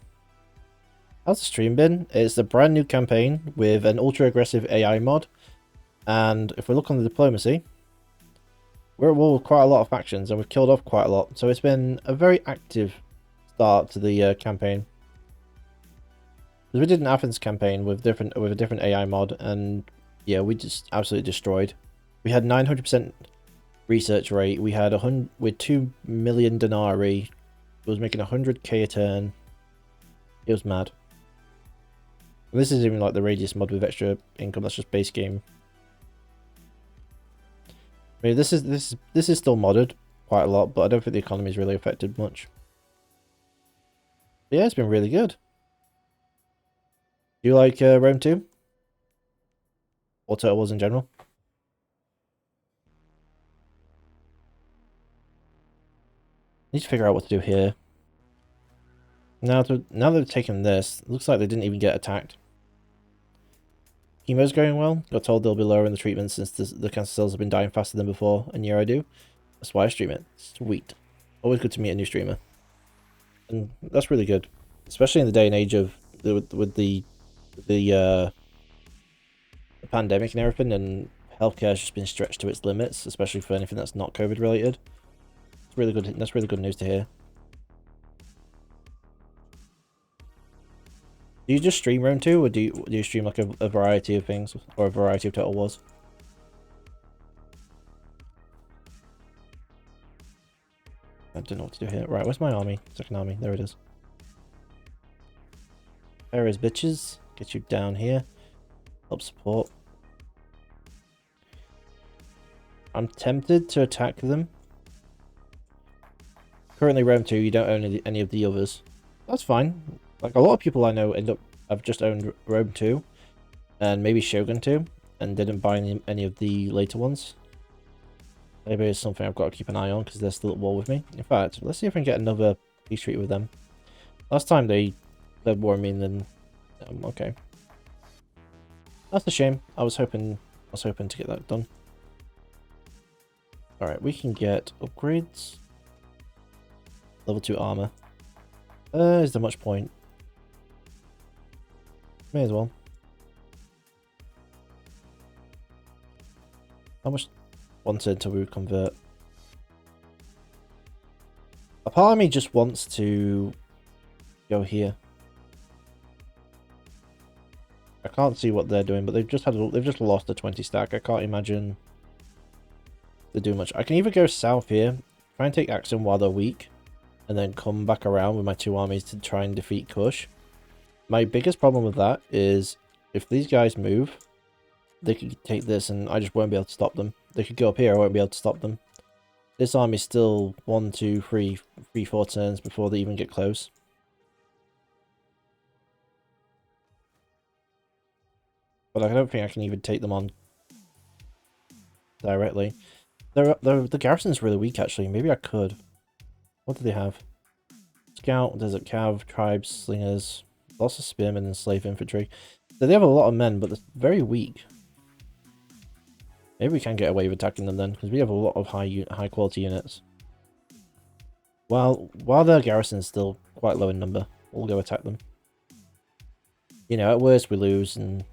How's the stream been? It's a brand new campaign with an ultra aggressive AI mod. And if we look on the diplomacy, we're at war with quite a lot of factions and we've killed off quite a lot. So it's been a very active start to the campaign. Because we did an Athens campaign with a different AI mod, and yeah, we just absolutely destroyed. We had 900% research rate. We had 2 million denarii. It was making 100k a turn. It was mad. And this is even like the radius mod with extra income. That's just base game. I mean, this is still modded quite a lot, but I don't think the economy is really affected much. But yeah, it's been really good. Do you like Rome 2? Or Total Wars in general? Need to figure out what to do here. Now they've taken this, it looks like they didn't even get attacked. Chemo's going well. Got told they'll be lower in the treatment since the cancer cells have been dying faster than before, and yeah, I do. That's why I stream it. Sweet. Always good to meet a new streamer. And that's really good. Especially in the day and age of with the pandemic and everything, and healthcare has just been stretched to its limits, especially for anything that's not COVID related. It's really good. That's really good news to hear. Do you just stream Rome 2, or do you stream like a variety of things, or a variety of Total Wars? I don't know what to do here. Right, where's my army? Second army. There it is. There is bitches. Get you down here. Help support. I'm tempted to attack them. Currently Rome 2, you don't own any of the others. That's fine. Like, a lot of people I know have just owned Rome 2 and maybe Shogun 2 and didn't buy any of the later ones. Maybe it's something I've got to keep an eye on because they're still at war with me. In fact, let's see if I can get another peace treaty with them. Last time they declared war on me, and then okay. That's a shame. I was hoping to get that done. Alright, we can get upgrades. Level 2 armor. Is there much point? May as well. How much wanted until we convert? A part of me just wants to go here. I can't see what they're doing, but they've just lost a 20 stack. I can't imagine they do much. I can either go south here, try and take Axum while they're weak, and then come back around with my 2 armies to try and defeat Kush. My biggest problem with that is if these guys move, they could take this and I just won't be able to stop them. They could go up here, I won't be able to stop them. This army's still 1, 2, 3, 4 turns before they even get close. But I don't think I can even take them on directly. The garrison's really weak actually. Maybe I could. What do they have? Scout, Desert Cav, Tribes, Slingers, lots of Spearmen and Slave Infantry. So they have a lot of men, but they're very weak. Maybe we can get away with attacking them then, because we have a lot of high quality units. While their garrison is still quite low in number, we'll go attack them. You know, at worst we lose, and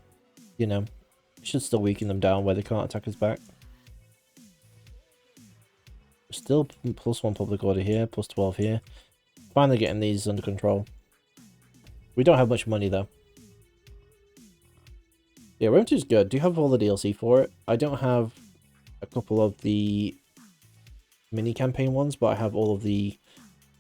you know, we should still weaken them down where they can't attack us back. Still +1 public order here, +12 here. Finally getting these under control. We don't have much money though. Yeah, Rome 2 is good. Do you have all the DLC for it? I don't have a couple of the mini campaign ones, but I have all of the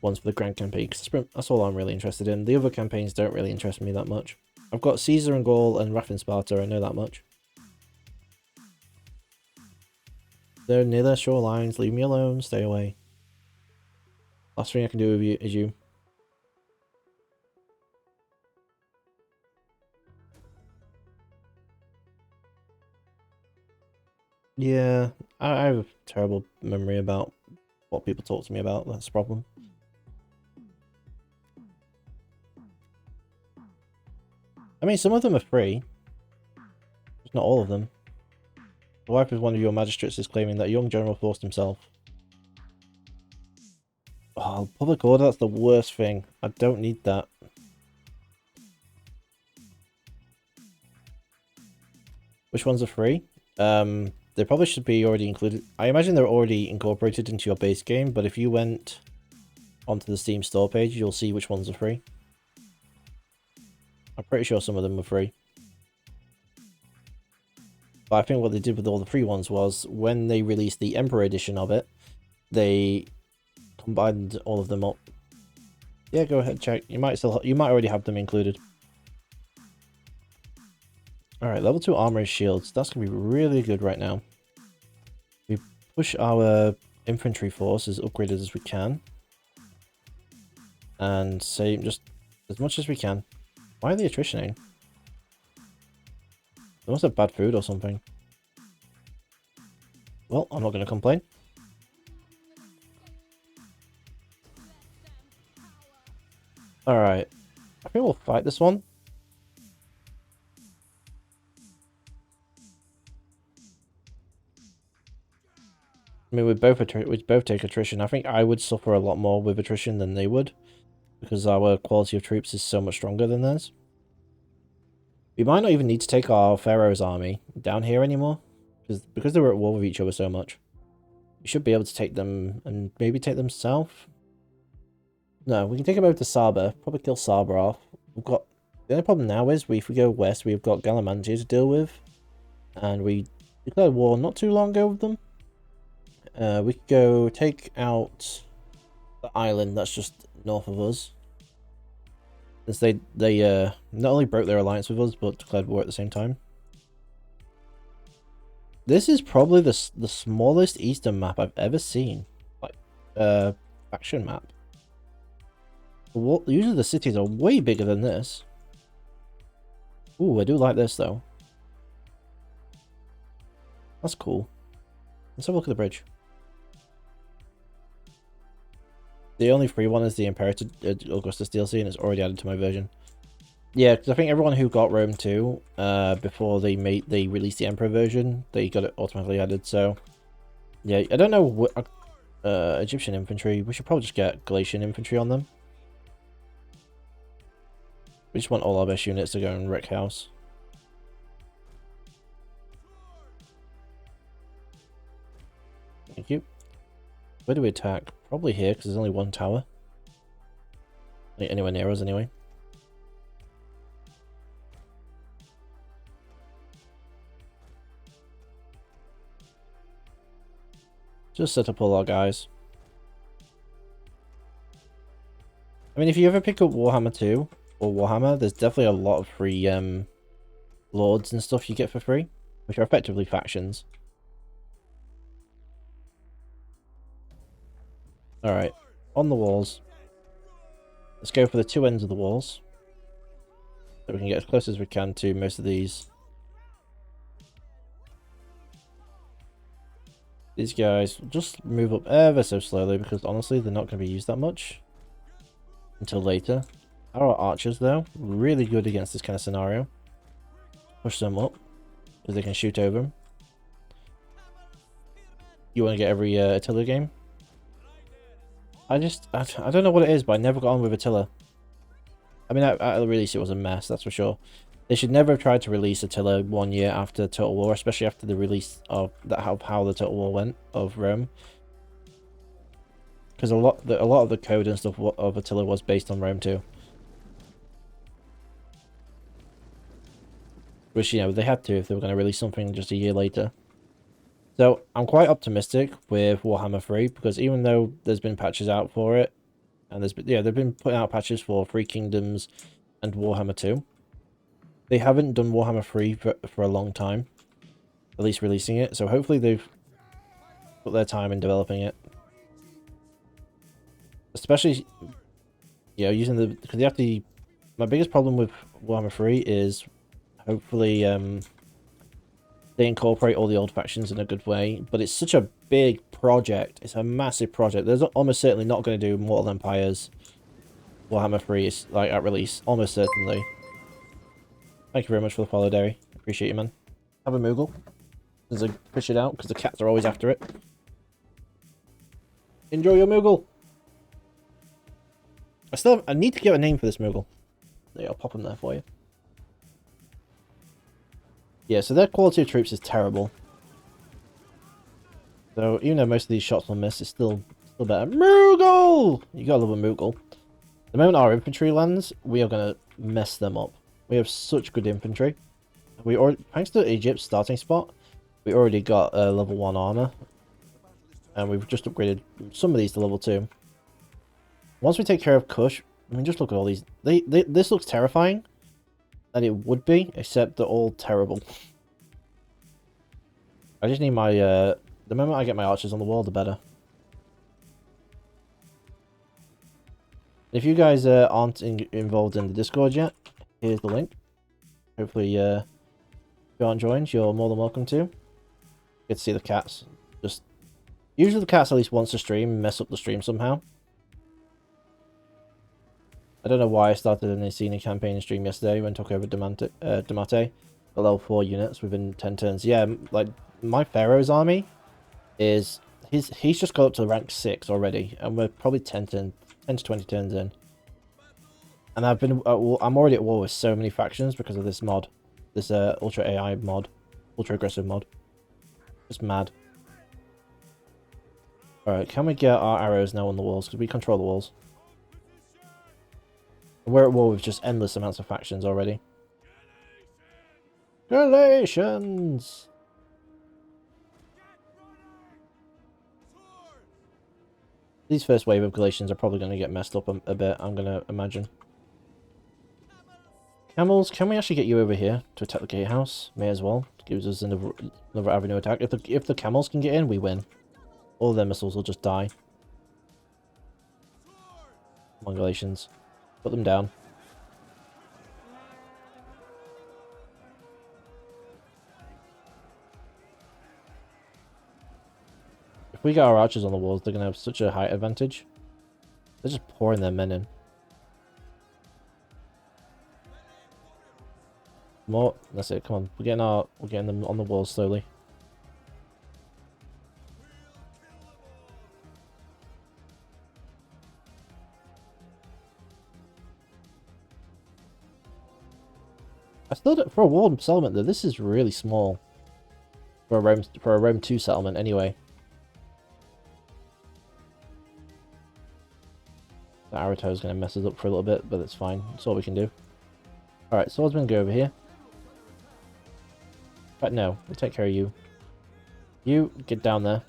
ones for the grand campaign, because that's all I'm really interested in. The other campaigns don't really interest me that much. I've got Caesar and Gaul and Wrath in Sparta, I know that much. They're near their shorelines, leave me alone, stay away. Last thing I can do with you is you. Yeah, I have a terrible memory about what people talk to me about. That's the problem. I mean, some of them are free. Just not all of them. The wife of one of your magistrates is claiming that a young general forced himself. Oh, public order, that's the worst thing. I don't need that. Which ones are free? They probably should be already included. I imagine they're already incorporated into your base game, but if you went onto the Steam store page, you'll see which ones are free. I'm pretty sure some of them were free. But I think what they did with all the free ones was, when they released the Emperor edition of it, they combined all of them up. Yeah, go ahead, check. You might already have them included. Alright, level 2 armor shields. That's going to be really good right now. We push our infantry force as upgraded as we can. And say just as much as we can. Why are they attritioning? They must have bad food or something. Well, I'm not going to complain. Alright. I think we'll fight this one. I mean, we'd both take attrition. I think I would suffer a lot more with attrition than they would, because our quality of troops is so much stronger than theirs. We might not even need to take our Pharaoh's army down here anymore, because they were at war with each other so much. We should be able to take them and maybe take them south. No, we can take them over to Saba. Probably kill Saba off. We've got the only problem now is if we go west, we've got Galamantia to deal with, and we declared war not too long ago with them. We could go take out the island that's just north of us. Since they not only broke their alliance with us, but declared war at the same time. This is probably the smallest eastern map I've ever seen. Like, faction map. Usually the cities are way bigger than this. Ooh, I do like this though. That's cool. Let's have a look at the bridge. The only free one is the Imperator Augustus DLC, and it's already added to my version. Yeah, because I think everyone who got Rome 2, before they released the Emperor version, they got it automatically added. So, yeah, I don't know what Egyptian infantry. We should probably just get Galatian infantry on them. We just want all our best units to go and wreck house. Thank you. Where do we attack? Probably here, because there's only one tower. Anywhere near us, anyway. Just set up all our guys. I mean, if you ever pick up Warhammer 2 or Warhammer, there's definitely a lot of free lords and stuff you get for free, which are effectively factions. Alright, on the walls. Let's go for the two ends of the walls, so we can get as close as we can to most of these. These guys just move up ever so slowly, because honestly they're not going to be used that much until later. Our archers though, really good against this kind of scenario. Push them up, because they can shoot over them. You want to get every Attila game? I don't know what it is, but I never got on with Attila. I mean, at the release it was a mess, that's for sure. They should never have tried to release Attila 1 year after Total War, especially after the release of how the Total War went of Rome. Because a lot of the code and stuff of Attila was based on Rome too. Which, you know, they had to if they were going to release something just a year later. So, I'm quite optimistic with Warhammer 3, because even though there's been patches out for it, and they've been putting out patches for Three Kingdoms and Warhammer 2. They haven't done Warhammer 3 for a long time, at least releasing it, so hopefully they've put their time in developing it. Especially, you know, using because you have to. My biggest problem with Warhammer 3 is hopefully they incorporate all the old factions in a good way, but it's such a big project. It's a massive project. There's almost certainly not going to do Mortal Empires Warhammer 3 is like at release, almost certainly. Thank you very much for the follow, Derry. Appreciate you, man. Have a Moogle. As I fish it out, because the cats are always after it. Enjoy your Moogle. I need to get a name for this Moogle. There, I'll pop them there for you. Yeah, so their quality of troops is terrible. So even though most of these shots will miss, it's still better. Moogle! You gotta love a Moogle. The moment our infantry lands, we are gonna mess them up. We have such good infantry. We already, thanks to Egypt's starting spot, we already got level 1 armor. And we've just upgraded some of these to level 2. Once we take care of Kush, I mean, just look at all these. This looks terrifying. That it would be, except they're all terrible. I just need my, the moment I get my archers on the wall, the better. If you guys aren't involved in the Discord yet, here's the link. Hopefully, if you aren't joined, you're more than welcome to. Get to see the cats. Just usually the cats at least once a stream mess up the stream somehow. I don't know why I started an Ascena campaign stream yesterday when I took over Damate. The level 4 units within 10 turns. Yeah, like my Pharaoh's army is he's just got up to rank 6 already, and we're probably 10 to 20 turns in. And I'm already at war with so many factions because of this mod, this ultra AI mod, ultra aggressive mod. Just mad. All right, can we get our arrows now on the walls because we control the walls? We're at war with just endless amounts of factions already. Galatians! These first wave of Galatians are probably going to get messed up a bit, I'm going to imagine. Camels, can we actually get you over here to attack the gatehouse? May as well. It gives us another avenue attack. If the camels can get in, we win. All their missiles will just die. Come on, Galatians. Put them down. If we get our archers on the walls, they're going to have such a height advantage. They're just pouring their men in. More. That's it. Come on. We're getting them on the walls slowly. I still don't, for a walled settlement though, this is really small. For a Rome 2 settlement anyway. The Arito is going to mess us up for a little bit, but that's fine. That's all we can do. Alright, swordsman, go over here. But no, we'll take care of you. You, get down there.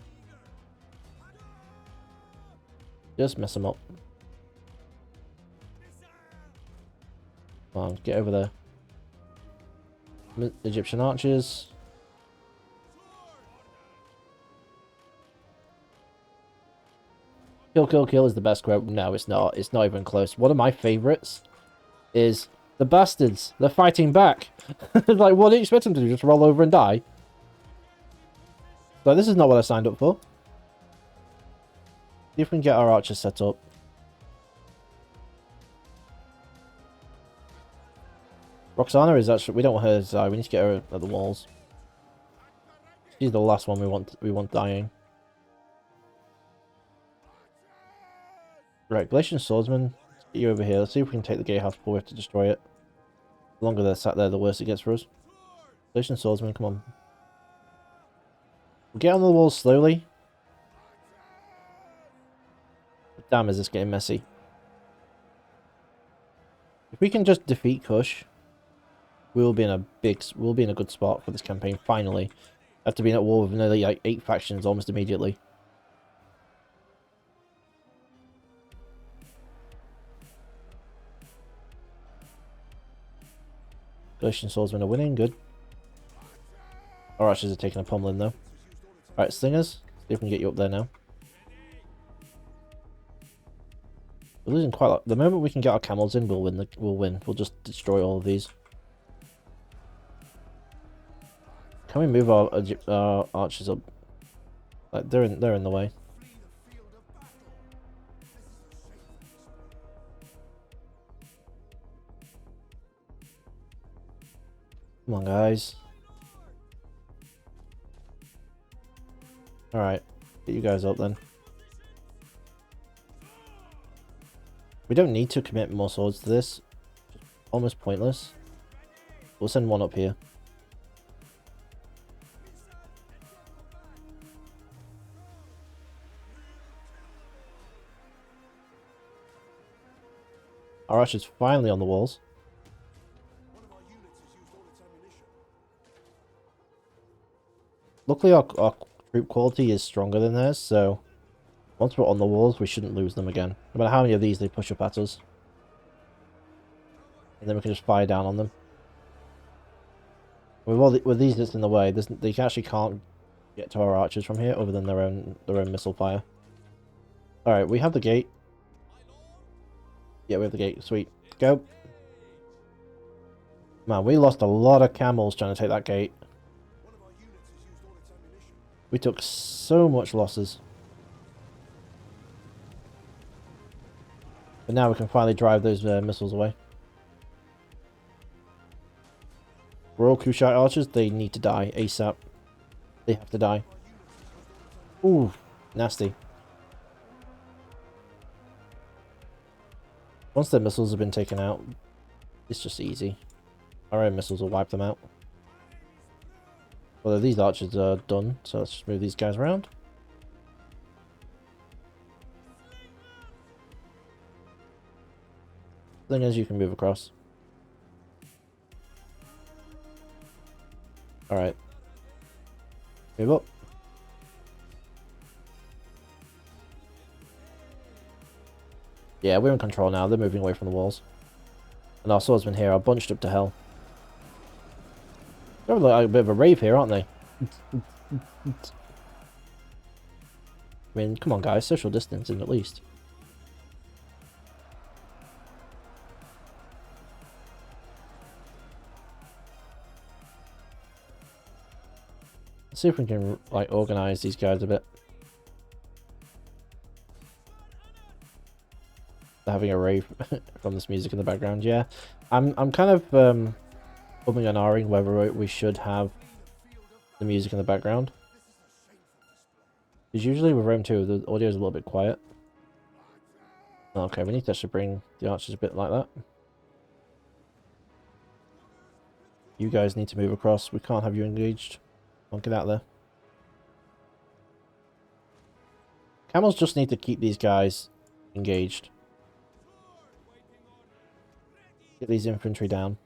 Just mess them up. Come on, get over there. Egyptian archers. Kill, kill, kill is the best quote. No, it's not. It's not even close. One of my favourites is the bastards. They're fighting back. Like, what do you expect them to do? Just roll over and die? So this is not what I signed up for. See if we can get our archers set up. Roxana is actually, we don't want her to die. We need to get her at the walls. She's the last one we want dying. Right, Galatian swordsman, let's get you over here. Let's see if we can take the gatehouse before we have to destroy it. The longer they're sat there, the worse it gets for us. Galatian swordsman, come on. We'll get on the walls slowly. But damn, is this getting messy. If we can just defeat Kush, we'll be in a good spot for this campaign, finally. After being at war with nearly like 8 factions almost immediately. Galatian swordsmen are winning, good. Our archers are taking a pummeling though. Alright, slingers, see if we can get you up there now. We're losing quite a lot. The moment we can get our camels in, we'll win. We'll just destroy all of these. Can we move our archers up? Like they're in the way. Come on, guys. All right, get you guys up then. We don't need to commit more swords to this. Almost pointless. We'll send one up here. Our archer's finally on the walls. Luckily our troop quality is stronger than theirs, so once we're on the walls we shouldn't lose them again. No matter how many of these they push up at us. And then we can just fire down on them. With these that's in the way, they actually can't get to our archers from here other than their own missile fire. Alright, we have the gate. Yeah, we have the gate. Sweet. Go. Man, we lost a lot of camels trying to take that gate. We took so much losses. But now we can finally drive those missiles away. Royal Kushite archers, they need to die ASAP. They have to die. Ooh, nasty. Once their missiles have been taken out, it's just easy. Our own missiles will wipe them out. Although these archers are done, so let's just move these guys around. Thing is, you can move across. Alright. Move up. Yeah, we're in control now. They're moving away from the walls. And our swordsmen here are bunched up to hell. They're like a bit of a rave here, aren't they? I mean, come on guys, social distancing at least. Let's see if we can, like, organize these guys a bit. They're having a rave from this music in the background, yeah. I'm kind of umming and ahhing whether we should have the music in the background. Because usually with Rome 2, the audio is a little bit quiet. Okay, we need to actually bring the archers a bit like that. You guys need to move across. We can't have you engaged. Don't get out there. Camels just need to keep these guys engaged. Get these infantry down.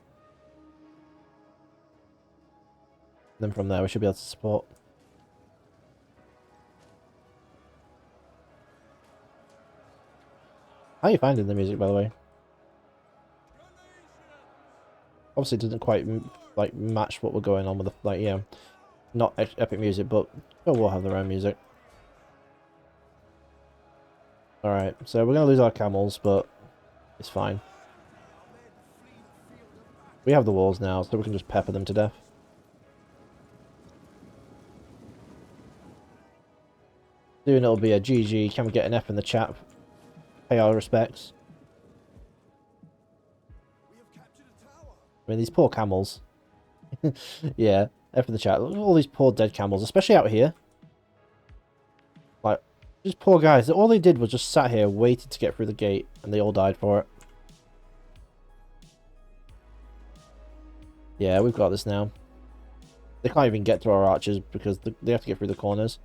Then from there we should be able to support. How are you finding the music, by the way? Obviously it doesn't quite like match what we're going on with the, like, yeah, not epic music, but we'll have their own music. Alright, so we're gonna lose our camels, but it's fine. We have the walls now, so we can just pepper them to death. Soon it'll be a GG. Can we get an F in the chat? Pay our respects. I mean, these poor camels. Yeah, F in the chat. Look at all these poor dead camels, especially out here. Like, these poor guys. All they did was just sat here, waited to get through the gate, and they all died for it. Yeah, we've got this now. They can't even get to our archers because they have to get through the corners.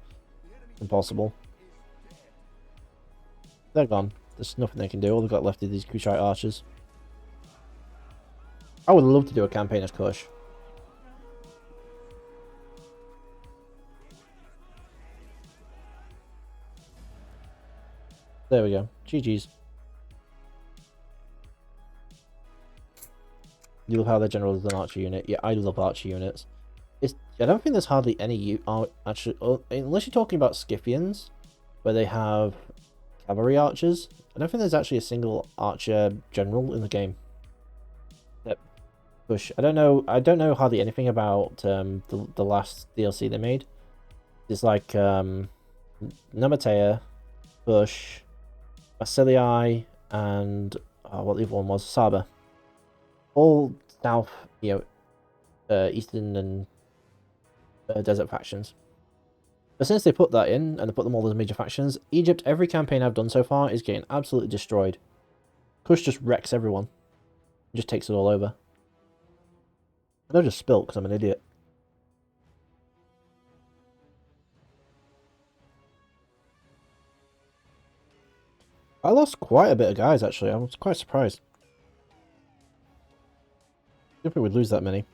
Impossible. They're gone. There's nothing they can do. All they've got left is these Kushite archers. I would love to do a campaign as Kush. There we go. GG's. You love how their general is an archer unit. Yeah, I love archer units. I don't think there's hardly any actually, unless you're talking about Scythians, where they have cavalry archers. I don't think there's actually a single archer general in the game. Yep. Push. I don't know hardly anything about the last DLC they made. It's like Namatea, Push, Basilii, and what the other one was, Saba. All south, eastern and desert factions. But since they put that in, and they put them all as major factions, Egypt, every campaign I've done so far is getting absolutely destroyed. Kush just wrecks everyone. Just takes it all over. And I just spilt because I'm an idiot. I lost quite a bit of guys, actually. I was quite surprised. I didn't think we'd lose that many.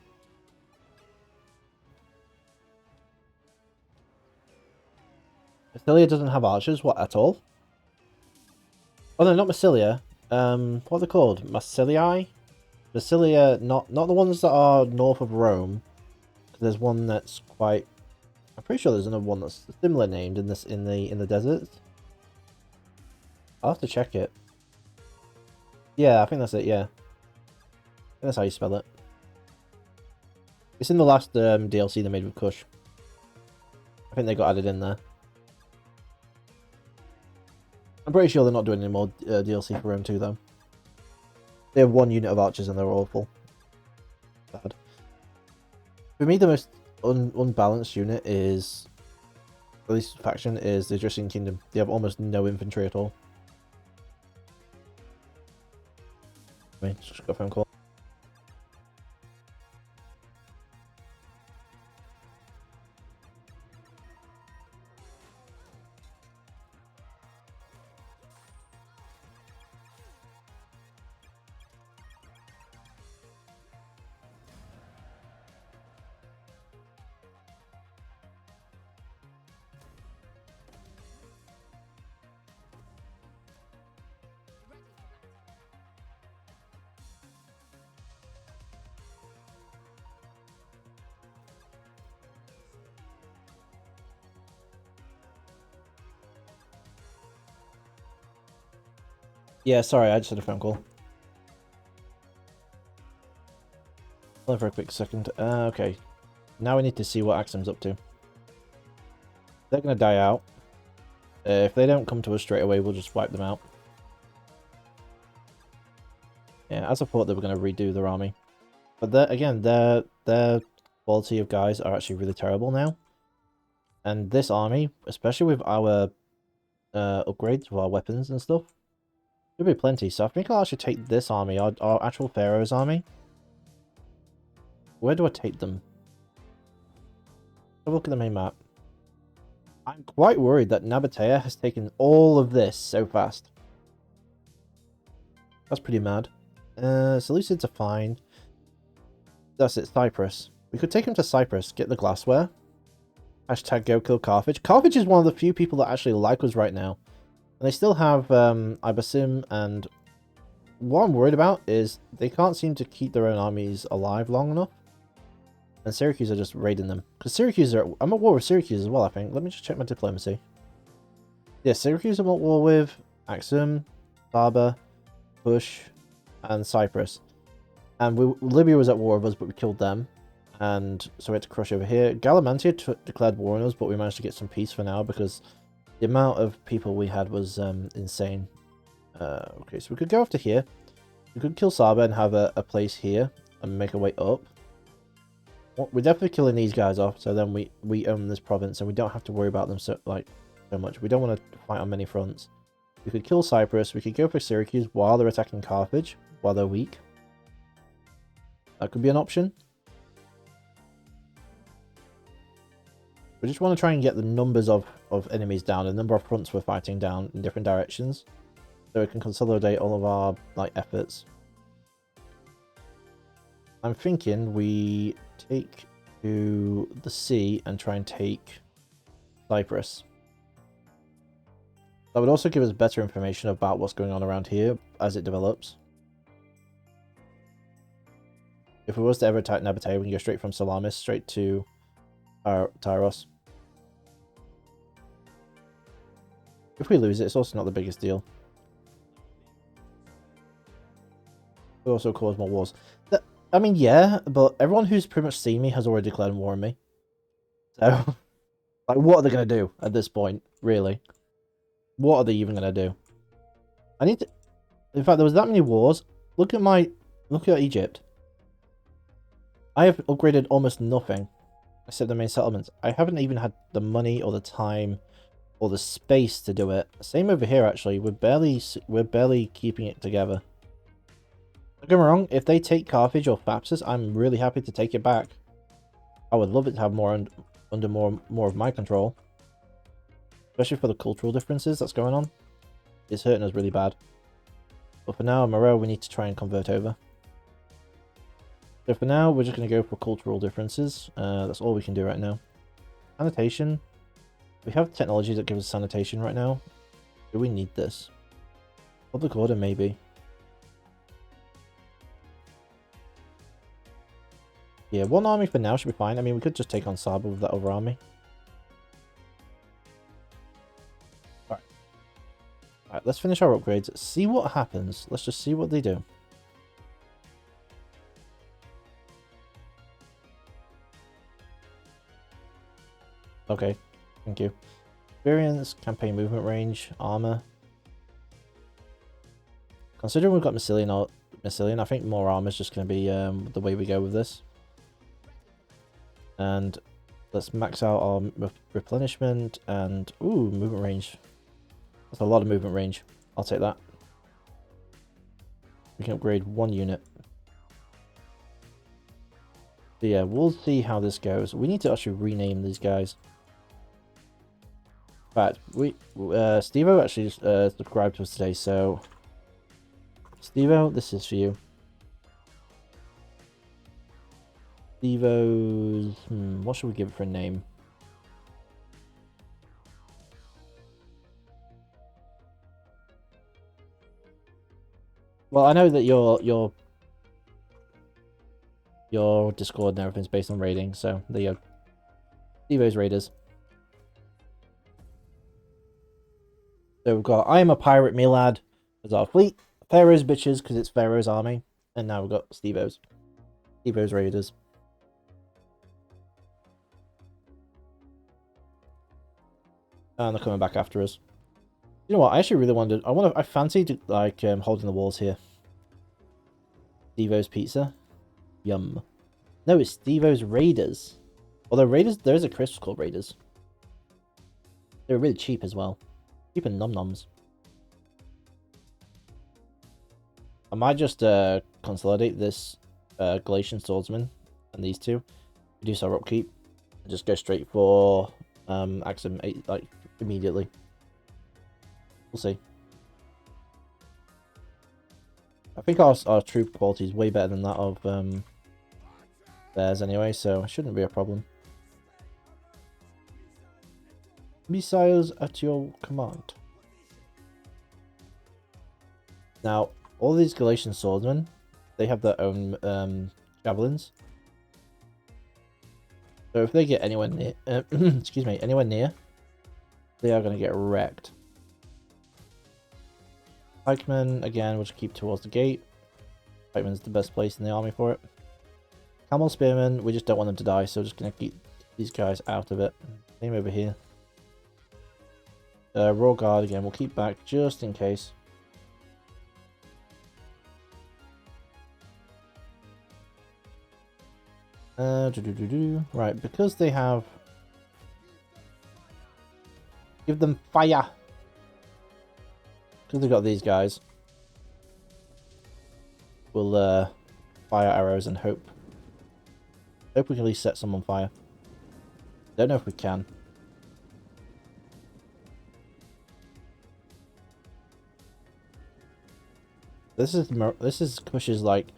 Massilia doesn't have archers, what, at all? Oh no, not Massilia. What are they called? Massilii? Massilia, not the ones that are north of Rome. There's one that's quite... I'm pretty sure there's another one that's similar named in the deserts. I'll have to check it. Yeah, I think that's it, yeah. I think that's how you spell it. It's in the last DLC they made with Kush. I think they got added in there. I'm pretty sure they're not doing any more DLC for Rome 2, though. They have one unit of archers and they're awful. Bad. For me, the most unbalanced unit is... At least faction is the Egyptian Kingdom. They have almost no infantry at all. Wait, just got a phone call. Yeah, sorry, I just had a phone call. Hold on for a quick second. Okay. Now we need to see what Axum's up to. They're going to die out. If they don't come to us straight away, we'll just wipe them out. Yeah, as I thought they were going to redo their army. But again, their quality of guys are actually really terrible now. And this army, especially with our upgrades to our weapons and stuff, there'll be plenty. So I think I'll actually take this army, our actual Pharaoh's army. Where do I take them? Have a look at the main map. I'm quite worried that Nabatea has taken all of this so fast. That's pretty mad. Seleucids are fine. That's it, Cyprus. We could take him to Cyprus, get the glassware. Hashtag go kill Carthage. Carthage is one of the few people that actually like us right now. And they still have Ibasim, and what I'm worried about is they can't seem to keep their own armies alive long enough. And Syracuse are just raiding them. Because Syracuse are... I'm at war with Syracuse as well, I think. Let me just check my diplomacy. Yeah, Syracuse I'm at war with. Axum, Saba, Push, and Cyprus. And Libya was at war with us, but we killed them. And so we had to crush over here. Galamantia declared war on us, but we managed to get some peace for now because the amount of people we had was insane. Okay, so we could go after here. We could kill Saba and have a place here and make our way up. Well, we're definitely killing these guys off, so then we own this province and we don't have to worry about them so much. We don't want to fight on many fronts. We could kill Cyprus. We could go for Syracuse while they're attacking Carthage, while they're weak. That could be an option. We just want to try and get the numbers of enemies down, the number of fronts we're fighting down in different directions, so we can consolidate all of our efforts. I'm thinking we take to the sea and try and take Cyprus. That would also give us better information about what's going on around here as it develops. If we was to ever attack Nabatea, we can go straight from Salamis straight to Tyros. If we lose it, it's also not the biggest deal. We also cause more wars. I mean, yeah, but everyone who's pretty much seen me has already declared war on me. So, like, what are they going to do at this point, really? What are they even going to do? I need to... In fact, there was that many wars. Look at Egypt. I have upgraded almost nothing, except the main settlements. I haven't even had the money or the time or the space to do it. Same over here, actually. We're barely keeping it together. Don't get me wrong, if they take Carthage or Thapsus, I'm really happy to take it back. I would love it to have more under more of my control. Especially for the cultural differences that's going on. It's hurting us really bad. But for now, Moreau, we need to try and convert over. So for now, we're just going to go for cultural differences. That's all we can do right now. Sanitation. We have technology that gives us sanitation right now. Do we need this? Public order, maybe. Yeah, one army for now should be fine. I mean, we could just take on Saba with that other army. Alright, let's finish our upgrades. See what happens. Let's just see what they do. Okay, thank you. Experience, campaign movement range, armor. Considering we've got Massilian, I think more armor is just going to be the way we go with this. And let's max out our replenishment and... Ooh, movement range. That's a lot of movement range. I'll take that. We can upgrade one unit. So yeah, we'll see how this goes. We need to actually rename these guys. In fact, Stevo actually subscribed to us today, so... Stevo, this is for you. Stevo's... what should we give it for a name? Well, I know that your Discord and everything's based on raiding, so there you go. Stevo's Raiders. So we've got I am a pirate, me lad, as our fleet. Pharaoh's bitches, because it's Pharaoh's army. And now we've got Stevo's. Stevo's Raiders. And they're coming back after us. You know what? I actually really wanted... I fancied, like, holding the walls here. Stevo's Pizza. Yum. No, it's Stevo's Raiders. Although Raiders... There is a crisp called Raiders. They're really cheap as well. Cheap and nom-noms. I might just consolidate this Galatian Swordsman and these two. Reduce our upkeep. And just go straight for Axum 8, like, immediately. We'll see. I think our troop quality is way better than that of theirs anyway, so it shouldn't be a problem. Missiles at your command. Now, all these Galatian swordsmen, they have their own javelins. So if they get anywhere near, excuse me, anywhere near, they are going to get wrecked. Pikemen, again, we'll just keep towards the gate. Pikemen's the best place in the army for it. Camel Spearmen, we just don't want them to die, so we're just going to keep these guys out of it. Same over here. Royal Guard, again, we'll keep back just in case. Right, because they have... Give them fire! Because they've got these guys. We'll fire arrows and hope. Hope we can at least set some on fire. Don't know if we can. This is Kush's like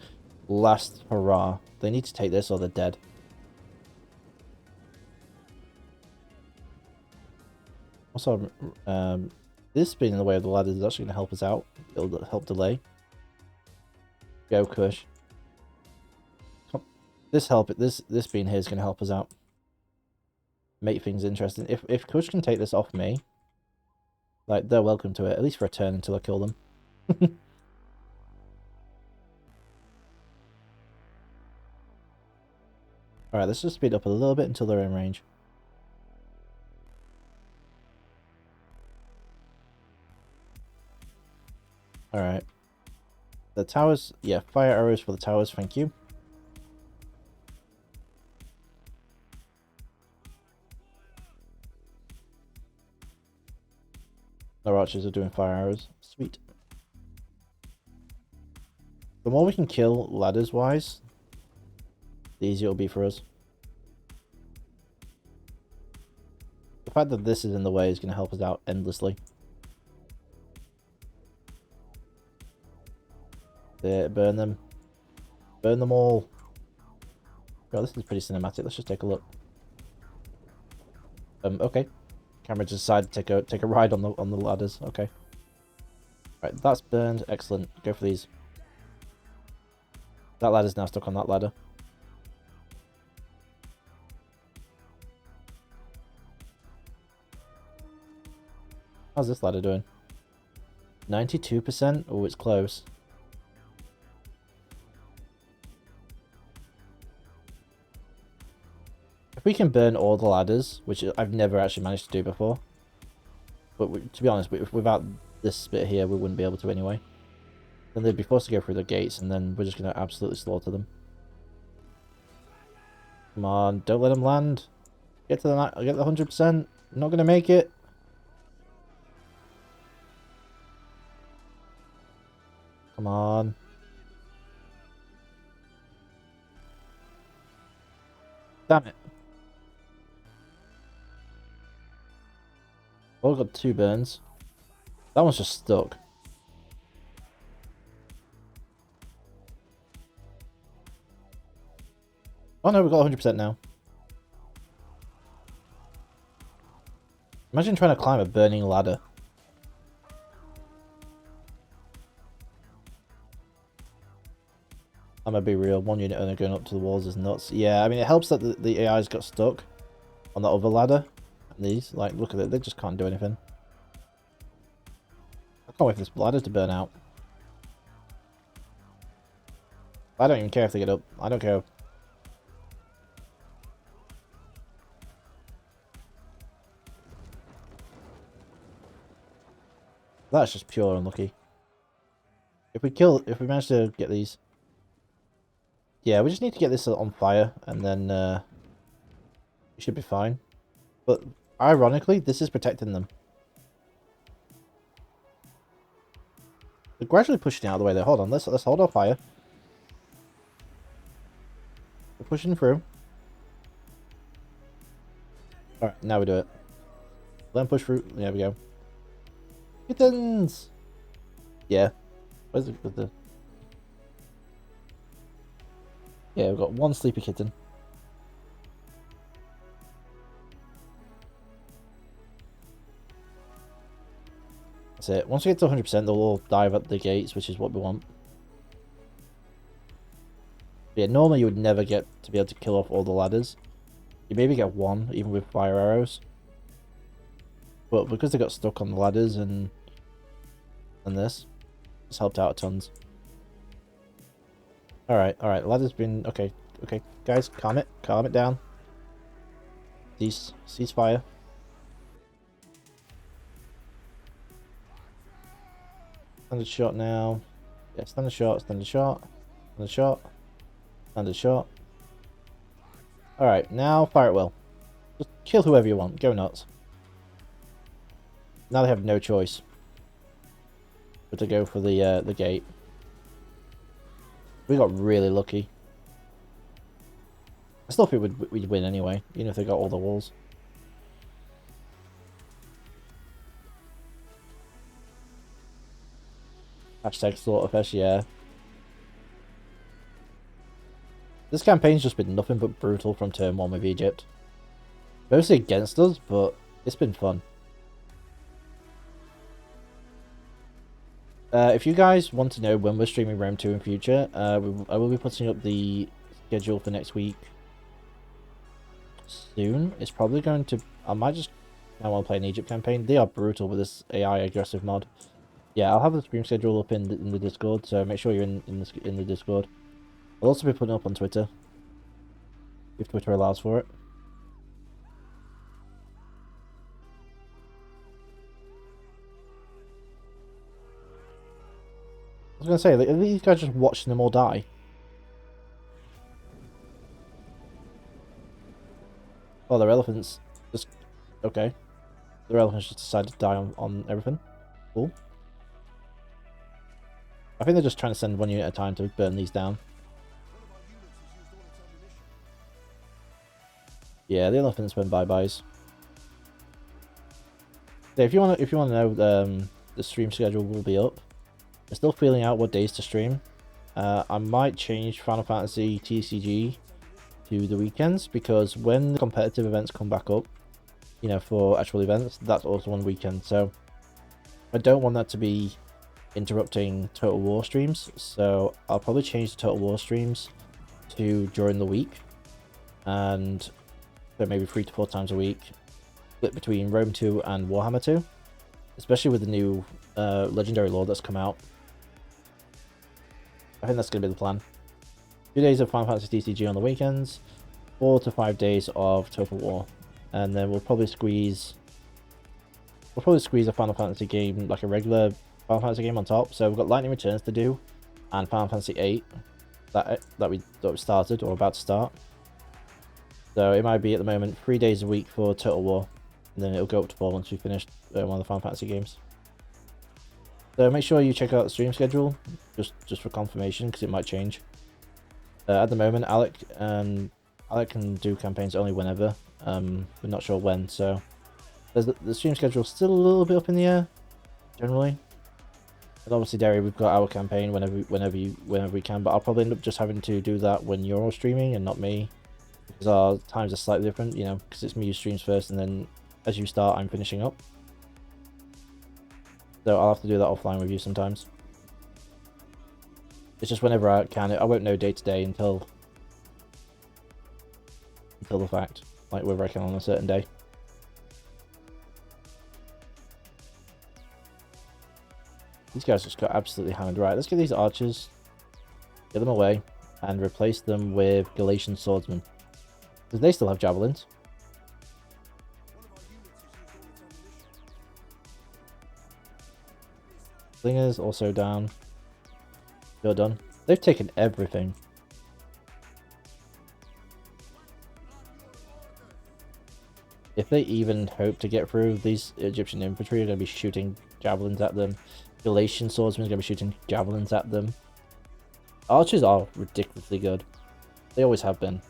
last hurrah. They need to take this or they're dead. Also, this being in the way of the ladder is actually going to help us out. It'll help delay. Go, Kush. This being here is going to help us out. Make things interesting. If Kush can take this off me, like, they're welcome to it. At least for a turn until I kill them. Alright, let's just speed up a little bit until they're in range. Alright. The towers, yeah, fire arrows for the towers, thank you. Our archers are doing fire arrows. Sweet. The more we can kill ladders wise, the easier it'll be for us. The fact that this is in the way is going to help us out endlessly. There, burn them. Burn them all. Oh, this is pretty cinematic. Let's just take a look. Okay. Camera just decided to take a ride on the ladders. Okay. Right, that's burned. Excellent. Go for these. That ladder's now stuck on that ladder. How's this ladder doing? 92%? Oh, it's close. If we can burn all the ladders, which I've never actually managed to do before, but to be honest, without this bit here, we wouldn't be able to anyway. Then they'd be forced to go through the gates, and then we're just going to absolutely slaughter them. Come on, don't let them land. Get to the 100%. I'm not going to make it. Come on. Damn it. Oh, got 2 burns. That one's just stuck. Oh no, we've got 100% now. Imagine trying to climb a burning ladder. I'm gonna be real, 1 unit only going up to the walls is nuts. Yeah, I mean, it helps that the AI's got stuck on that other ladder. And these, like, look at it, they just can't do anything. I can't wait for this ladder to burn out. I don't even care if they get up. I don't care. That's just pure unlucky. If we manage to get these... Yeah, we just need to get this on fire, and then we should be fine. But ironically, this is protecting them. They're gradually pushing out of the way there. Hold on, let's hold our fire. We're pushing through. Alright, now we do it. Let them push through. There we go. Kittens! Yeah. Where's the... Yeah, we've got 1 sleepy kitten. That's it. Once we get to 100%, they'll all dive at the gates, which is what we want. But yeah, normally you would never get to be able to kill off all the ladders. You maybe get 1, even with fire arrows. But because they got stuck on the ladders and this, it's helped out tons. Alright, ladder's been... Okay, guys, calm it down. Ceasefire. Standard shot now. Yeah, standard shot. Alright, now fire at will. Just kill whoever you want. Go nuts. Now they have no choice but to go for the gate. We got really lucky. I still think we'd win anyway, even if they got all the walls. Hashtag slaughterfest, yeah. This campaign's just been nothing but brutal from turn 1 with Egypt. Mostly against us, but it's been fun. If you guys want to know when we're streaming Rome 2 in future, I will be putting up the schedule for next week soon. It's probably going to... I might just... I want to play an Egypt campaign. They are brutal with this AI aggressive mod. Yeah, I'll have the stream schedule up in the Discord, so make sure you're in the Discord. I'll also be putting it up on Twitter. if Twitter allows for it. I was gonna say, are these guys just watching them all die? Oh, their elephants just... Okay. Their elephants just decided to die on everything. Cool. I think they're just trying to send one unit at a time to burn these down. Yeah, the elephants went bye-byes. Yeah, if you want to know, the stream schedule will be up. I'm still feeling out what days to stream. I might change Final Fantasy TCG to the weekends, because when the competitive events come back up, you know, for actual events, that's also on weekend. So I don't want that to be interrupting Total War streams, so I'll probably change the Total War streams to during the week, and so maybe 3 to 4 times a week, split between Rome 2 and Warhammer 2, especially with the new legendary lore that's come out. I think that's going to be the plan. 2 days of Final Fantasy TCG on the weekends, 4 to 5 days of Total War, and then we'll probably squeeze a Final Fantasy game, like a regular Final Fantasy game on top. So we've got Lightning Returns to do, and Final Fantasy 8 that we started or about to start. So it might be at the moment 3 days a week for Total War, and then it'll go up to 4 once we finish one of the Final Fantasy games. So make sure you check out the stream schedule just for confirmation, because it might change. At the moment, Alec can do campaigns only whenever. We're not sure when, so the stream schedule is still a little bit up in the air generally. And obviously, Derry, we've got our campaign whenever we can, but I'll probably end up just having to do that when you're all streaming and not me, because our times are slightly different, you know, because it's me who streams first, and then as you start, I'm finishing up. So I'll have to do that offline with you sometimes. It's just whenever I can. I won't know day to day until the fact, like whether I can on a certain day. These guys just got absolutely hammered. Right, let's get these archers, get them away, and replace them with Galatian swordsmen, because they still have javelins. Slingers also down. You're done. They've taken everything. If they even hope to get through, these Egyptian infantry are going to be shooting javelins at them. Galatian swordsmen are going to be shooting javelins at them. Archers are ridiculously good. They always have been.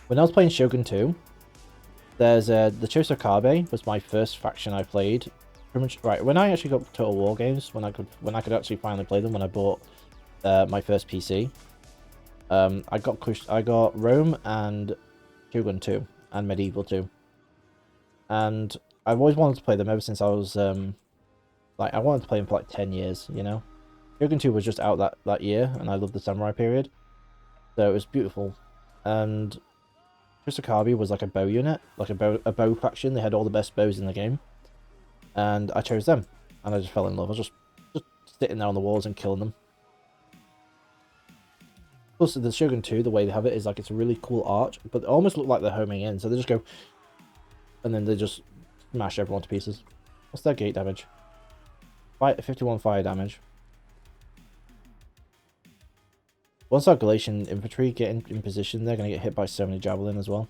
When I was playing Shogun 2, there's the Chosokabe was my first faction I played. Right, when I actually got Total War games, when I could actually finally play them, when I bought my first PC, I got Rome and Shogun 2 and Medieval 2, and I've always wanted to play them ever since I was like, I wanted to play them for like 10 years, you know. Shogun 2 was just out that year, and I loved the samurai period, so it was beautiful. And Chosokabe was like a bow unit, like a bow faction. They had all the best bows in the game. And I chose them, and I just fell in love. I was just sitting there on the walls and killing them. Plus, the Shogun 2, the way they have it is like it's a really cool arch, but they almost look like they're homing in. So they just go, and then they just smash everyone to pieces. What's their gate damage? 51 fire damage. Once our Galatian infantry get in position, they're going to get hit by so many javelin as well.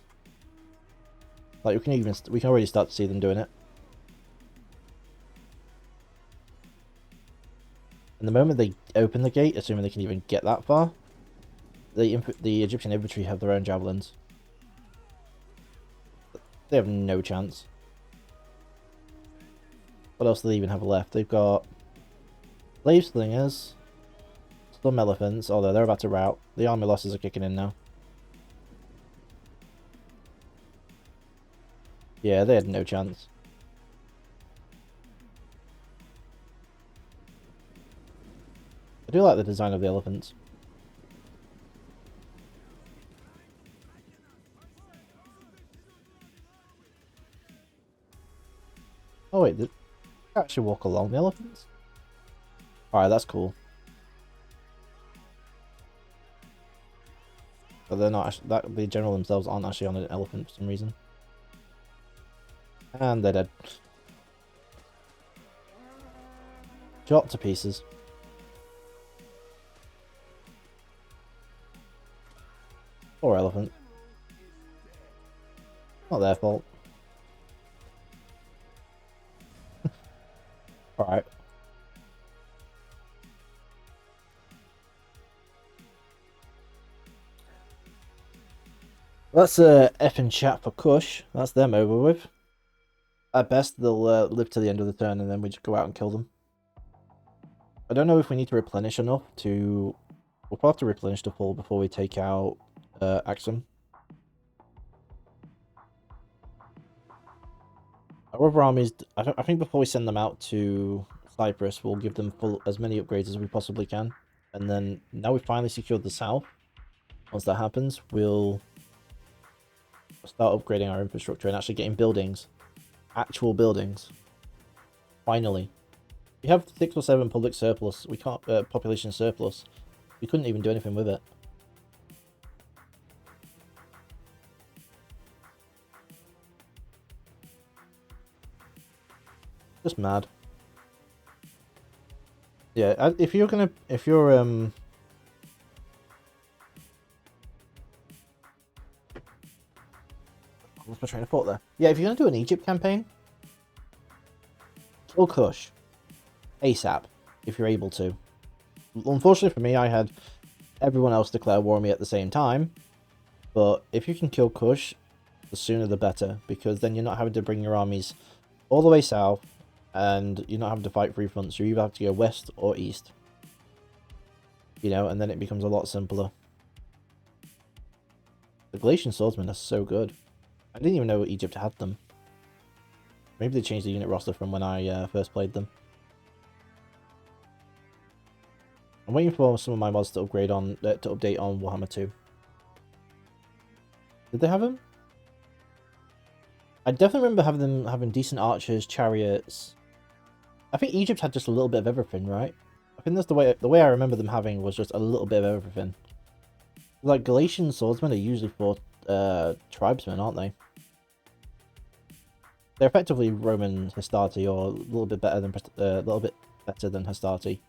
Like we can already start to see them doing it. And the moment they open the gate, assuming they can even get that far, the Egyptian infantry have their own javelins. They have no chance. What else do they even have left? They've got slave slingers, some elephants, although they're about to rout. The army losses are kicking in now. Yeah, they had no chance. I do like the design of the elephants. Oh wait, did I actually walk along the elephants? Alright, that's cool. So but they're not actually, the general themselves aren't actually on an elephant for some reason. And they're dead. Shot to pieces. Poor elephant. Not their fault. Alright. That's F and chat for Kush. That's them over with. At best, they'll live to the end of the turn and then we just go out and kill them. I don't know if we need to replenish enough to... We'll probably have to replenish the full before we take out Axum. Our other armies, I think before we send them out to Cyprus, we'll give them as many upgrades as we possibly can. And then, now we've finally secured the south. Once that happens, we'll start upgrading our infrastructure and actually getting buildings. Actual buildings. Finally. We have 6 or 7 public surplus. We can't, population surplus. We couldn't even do anything with it. Just mad. Yeah, if you're what's my train of thought there? Yeah, if you're gonna do an Egypt campaign, kill Kush ASAP if you're able to. Unfortunately for me, I had everyone else declare war on me at the same time. But if you can kill Kush, the sooner the better, because then you're not having to bring your armies all the way south, and you're not having to fight 3 fronts. You either have to go west or east. You know, and then it becomes a lot simpler. The Galatian swordsmen are so good. I didn't even know Egypt had them. Maybe they changed the unit roster from when I first played them. I'm waiting for some of my mods to upgrade on to update on Warhammer 2. Did they have them? I definitely remember having decent archers, chariots. I think Egypt had just a little bit of everything, right? I think that's the way I remember them having was just a little bit of everything. Like Galatian swordsmen are usually for tribesmen, aren't they? They're effectively Roman Hastati, or a little bit better than Hastati.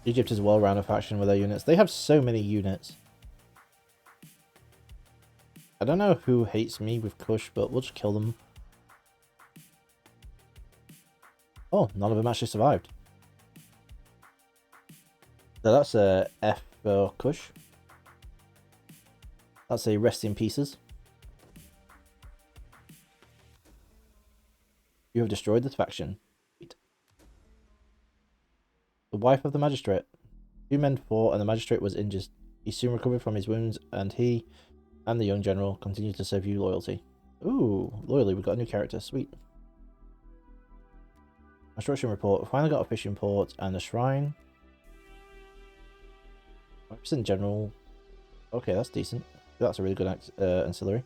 Egypt is a well-rounded faction with their units. They have so many units. I don't know who hates me with Kush, but we'll just kill them. Oh, none of them actually survived. So that's a F for Kush. That's a rest in pieces. You have destroyed this faction. Sweet. The wife of the magistrate. 2 men fought and the magistrate was injured. He soon recovered from his wounds, and he and the young general continued to serve you loyalty. Ooh, loyally, we got a new character. Sweet. Construction report. We finally got a fishing port and a shrine. 5% general. Okay, that's decent. That's a really good ancillary.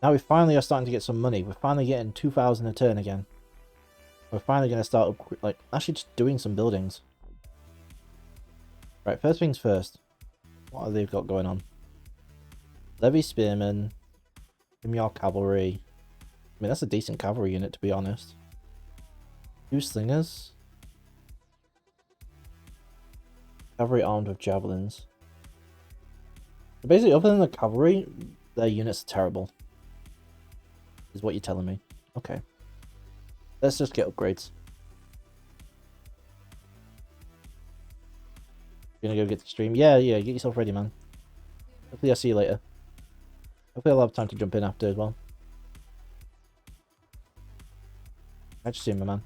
Now we finally are starting to get some money. We're finally getting 2,000 a turn again. We're finally going to start like actually just doing some buildings. Right, first things first. What have they got going on? Levy spearmen, Himyar cavalry. I mean, that's a decent cavalry unit, to be honest. 2 slingers. Cavalry armed with javelins. So basically, other than the cavalry, their units are terrible. Is what you're telling me. Okay. Let's just get upgrades. You're gonna go get the stream? Yeah, get yourself ready, man. Hopefully I'll see you later. Hopefully I'll have time to jump in after as well. Catch you soon, my man.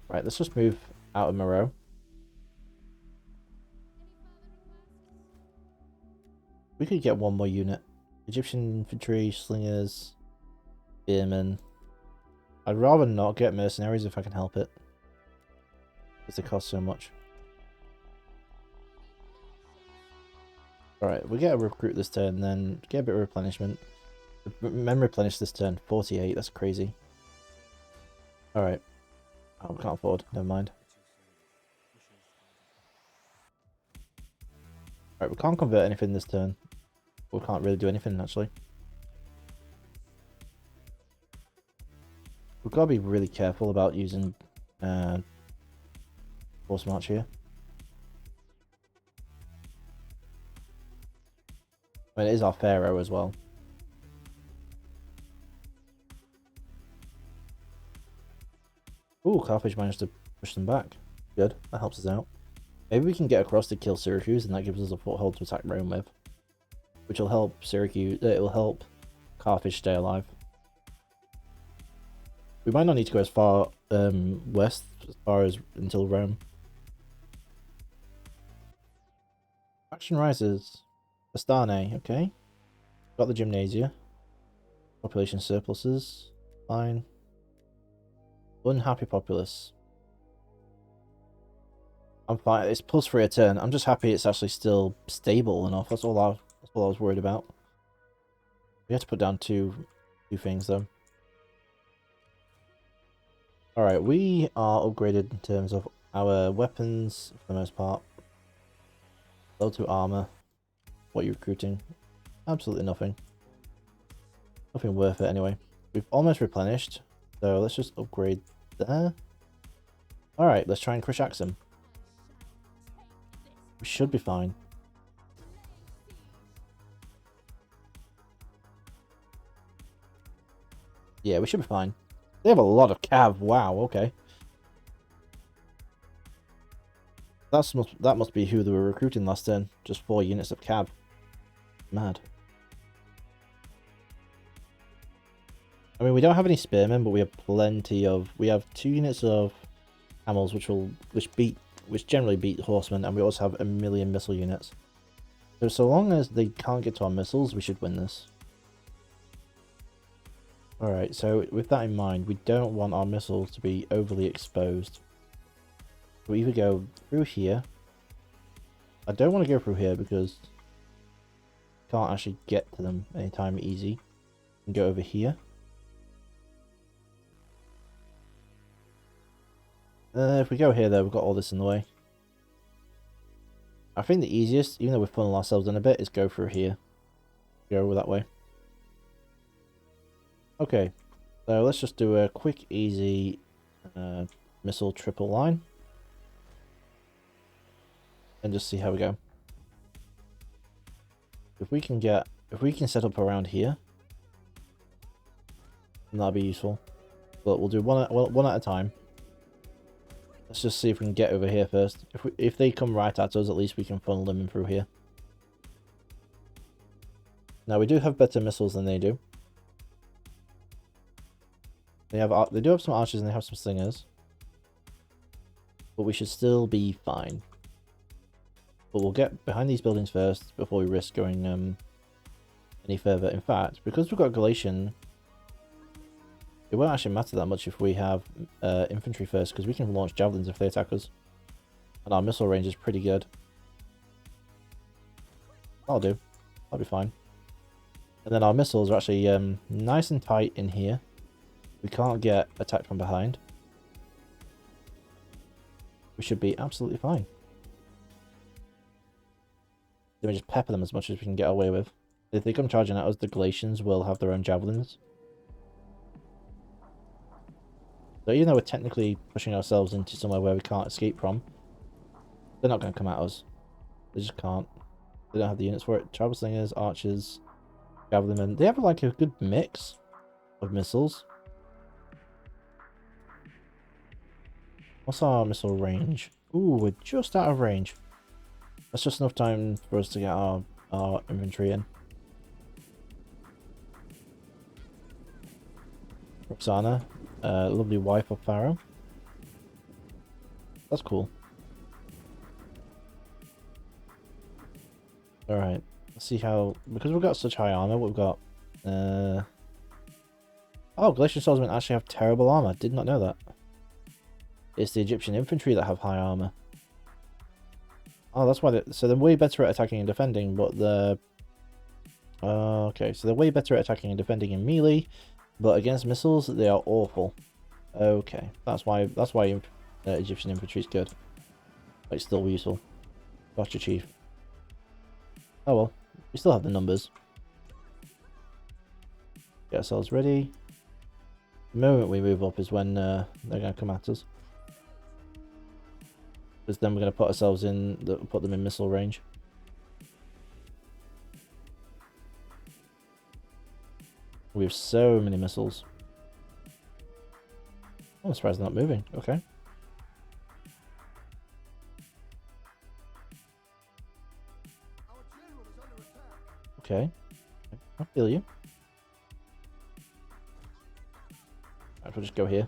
Right, let's just move out of Moreau. We could get 1 more unit. Egyptian infantry, slingers, spearmen. I'd rather not get mercenaries if I can help it, because they cost so much. Alright, we get a recruit this turn, then get a bit of replenishment. Men replenish this turn. 48, that's crazy. Alright. Oh, we can't afford. Never mind. Right, we can't convert anything this turn. We can't really do anything, actually. We've got to be really careful about using Force March here. I mean, it is our Pharaoh as well. Ooh, Carthage managed to push them back. Good, that helps us out. Maybe we can get across to kill Syracuse, and that gives us a foothold to attack Rome with. Which will help Syracuse, it will help Carthage stay alive. We might not need to go as far west, as far as until Rome. Faction rises. Astane, okay. Got the Gymnasia. Population surpluses. Fine. Unhappy populace. I'm fine. It's +3 a turn. I'm just happy it's actually still stable enough. That's all I was worried about. We have to put down two things though. Alright, we are upgraded in terms of our weapons for the most part. Level 2 armor. What are you recruiting? Absolutely nothing. Nothing worth it anyway. We've almost replenished, so let's just upgrade there. Alright, let's try and crush axe him. We should be fine. Yeah, we should be fine. They have a lot of cav. Wow, okay. That must be who they were recruiting last turn. Just 4 units of cav. Mad. I mean, we don't have any spearmen, but we have plenty of... We have 2 units of camels, which generally beat horsemen, and we also have 1,000,000 missile units. So long as they can't get to our missiles, we should win this. Alright, so with that in mind, we don't want our missiles to be overly exposed. We either go through here. I don't want to go through here because can't actually get to them anytime easy. And go over here. If we go here though, we've got all this in the way. I think the easiest, even though we funnel ourselves in a bit, is go through here. Go that way. Okay, so let's just do a quick, easy missile triple line. And just see how we go. If we can set up around here, then that'll be useful. But we'll do one at a time. Let's just see if we can get over here first. If they come right at us, at least we can funnel them in through here. Now we do have better missiles than they do. They do have some archers and they have some slingers. But we should still be fine. But we'll get behind these buildings first before we risk going any further. In fact, because we've got Galatian, it won't actually matter that much if we have infantry first, because we can launch javelins if they attack us. And our missile range is pretty good. That'll do. That'll be fine. And then our missiles are actually nice and tight in here. We can't get attacked from behind. We should be absolutely fine. Then we just pepper them as much as we can get away with. If they come charging at us, the Galatians will have their own javelins. So even though we're technically pushing ourselves into somewhere where we can't escape from, they're not going to come at us. They just can't. They don't have the units for it. Travel slingers, archers, javelin. They have like a good mix of missiles. What's our missile range? Ooh, we're just out of range. That's just enough time for us to get our infantry in. Roxana, lovely wife of Pharaoh. That's cool. Alright, let's see how... Because we've got such high armor, we've got... Oh, Galatian swordsmen actually have terrible armor. Did not know that. It's the Egyptian infantry that have high armor. Oh, that's why so they're way better at attacking and defending, but the... okay, so they're way better at attacking and defending in melee, but against missiles, they are awful. Okay, that's why Egyptian infantry is good. But it's still useful. Gotcha, Chief. Oh well, we still have the numbers. Get ourselves ready. The moment we move up is when they're going to come at us. Because then we're going to put ourselves in, put them in missile range. We have so many missiles. I'm surprised they're not moving. Okay. Okay. I feel you. Alright, we'll just go here.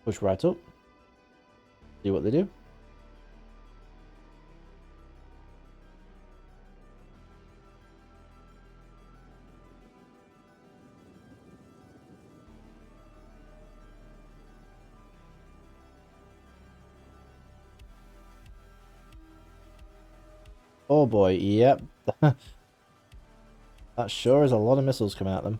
Push right up. See what they do. Oh boy, yep. That sure is a lot of missiles coming at them.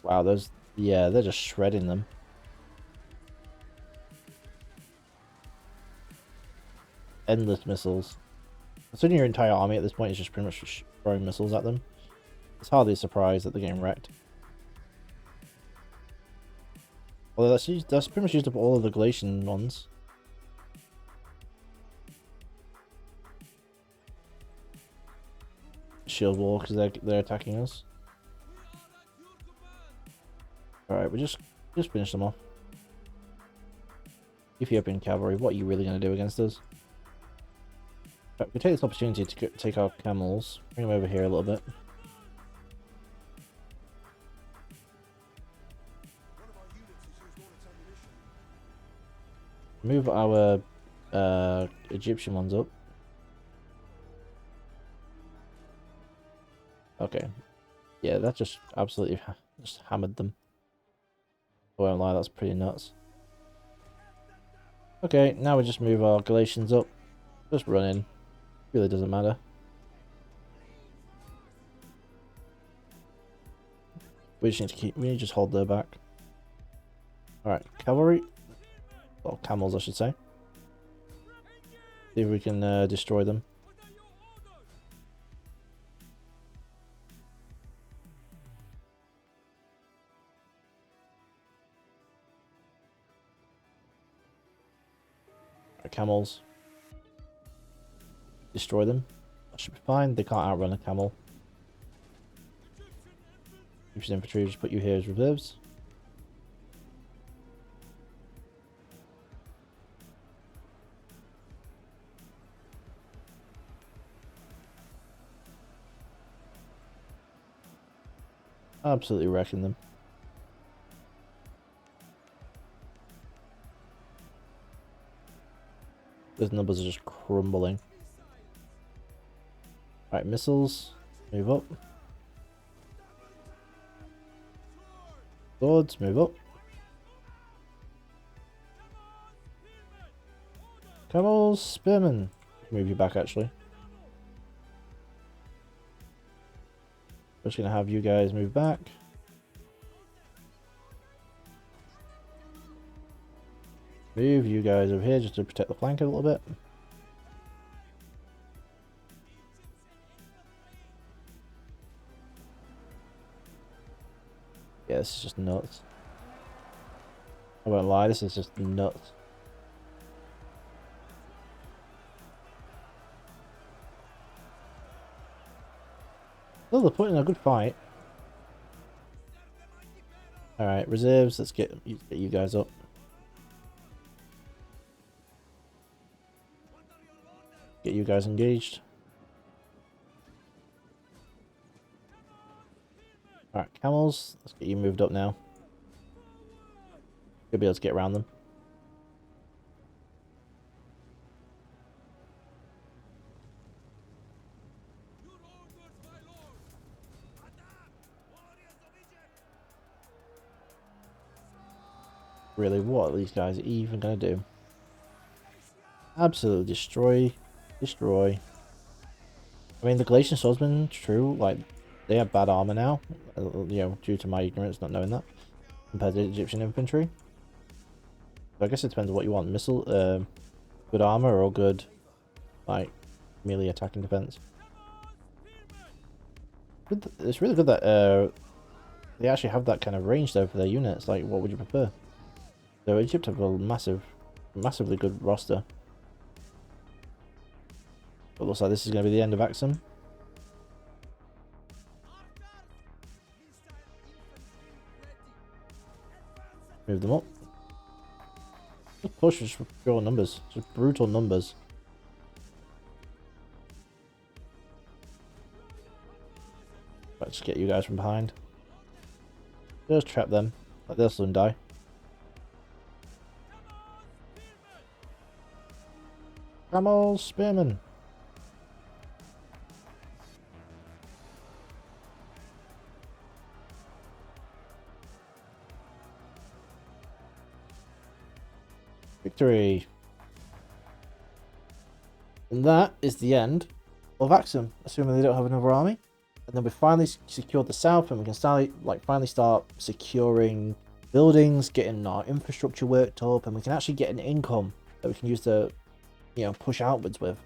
Wow, those... Yeah, they're just shredding them. Endless missiles. Considering your entire army at this point is just pretty much throwing missiles at them, it's hardly a surprise that they're getting wrecked. Although that's pretty much used up all of the Galatian ones. Shield wall because they're attacking us. All right, we just finish them off. Ethiopian cavalry, what are you really going to do against us? Right, we take this opportunity to take our camels, bring them over here a little bit. Move our Egyptian ones up. Okay. Yeah, that just absolutely just hammered them. I won't lie, that's pretty nuts. Okay, now we just move our Galatians up. Just run in. Really doesn't matter. We just need to just hold their back. Alright, cavalry. Well, camels I should say. See if we can destroy them. Our camels. Destroy them. That should be fine. They can't outrun a camel. Egyptian infantry, just put you here as reserves. Absolutely wrecking them. Those numbers are just crumbling. Right, missiles. Move up. Swords, move up. Camels, spearmen. Move you back actually. Just gonna have you guys move back. Move you guys over here just to protect the flank a little bit. Yeah, this is just nuts. I won't lie, this is just nuts. Oh, they're putting a good fight. Alright, reserves, let's get you guys up. Get you guys engaged. Alright, camels, let's get you moved up now. You'll be able to get around them. Really, what are these guys even going to do? Absolutely destroy. Destroy. I mean, the Galatian swordsmen, true, like, they have bad armor now. You know, due to my ignorance not knowing that. compared to Egyptian infantry. So I guess it depends on what you want. Missile, good armor or good, like, melee attack and defense. It's really good that they actually have that kind of range though for their units. Like, what would you prefer? So Egypt have a massively good roster. It looks like this is going to be the end of Axum. Move them up. Just push, just pure numbers. Just brutal numbers. Let's get you guys from behind. Just trap them. Let this one die. Camel Spearman. Victory. And that is the end of Axum, assuming they don't have another army. And then we finally secured the south, and we can finally start securing buildings, getting our infrastructure worked up, and we can actually get an income that we can use to, push outwards with.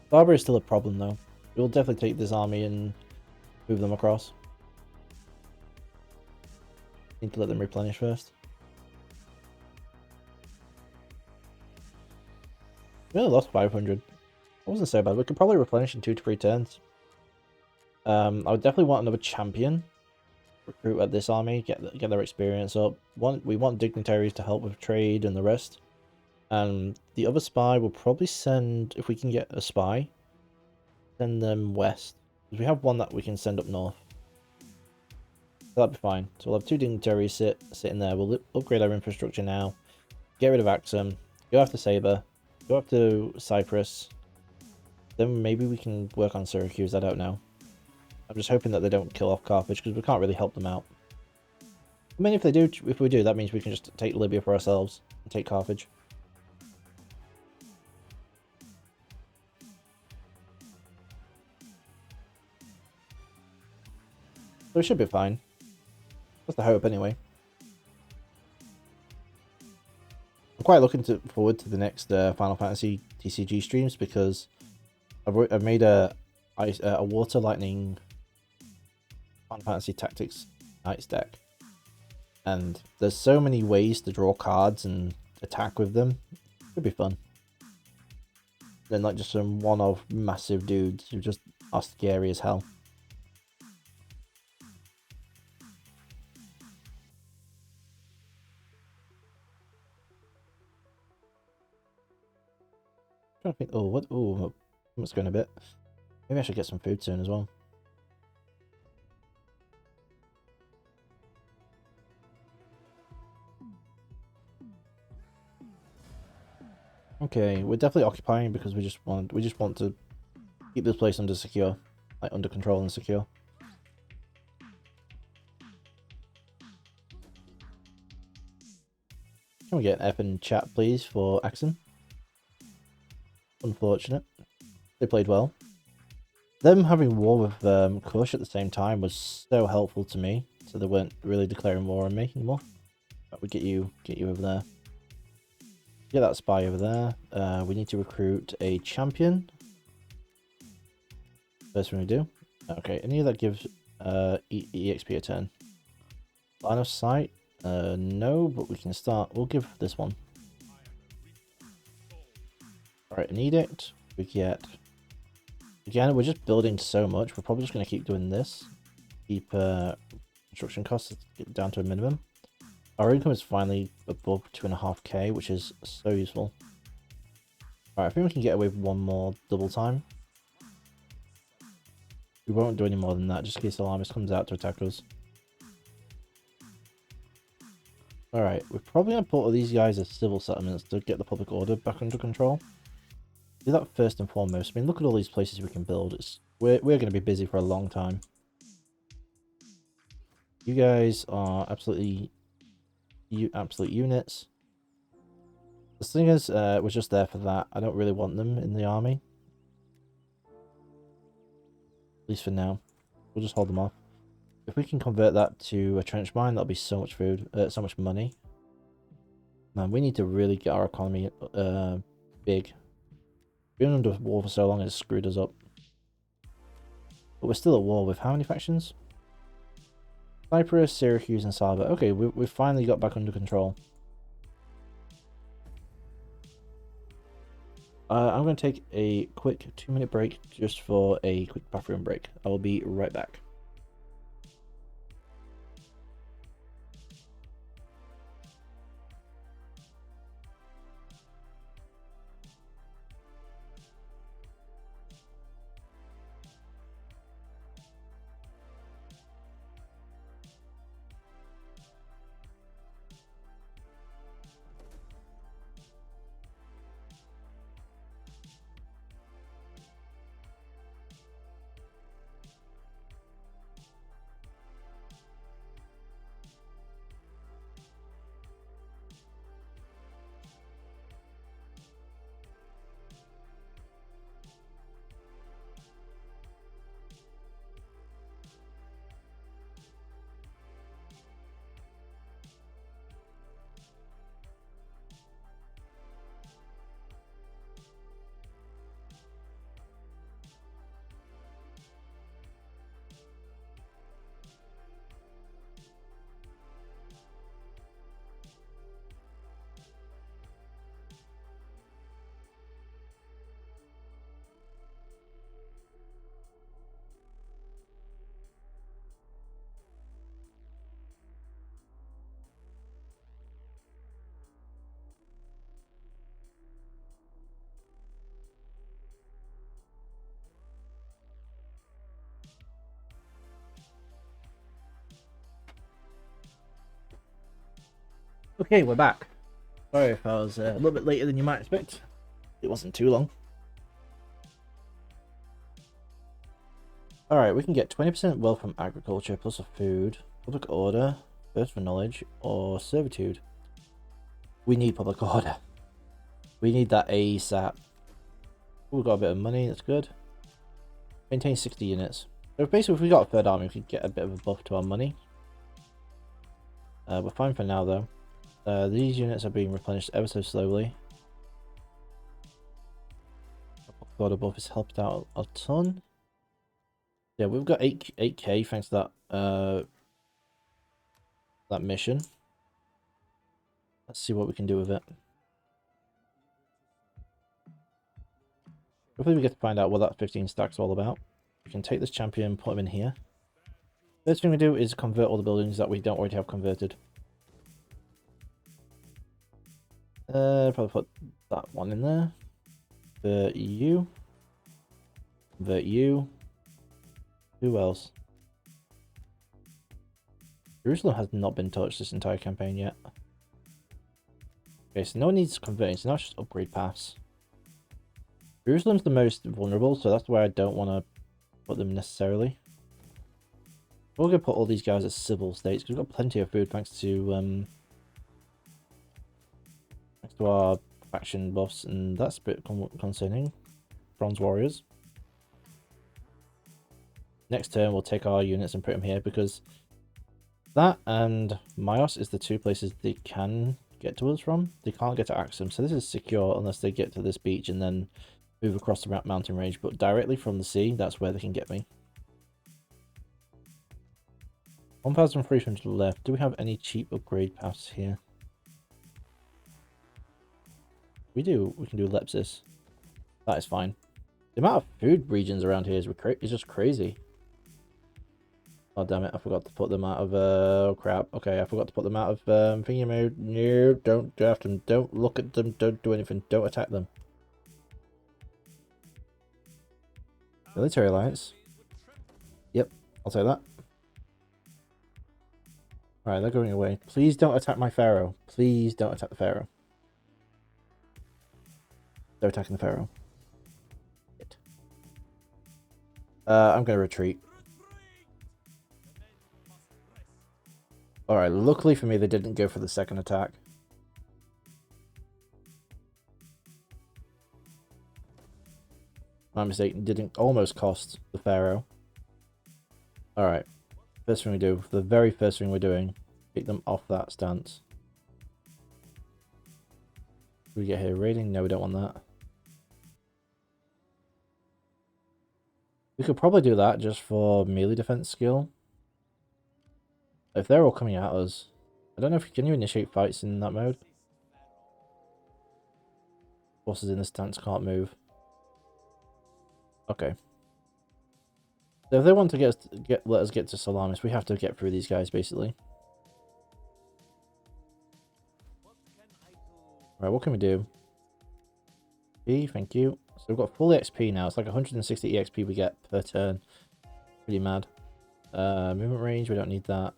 Barbara is still a problem though. We'll definitely take this army and move them across. Need to let them replenish first. We only lost 500. I wasn't so bad. We could probably replenish in 2 to 3 turns. I would definitely want another champion recruit at this army, get their experience up. We want dignitaries to help with trade and the rest. And the other spy will probably send, if we can get a spy, send them west. Because we have one that we can send up north. So that'd be fine. So we'll have 2 dignitaries sitting there. We'll upgrade our infrastructure now. Get rid of Axum. Go after Saber. Go up to Cyprus. Then maybe we can work on Syracuse. I don't know. I'm just hoping that they don't kill off Carthage, because we can't really help them out. I mean, if we do, that means we can just take Libya for ourselves and take Carthage. So it should be fine. That's the hope, anyway. I'm quite looking forward to the next Final Fantasy TCG streams, because I've made a Water Lightning Final Fantasy Tactics Knights deck, and there's so many ways to draw cards and attack with them. Could be fun. Then like just some one-off massive dudes who just are scary as hell. I'm trying to think. Oh, what? Oh, what's going a bit? Maybe I should get some food soon as well. Okay, we're definitely occupying because we just want to keep this place under control and secure. Can we get an F in chat, please, for Axon? Unfortunate. They played well. Them having war with Kush at the same time was so helpful to me, so they weren't really declaring war on me anymore. That would get you over there. Get that spy over there. We need to recruit a champion. First one we do. Okay, any of that gives EXP a turn. Line of sight? No, but we can start. We'll give this one. Alright, an edict. We get... Again, we're just building so much. We're probably just going to keep doing this. Keep construction costs down to a minimum. Our income is finally above 2.5k, which is so useful. Alright, I think we can get away with one more double time. We won't do any more than that, just in case Alarmist comes out to attack us. Alright, we're probably going to put all these guys as civil settlements to get the public order back under control. Do that first and foremost. I mean, look at all these places we can build. We're going to be busy for a long time. You guys are absolute units. The Slingers was just there for that. I don't really want them in the army. At least for now. We'll just hold them off. If we can convert that to a trench mine, that'll be so much food, so much money. Man, we need to really get our economy big. Being under war for so long has screwed us up. But we're still at war with how many factions? Cyprus, Syracuse, and Saba. Okay, we've finally got back under control. I'm going to take a quick 2-minute break just for a quick bathroom break. I will be right back. Okay, we're back. Sorry if I was a little bit later than you might expect. It wasn't too long. Alright, we can get 20% wealth from agriculture plus a food, public order, thirst for knowledge, or servitude. We need public order. We need that ASAP. We've got a bit of money, that's good. Maintain 60 units. So basically, if we got a third army, we could get a bit of a buff to our money. We're fine for now, though. These units are being replenished ever so slowly. God above has helped out a ton. Yeah, we've got 8k thanks to that mission. Let's see what we can do with it. Hopefully we get to find out what that 15 stack's all about. We can take this champion, put him in here. First thing we do is convert all the buildings that we don't already have converted. Probably put that one in there. Convert you. Convert you. Who else? Jerusalem has not been touched this entire campaign yet. Okay, so no one needs converting, so now it's just upgrade paths. Jerusalem's the most vulnerable, so that's where I don't want to put them necessarily. We're going to put all these guys as civil states, because we've got plenty of food thanks to our faction buffs, and that's a bit concerning. Bronze Warriors. Next turn, we'll take our units and put them here, because that and Myos is the two places they can get to us from. They can't get to Axum, so this is secure unless they get to this beach and then move across the mountain range, but directly from the sea, that's where they can get me. 1,300 left. Do we have any cheap upgrade paths here? We do. We can do Lepsis. That is fine. The amount of food regions around here is just crazy. Oh, damn it. I forgot to put them out of... oh, crap. Okay, I forgot to put them out of thingy mode. No, don't draft them. Don't look at them. Don't do anything. Don't attack them. Military alliance. Yep, I'll say that. Alright, they're going away. Please don't attack my pharaoh. Please don't attack the pharaoh. They're attacking the pharaoh. I'm going to retreat. Alright, luckily for me, they didn't go for the second attack. My mistake, didn't almost cost the pharaoh. Alright. First thing we do, the very first thing we're doing, pick them off that stance. We get here raiding? No, we don't want that. We could probably do that just for melee defense skill. If they're all coming at us, I don't know if can you initiate fights in that mode. Forces in the stance can't move. Okay. So if they want to let us get to Salamis, we have to get through these guys basically. Right, what can we do? B, thank you. So we've got full XP now. It's like 160 EXP we get per turn. Pretty mad. Movement range, we don't need that.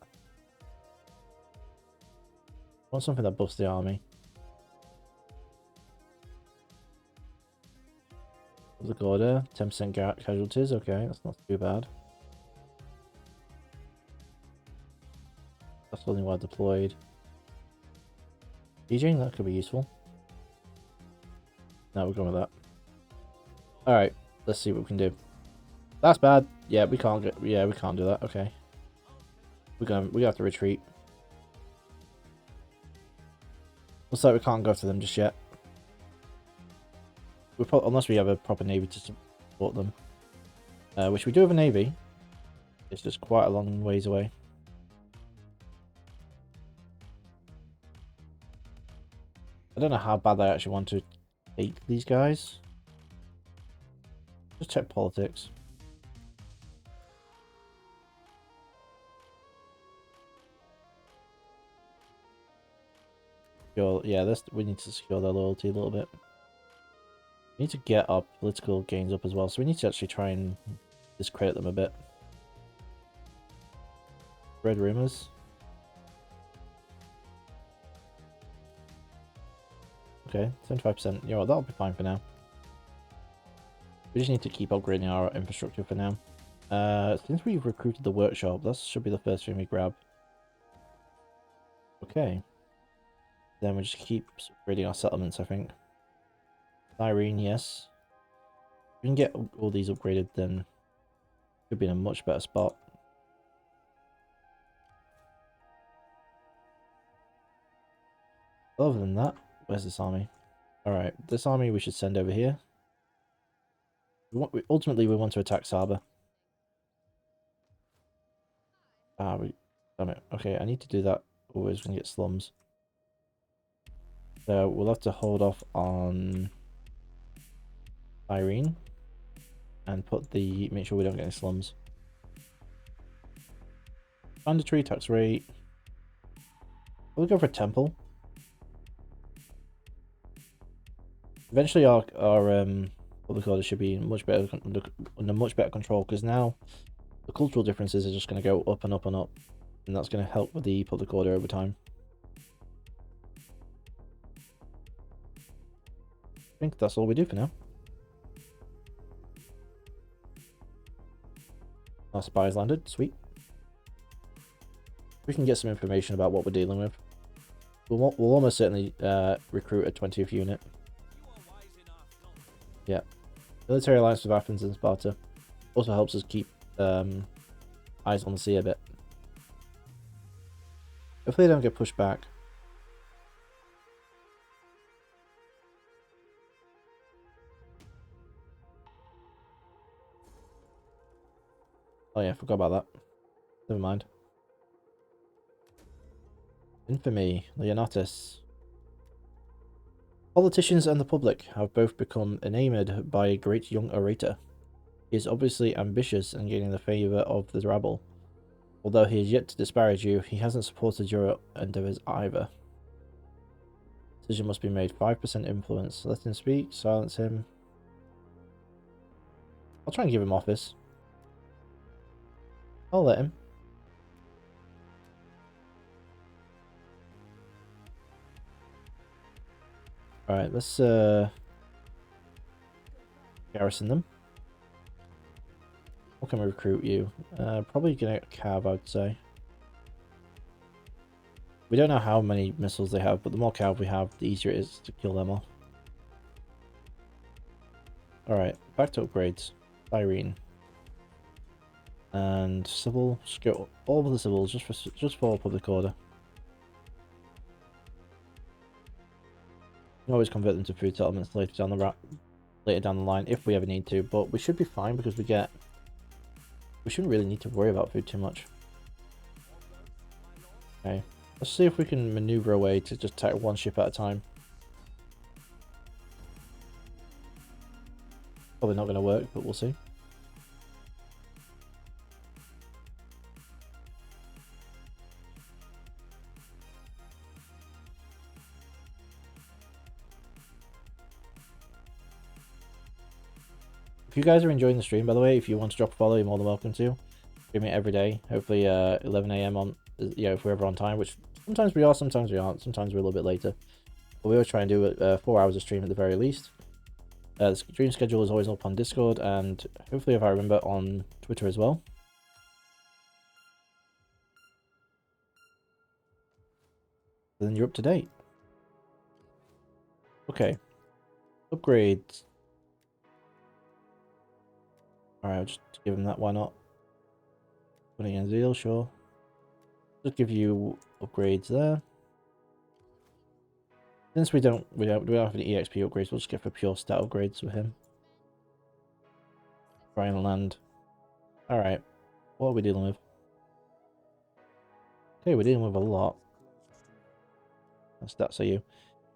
Want something that buffs the army. Public order, 10% casualties. Okay, that's not too bad. That's only well deployed. DJing, that could be useful. No, we're going with that. Alright, let's see what we can do. That's bad. Yeah, we can't get. Yeah, we can't do that. Okay. We have to retreat. Looks like we can't go to them just yet. Unless we have a proper navy to support them. Which we do have a navy. It's just quite a long ways away. I don't know how bad I actually want to take these guys. Just check politics. Yeah, we need to secure their loyalty a little bit. We need to get our political gains up as well, so we need to actually try and discredit them a bit. Spread rumors. Okay, 75%. You know what, that'll be fine for now. We just need to keep upgrading our infrastructure for now. Since we've recruited the workshop, that should be the first thing we grab. Okay. Then we just keep upgrading our settlements, I think. Irene, yes. If we can get all these upgraded, then we'll be in a much better spot. Other than that, where's this army? Alright, this army we should send over here. Ultimately, we want to attack Saba. Damn it. Okay, I need to do that. Always gonna get slums. So we'll have to hold off on Irene and make sure we don't get any slums. Mandatory tax rate. We'll go for temple. Eventually, our public order should be under much better control, because now the cultural differences are just going to go up and up and up, and that's going to help with the public order over time. I think that's all we do for now. Our spies landed, sweet. We can get some information about what we're dealing with. We'll almost certainly recruit a 20th unit. Yeah. Military alliance with Athens and Sparta also helps us keep eyes on the sea a bit. Hopefully they don't get pushed back. Oh yeah, forgot about that. Never mind. Infamy, Leonatus. Politicians and the public have both become enamored by a great young orator. He is obviously ambitious and gaining the favour of the rabble. Although he is yet to disparage you, he hasn't supported your endeavours either. Decision must be made. 5% influence. Let him speak. Silence him. I'll try and give him office. I'll let him. Alright, let's garrison them. What can we recruit you? Probably gonna get cav, I'd say. We don't know how many missiles they have, but the more cav we have, the easier it is to kill them off. Alright, back to upgrades. Irene. And civil, just go all of the civils just for public order. You can always convert them to food settlements later down the line if we ever need to, but we should be fine because we shouldn't really need to worry about food too much. Okay, let's see if we can maneuver a way to just attack one ship at a time. Probably not going to work, but we'll see. If you guys are enjoying the stream, by the way, if you want to drop a follow, you're more than welcome to. Stream it every day. Hopefully 11 AM on, if we're ever on time, which sometimes we are, sometimes we aren't. Sometimes we're a little bit later. But we always try and do it 4 hours of stream at the very least. The stream schedule is always up on Discord, and hopefully, if I remember, on Twitter as well. Then you're up to date. Okay. Upgrades. Alright, I'll just give him that, why not? Putting in Zeal, sure. Just give you upgrades there. Since we don't have any EXP upgrades, we'll just get for pure stat upgrades for him. Try and land. Alright. What are we dealing with? Okay, we're dealing with a lot. What stats are you?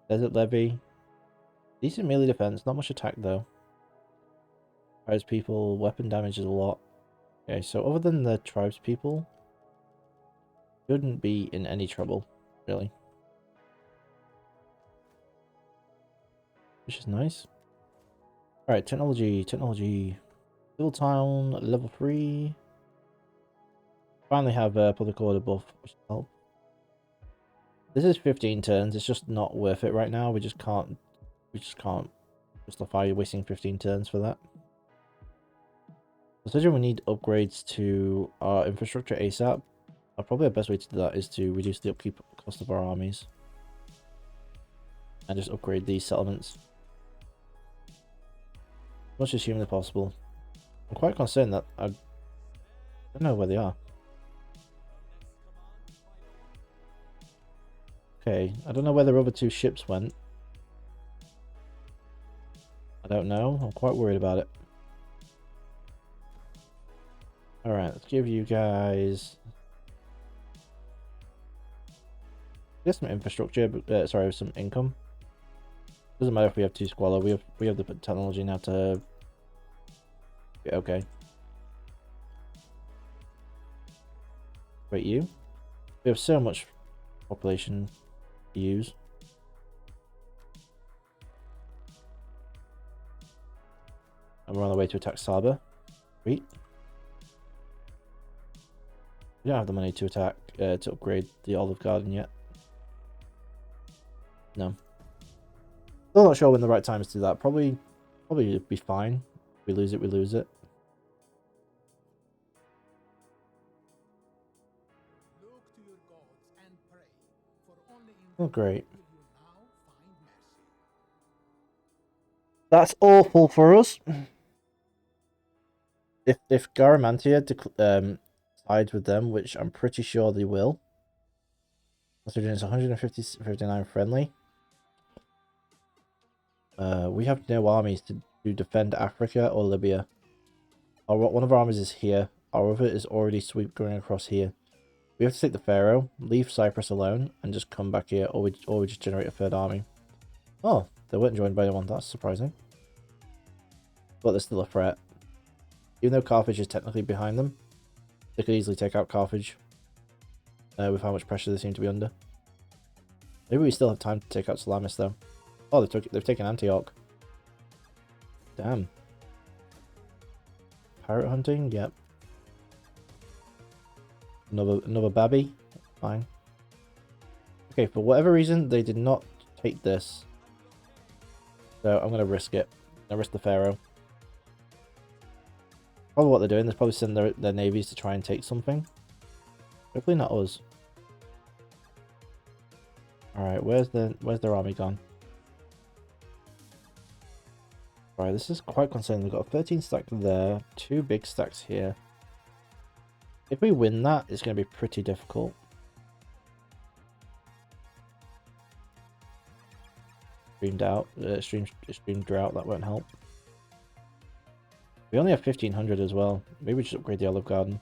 Desert Levy. Decent melee defense, not much attack though. Tribes people, weapon damage is a lot. Okay, so other than the tribes people, shouldn't be in any trouble, really. Which is nice. Alright, technology. Civil Town, level 3. Finally have a public order buff, which will help. This is 15 turns, it's just not worth it right now. We just can't justify wasting 15 turns for that. Considering we need upgrades to our infrastructure ASAP, probably the best way to do that is to reduce the upkeep cost of our armies. And just upgrade these settlements. As much as humanly possible. I'm quite concerned that I don't know where they are. Okay, I don't know where the other 2 ships went. I don't know, I'm quite worried about it. Alright, let's give you guys... get some infrastructure, sorry, some income. Doesn't matter if we have 2 squalor, we have the technology now to... okay. Wait, you? We have so much population to use. And we're on the way to attack Saba. Sweet. We don't have the money to attack, to upgrade the Olive Garden yet. No. Still not sure when the right time is to do that. Probably be fine. If we lose it, we lose it. Oh, great. That's awful for us. If Garamantia sides with them, which I'm pretty sure they will, considering it's 159 friendly, we have no armies to defend Africa or Libya. One of our armies is here. Our other is already going across here. We have to take the Pharaoh, leave Cyprus alone, and just come back here, or we just generate a 3rd army. Oh, they weren't joined by anyone. That's surprising. But they're still a threat. Even though Carthage is technically behind them, they could easily take out Carthage. With how much pressure they seem to be under. Maybe we still have time to take out Salamis though. Oh, they've taken Antioch. Damn. Pirate hunting? Yep. Another babby? Fine. Okay, for whatever reason, they did not take this. So I'm going to risk it. I'm going to risk the Pharaoh. Probably what they're doing, they're probably sending their navies to try and take something. Hopefully not us. Alright, where's their army gone? Right, this is quite concerning. We've got a 13 stack there, 2 big stacks here. If we win that, it's going to be pretty difficult. Extreme drought, that won't help. We only have 1500 as well. Maybe we should upgrade the Olive Garden.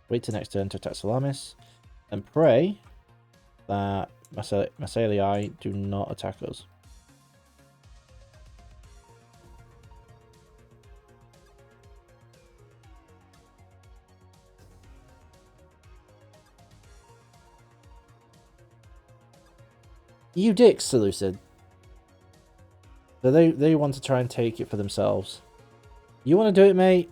Wait till next turn to attack Salamis. And pray that Massalii do not attack us. You dicks, Seleucid. So they want to try and take it for themselves. You want to do it, mate?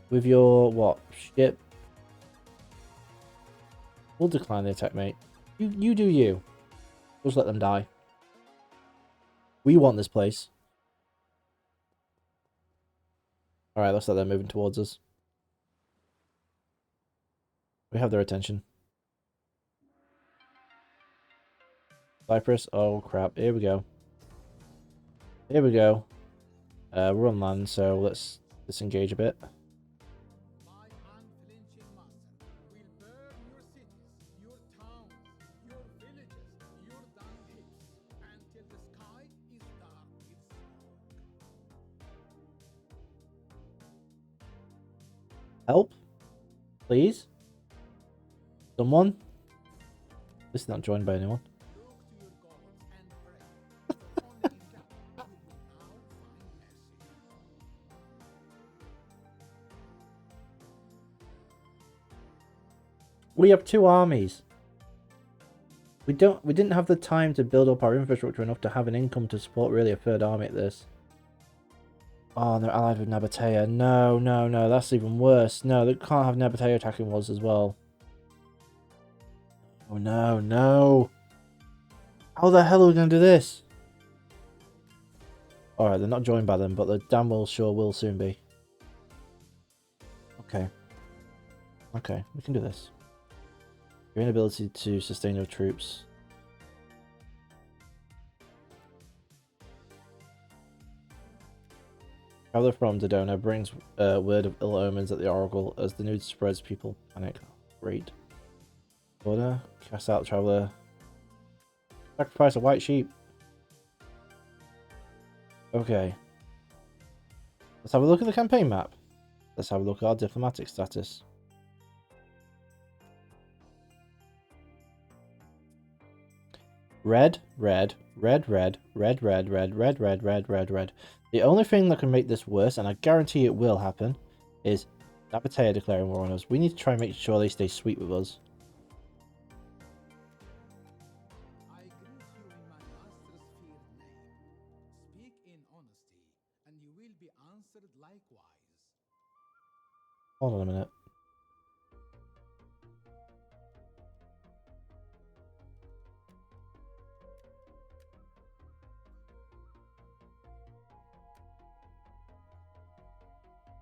With your, what, ship? We'll decline the attack, mate. You do you. We'll just let them die. We want this place. Alright, looks like they're moving towards us. We have their attention. Cyprus, oh crap, here we go. Here we go. We're on land, so let's disengage a bit. My unflinching master will burn your cities, your towns, your villages, your dung heaps, until the sky is dark with smoke. Help? Please? Someone? This is not joined by anyone. Look to your gods and pray. Only in that you will now find mercy. We have 2 armies. We didn't have the time to build up our infrastructure enough to have an income to support really a 3rd army at this. Oh, and they're allied with Nabatea. No, no, no, that's even worse. No, they can't have Nabatea attacking us as well. Oh no, no. How the hell are we going to do this? Alright, they're not joined by them, but the damn well sure will soon be. Okay. Okay, we can do this. Your inability to sustain your troops. Traveler from Dodona brings word of ill omens at the Oracle. As the news spreads, people panic. Great. Order. Cast out Traveler. Sacrifice a white sheep. Okay. Let's have a look at the campaign map. Let's have a look at our diplomatic status. Red, red, red, red, red, red, red, red, red, red, red, red. The only thing that can make this worse, and I guarantee it will happen, is Nabatea declaring war on us. We need to try and make sure they stay sweet with us. I greet you in my master's feared name. Speak in honesty, and you will be answered likewise. Hold on a minute.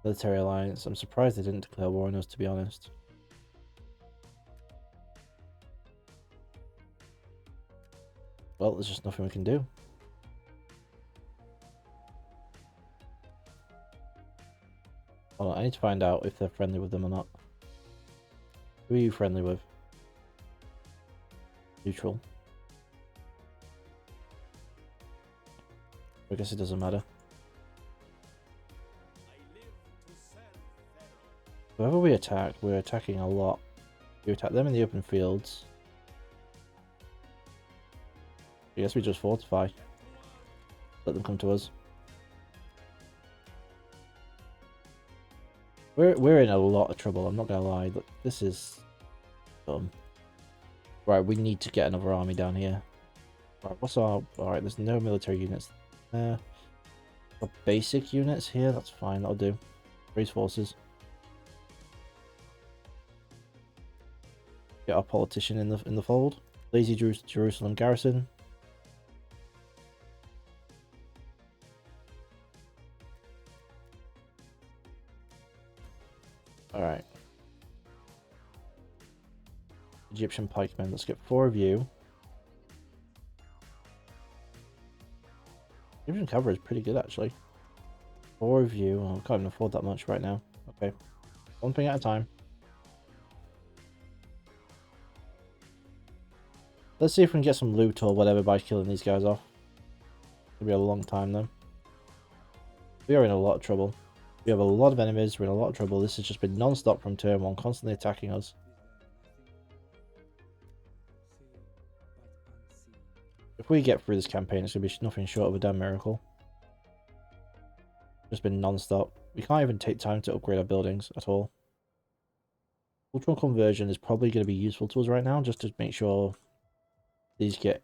Military alliance. I'm surprised they didn't declare war on us, to be honest. Well, there's just nothing we can do. Hold on, I need to find out if they're friendly with them or not. Who are you friendly with? Neutral. I guess it doesn't matter. Whoever we attack, we're attacking a lot. We attack them in the open fields. I guess we just fortify. Let them come to us. We're in a lot of trouble, I'm not gonna lie. Look, this is dumb. Right, we need to get another army down here. Right, what's our... Alright, there's no military units there. Got basic units here, that's fine, that'll do. Raise forces. Get our politician in the fold. Lazy Jerusalem garrison. Alright. Egyptian pikemen. Let's get 4 of you. Egyptian cavalry is pretty good, actually. 4 of you. Oh, I can't even afford that much right now. Okay. One thing at a time. Let's see if we can get some loot or whatever by killing these guys off. It'll be a long time though. We are in a lot of trouble. We have a lot of enemies, we're in a lot of trouble. This has just been non-stop from turn 1, constantly attacking us. If we get through this campaign, it's going to be nothing short of a damn miracle. Just been non-stop. We can't even take time to upgrade our buildings at all. Cultural conversion is probably going to be useful to us right now, just to make sure these get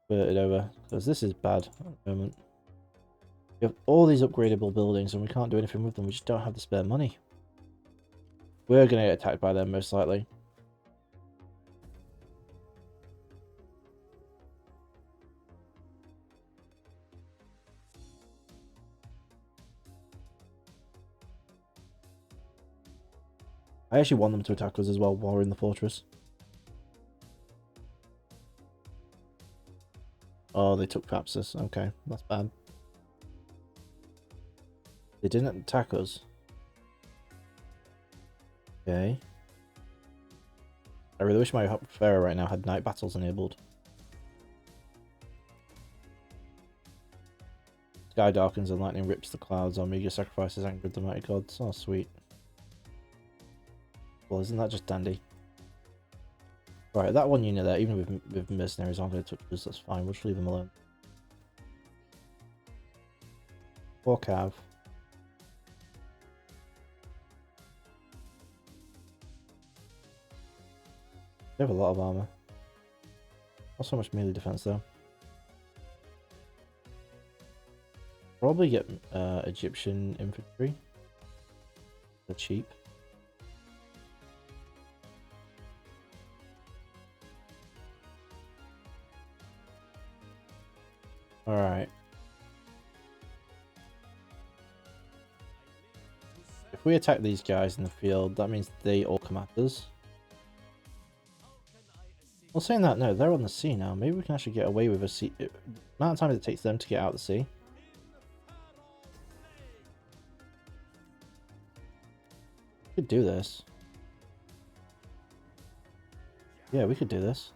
converted over. Because this is bad at the moment. We have all these upgradable buildings and we can't do anything with them. We just don't have the spare money. We're going to get attacked by them most likely. I actually want them to attack us as well while we're in the fortress. Oh, they took Papsus. Okay, that's bad. They didn't attack us. Okay. I really wish my Pharaoh right now had night battles enabled. Sky darkens and lightning rips the clouds. Omega sacrifices anger of the mighty gods. Oh, sweet. Well, isn't that just dandy? Right, that one unit there, even with mercenaries aren't going to touch us, that's fine. We'll just leave them alone. 4 cav. They have a lot of armor. Not so much melee defense though. Probably get Egyptian infantry. They're cheap. Alright. If we attack these guys in the field, that means they all come at us. Well, saying that, no, they're on the sea now. Maybe we can actually get away with a sea. The amount of time it takes them to get out of the sea. We could do this. Yeah, we could do this.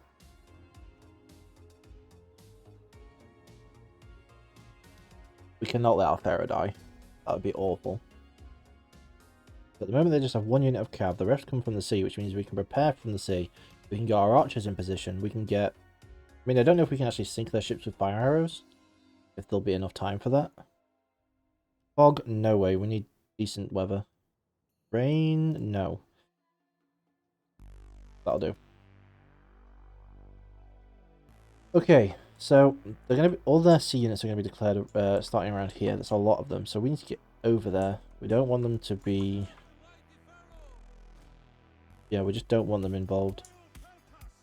We cannot let our Pharaoh die. That would be awful. At the moment they just have 1 unit of cav. The rest come from the sea, which means we can prepare from the sea. We can get our archers in position. We can get... I mean, I don't know if we can actually sink their ships with fire arrows. If there'll be enough time for that. Fog? No way. We need decent weather. Rain? No. That'll do. Okay, so they're gonna be, all their sea units are going to be declared starting around here. That's a lot of them, so we need to get over there. We don't want them to be... Yeah, we just don't want them involved.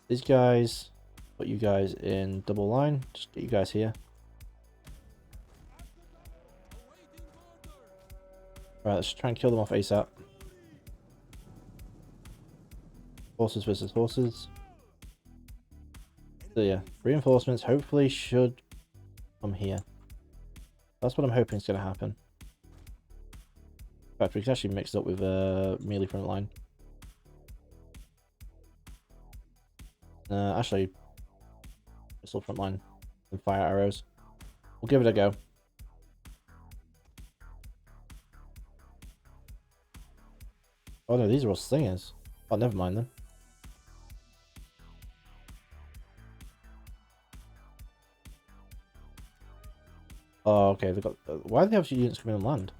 These guys, put you guys in double line. Just get you guys here. Right, let's try and kill them off ASAP. Horses versus horses. So yeah, reinforcements hopefully should come here. That's what I'm hoping is going to happen. In fact, we can actually mix it up with melee front line. Actually, missile front line and fire arrows. We'll give it a go. Oh no, these are all slingers. Oh, never mind then. Oh, okay. They've got. Why do they have units coming on land?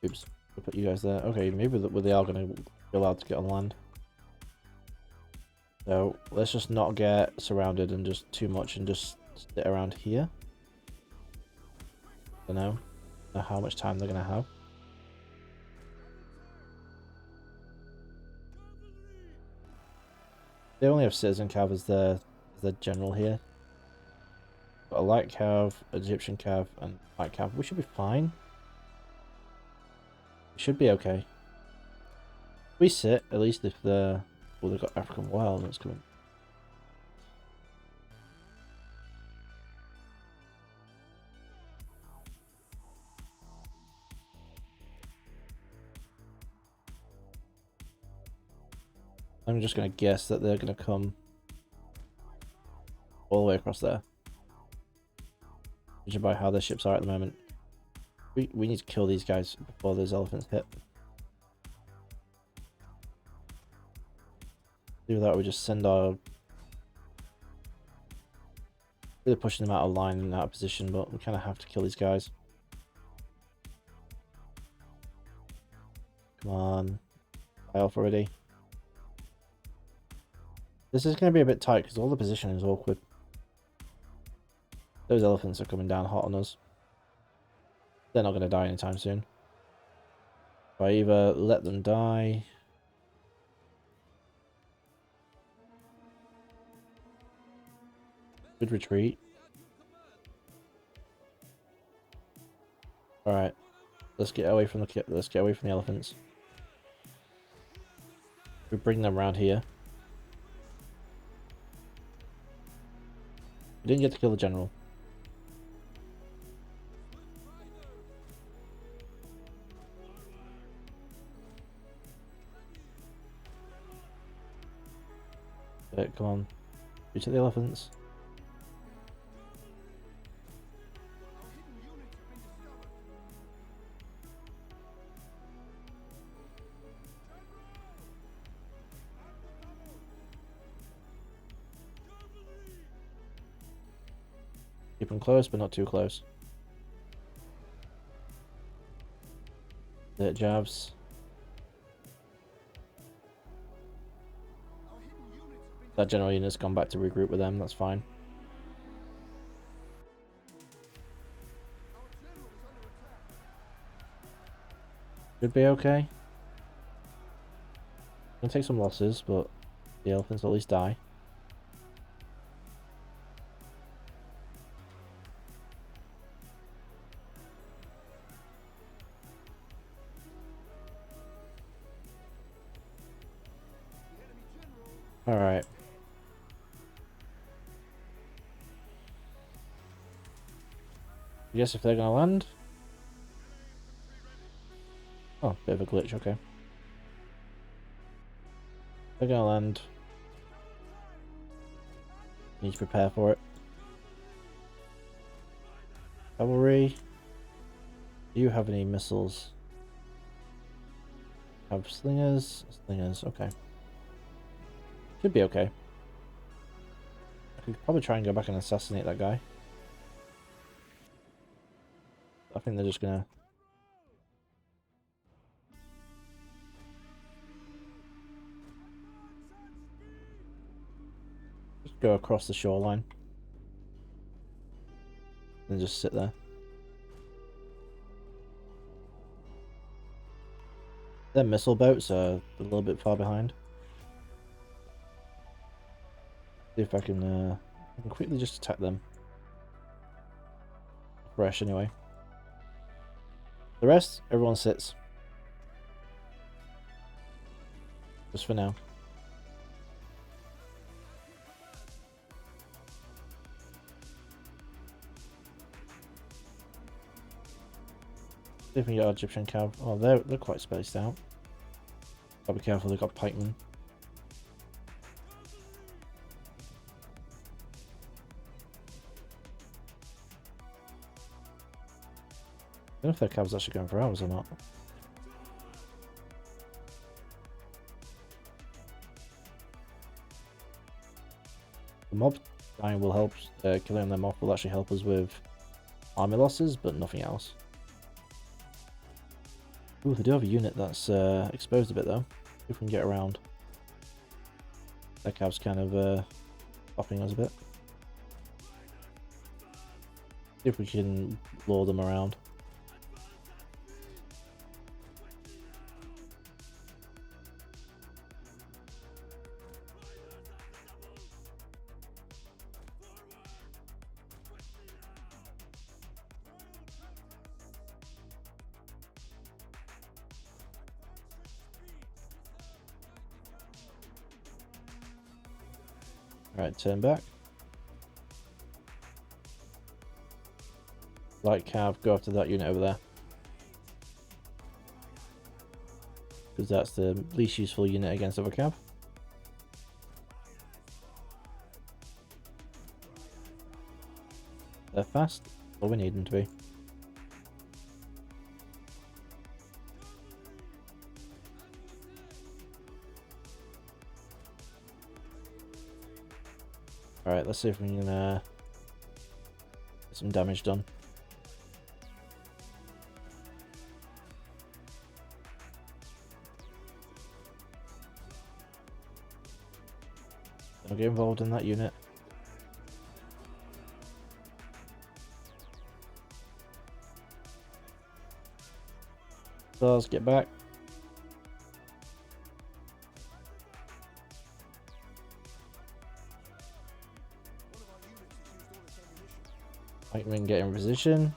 Oops. We'll put you guys there. Okay, maybe they are going to be allowed to get on land. So let's just not get surrounded and just too much and just sit around here. I don't know how much time they're going to have. They only have citizen cav as their general here. Got a light cav, Egyptian cav, and light cav. We should be fine. We should be okay. We sit, at least if they're... Well, they've got African wild that's coming. I'm just going to guess that they're going to come all the way across there. Judging by how their ships are at the moment. We need to kill these guys before those elephants hit. Do that, we just send our... Really pushing them out of line and out of position, but we kind of have to kill these guys. Come on. Die off already. This is going to be a bit tight because all the positioning is awkward. Those elephants are coming down hot on us. They're not going to die anytime soon. If I either let them die... Good retreat. Alright. Let's get away from the elephants. We bring them around here. We didn't get to kill the general. Come on. Shoot at the elephants. Keep them close, but not too close. Hit jabs. That general unit's gone back to regroup with them, that's fine. Should be okay. Gonna take some losses, but the elephants at least die. Alright. I guess if they're gonna land... Oh, bit of a glitch, okay. They're gonna land. Need to prepare for it. Cavalry. Do you have any missiles? Have slingers? Slingers, okay. Should be okay. I could probably try and go back and assassinate that guy. I think they're just gonna... just go across the shoreline. And just sit there. Their missile boats are a little bit far behind. See if I can quickly just attack them. Fresh anyway. The rest, everyone sits. Just for now. See if we can get our Egyptian cav. Oh, they're quite spaced out. Gotta be careful, they've got pikemen. I don't know if their cab's actually going for ours or not. The mob dying will help, killing them off will actually help us with army losses, but nothing else. Ooh, they do have a unit that's exposed a bit though. If we can get around. That cab's kind of stopping us a bit. See if we can lure them around. Alright, turn back. Light cav, go after that unit over there. Because that's the least useful unit against other cav. They're fast. That's all we need them to be. Alright, let's see if we can get some damage done. Don't get involved in that unit. Let's get back. Pikemen get in position.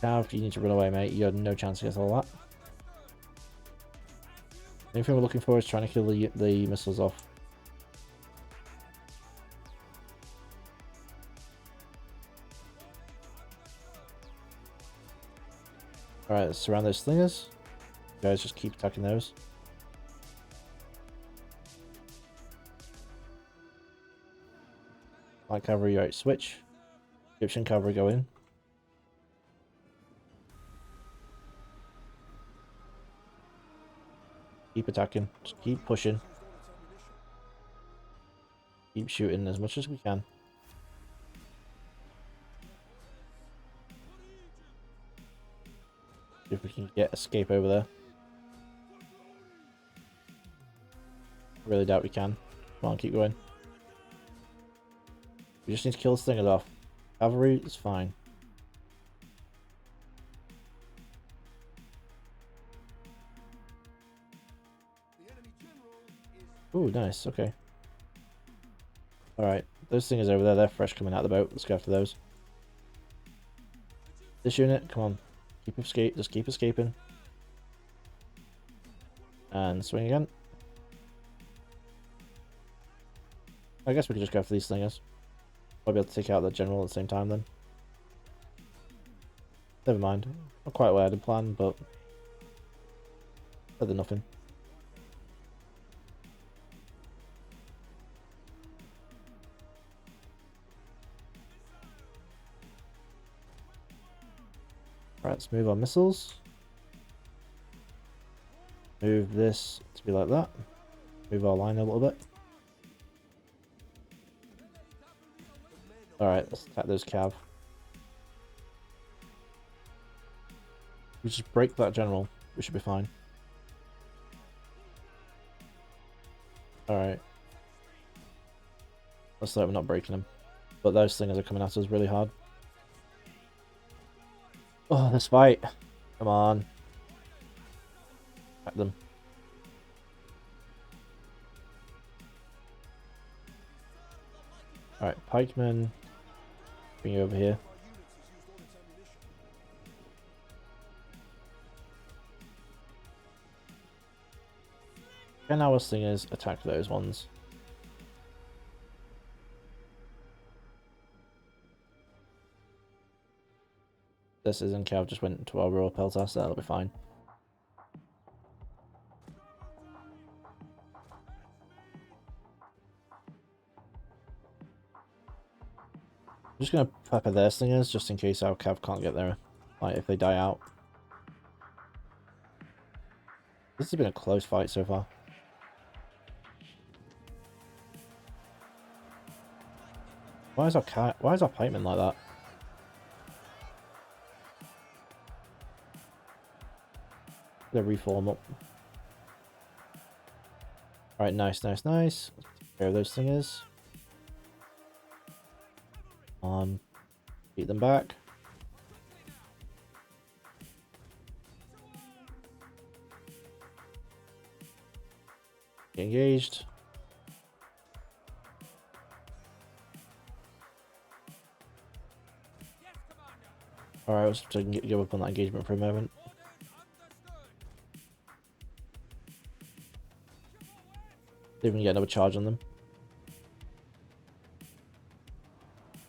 Cav, you need to run away, mate. You had no chance against all that. The only thing we're looking for is trying to kill the missiles off. Alright, let's surround those slingers. You guys just keep attacking those. Light cavalry, right, switch. Egyptian cavalry go in. Keep attacking. Just keep pushing. Keep shooting as much as we can. See if we can get escape over there. Really doubt we can. Come on, keep going. We just need to kill the slingers off. Cavalry is fine. Ooh, nice. Okay. Alright. Those slingers over there, they're fresh coming out of the boat. Let's go after those. This unit, come on. Just keep escaping. And swing again. I guess we could just go after these slingers. I'll be able to take out the general at the same time then. Never mind. Not quite what I had planned, but better than nothing. Right, let's move our missiles. Move this to be like that. Move our line a little bit. Alright, let's attack those cav. We just break that general. We should be fine. Alright. Let's hope we're not breaking them. But those slingers are coming at us really hard. Oh, this fight. Come on. Attack them. Alright, pikemen. Bring you over here. Can our slingers attack those ones? This isn't Cav just went into our raw peltas, so that'll be fine. I'm just gonna pepper their slingers just in case our Cav can't get there. Like if they die out. This has been a close fight so far. Why is our pikeman like that? Gonna reform up. Alright, nice. Let's take care of those slingers. Beat them back. Get engaged. Alright, let's give up on that engagement for a moment. See if we can get another charge on them.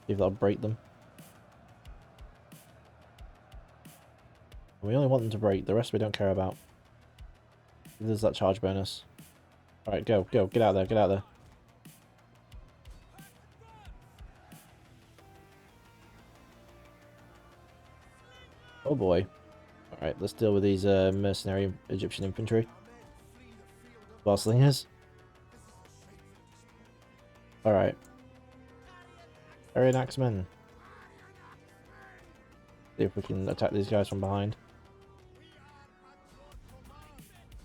See if that'll break them. We only want them to break, the rest we don't care about. There's that charge bonus. Alright, go, get out of there, get out of there. Oh boy. Alright, let's deal with these mercenary Egyptian infantry. Bar slingers. Alright. Aryan axemen. See if we can attack these guys from behind.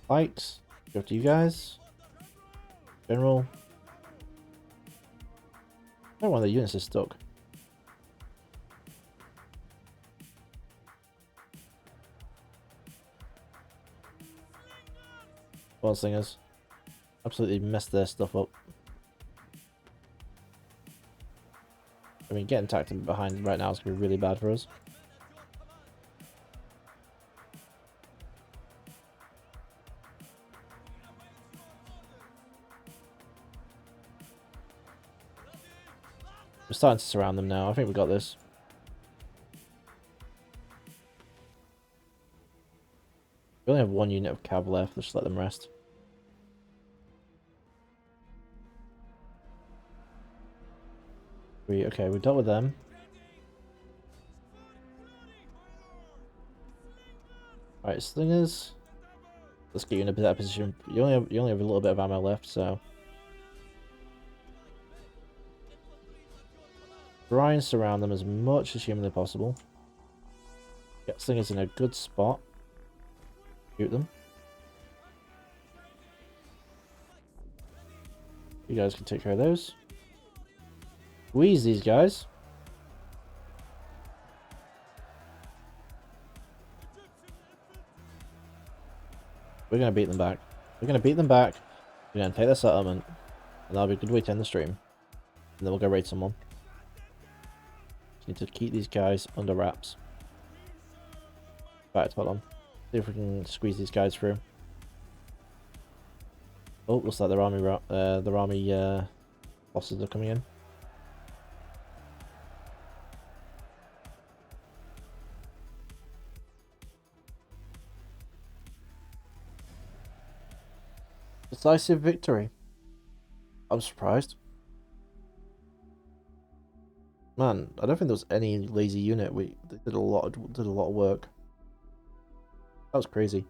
Pikes. Go to you guys. General. Oh, one of the units is stuck. Ball slingers. Absolutely messed their stuff up. I mean, getting attacked from behind right now is going to be really bad for us. We're starting to surround them now. I think we got this. We only have one unit of cav left. Let's just let them rest. Okay, we dealt with them. Alright, slingers. Let's get you in a better position. You only have a little bit of ammo left, so try and surround them as much as humanly possible. Get slingers in a good spot. Shoot them. You guys can take care of those. Squeeze these guys. We're going to beat them back. We're going to beat them back. We're going to take their settlement. And that'll be a good way to end the stream. And then we'll go raid someone. Just need to keep these guys under wraps. Right, hold on. See if we can squeeze these guys through. Oh, looks like their army bosses are coming in. Decisive victory. I'm surprised. Man, I don't think there was any lazy unit. They did a lot of work. That was crazy.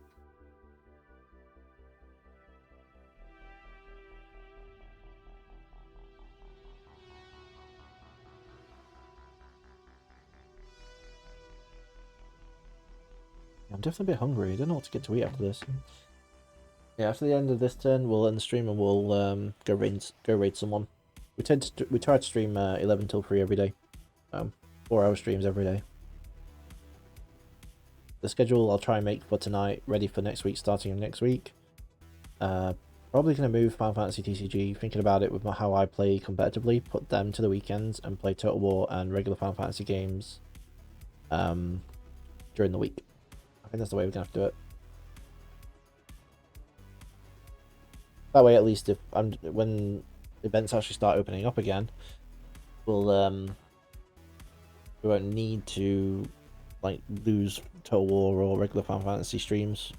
I'm definitely a bit hungry. I don't know what to get to eat after this. Yeah, after the end of this turn, we'll end the stream and we'll go raid someone. We try to stream 11 till 3 every day. 4-hour streams every day. The schedule I'll try and make for tonight ready for next week, starting next week. Probably going to move Final Fantasy TCG, thinking about it with how I play competitively, put them to the weekends and play Total War and regular Final Fantasy games during the week. I think that's the way we're going to have to do it. That way, at least, when events actually start opening up again, we'll we won't need to like lose Total War or regular Final Fantasy streams.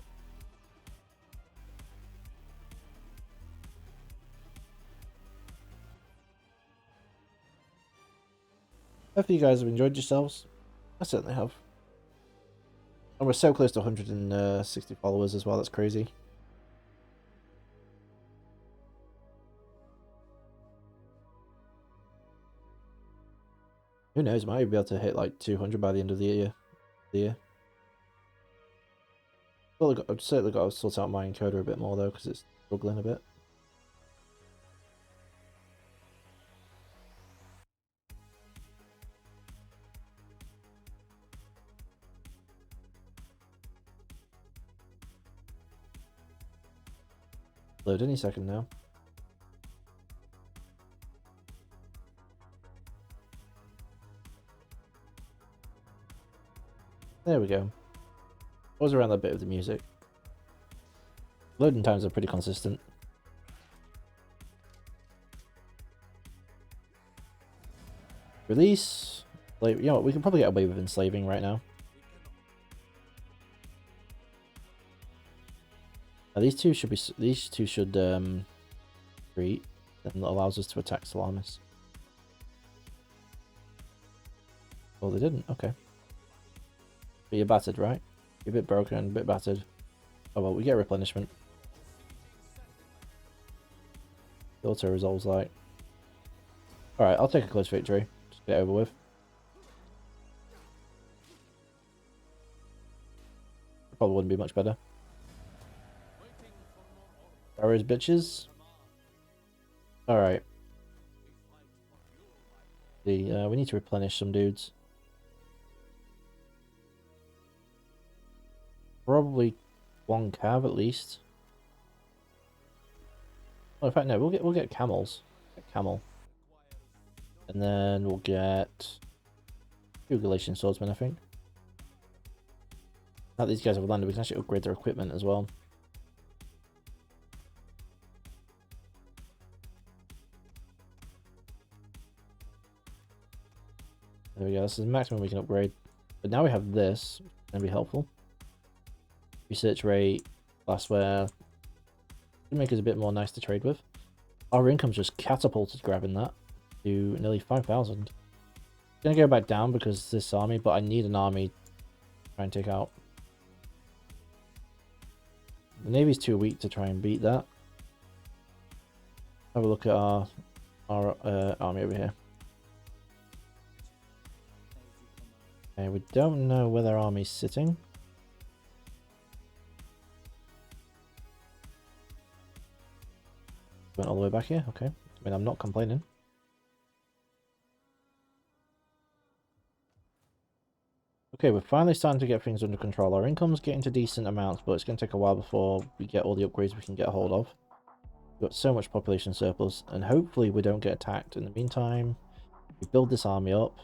Hopefully you guys have enjoyed yourselves. I certainly have. And we're so close to 160 followers as well, that's crazy. Who knows, might be able to hit like 200 by the end of the year. I've certainly got to sort out my encoder a bit more though, because it's struggling a bit. Load any second now. There we go. I was around that bit of the music. Loading times are pretty consistent. Release. Like, you know what, we can probably get away with enslaving right now. Now these two should retreat, and that allows us to attack Salamis. Oh, they didn't. Okay. But you're battered, right? You're a bit broken, a bit battered. Oh well, we get replenishment. The auto resolves like. Alright, I'll take a close victory. Just get it over with. Probably wouldn't be much better. Arrows, bitches. Alright. We need to replenish some dudes. Probably one cav at least. Oh, in fact, no, we'll get camels. Get camel. And then we'll get 2 Galatian swordsmen, I think. Now that these guys have landed, we can actually upgrade their equipment as well. There we go, this is the maximum we can upgrade. But now we have this, which is going to be helpful. Research rate, glassware. Should make us a bit more nice to trade with. Our income's just catapulted grabbing that to nearly 5,000. It's going to go back down because this army, but I need an army to try and take out. The Navy's too weak to try and beat that. Have a look at our army over here. Okay, we don't know where their army's sitting. Went all the way back here, okay. I mean, I'm not complaining. Okay, we're finally starting to get things under control. Our income's getting to decent amounts, but it's going to take a while before we get all the upgrades we can get a hold of. We've got so much population surplus, and hopefully we don't get attacked. In the meantime, we build this army up.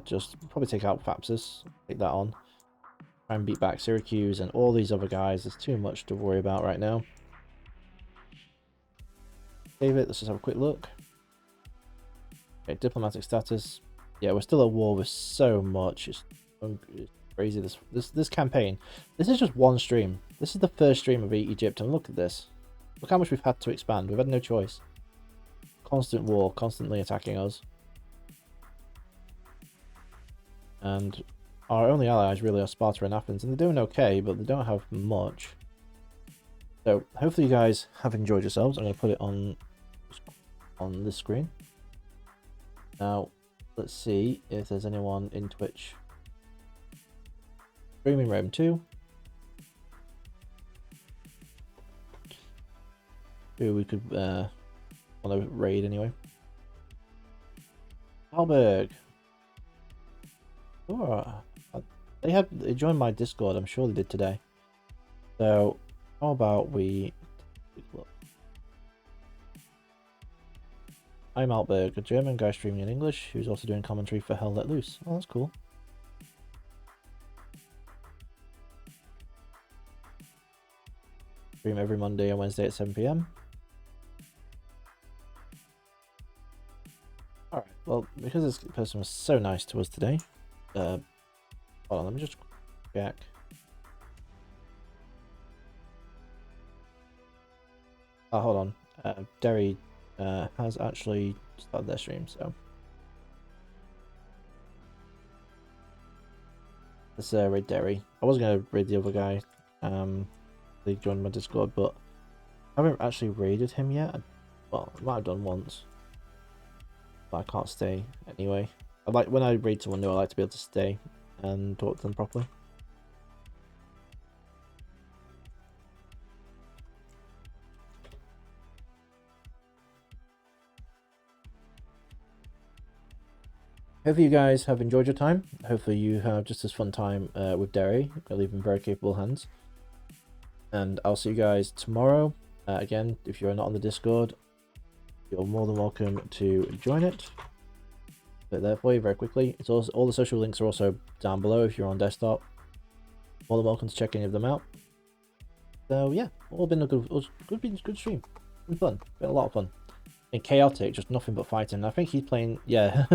Just probably take out Phapsis, take that on. Try and beat back Syracuse and all these other guys. There's too much to worry about right now. Save it, let's just have a quick look. Okay, diplomatic status. Yeah, we're still at war with so much. It's crazy. This campaign. This is just one stream. This is the first stream of Egypt, and look at this. Look how much we've had to expand. We've had no choice. Constant war, constantly attacking us. And our only allies really are Sparta and Athens, and they're doing okay, but they don't have much. So hopefully you guys have enjoyed yourselves. I'm going to put it on this screen. Now, let's see if there's anyone in Twitch streaming Rome 2. Who we could want to raid anyway. Alberg. Oh, they joined my Discord. I'm sure they did today. So how about we take a look? I'm Altberg, a German guy streaming in English who's also doing commentary for Hell Let Loose. Oh, that's cool. Stream every Monday and Wednesday at 7 PM. Alright, well, because this person was so nice to us today, hold on, let me just check. Oh, hold on. Derry has actually started their stream, so let's raid Derry. I was gonna raid the other guy. They joined my Discord, but I haven't actually raided him yet. Well, I might have done once, but I can't stay anyway. I like when I raid someone new. I like to be able to stay and talk to them properly. Hopefully you guys have enjoyed your time. Hopefully you have just as fun time with Derry. I leave in very capable hands. And I'll see you guys tomorrow. Again, if you're not on the Discord, you're more than welcome to join it. Put it there for you very quickly. It's also, all the social links are also down below if you're on desktop. More than welcome to check any of them out. So yeah, all been a good stream. Been fun. Been a lot of fun. And chaotic, just nothing but fighting. I think he's playing, yeah,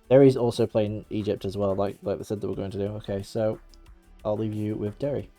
Derry's also playing Egypt as well, like they said they were going to do. Okay, so I'll leave you with Derry.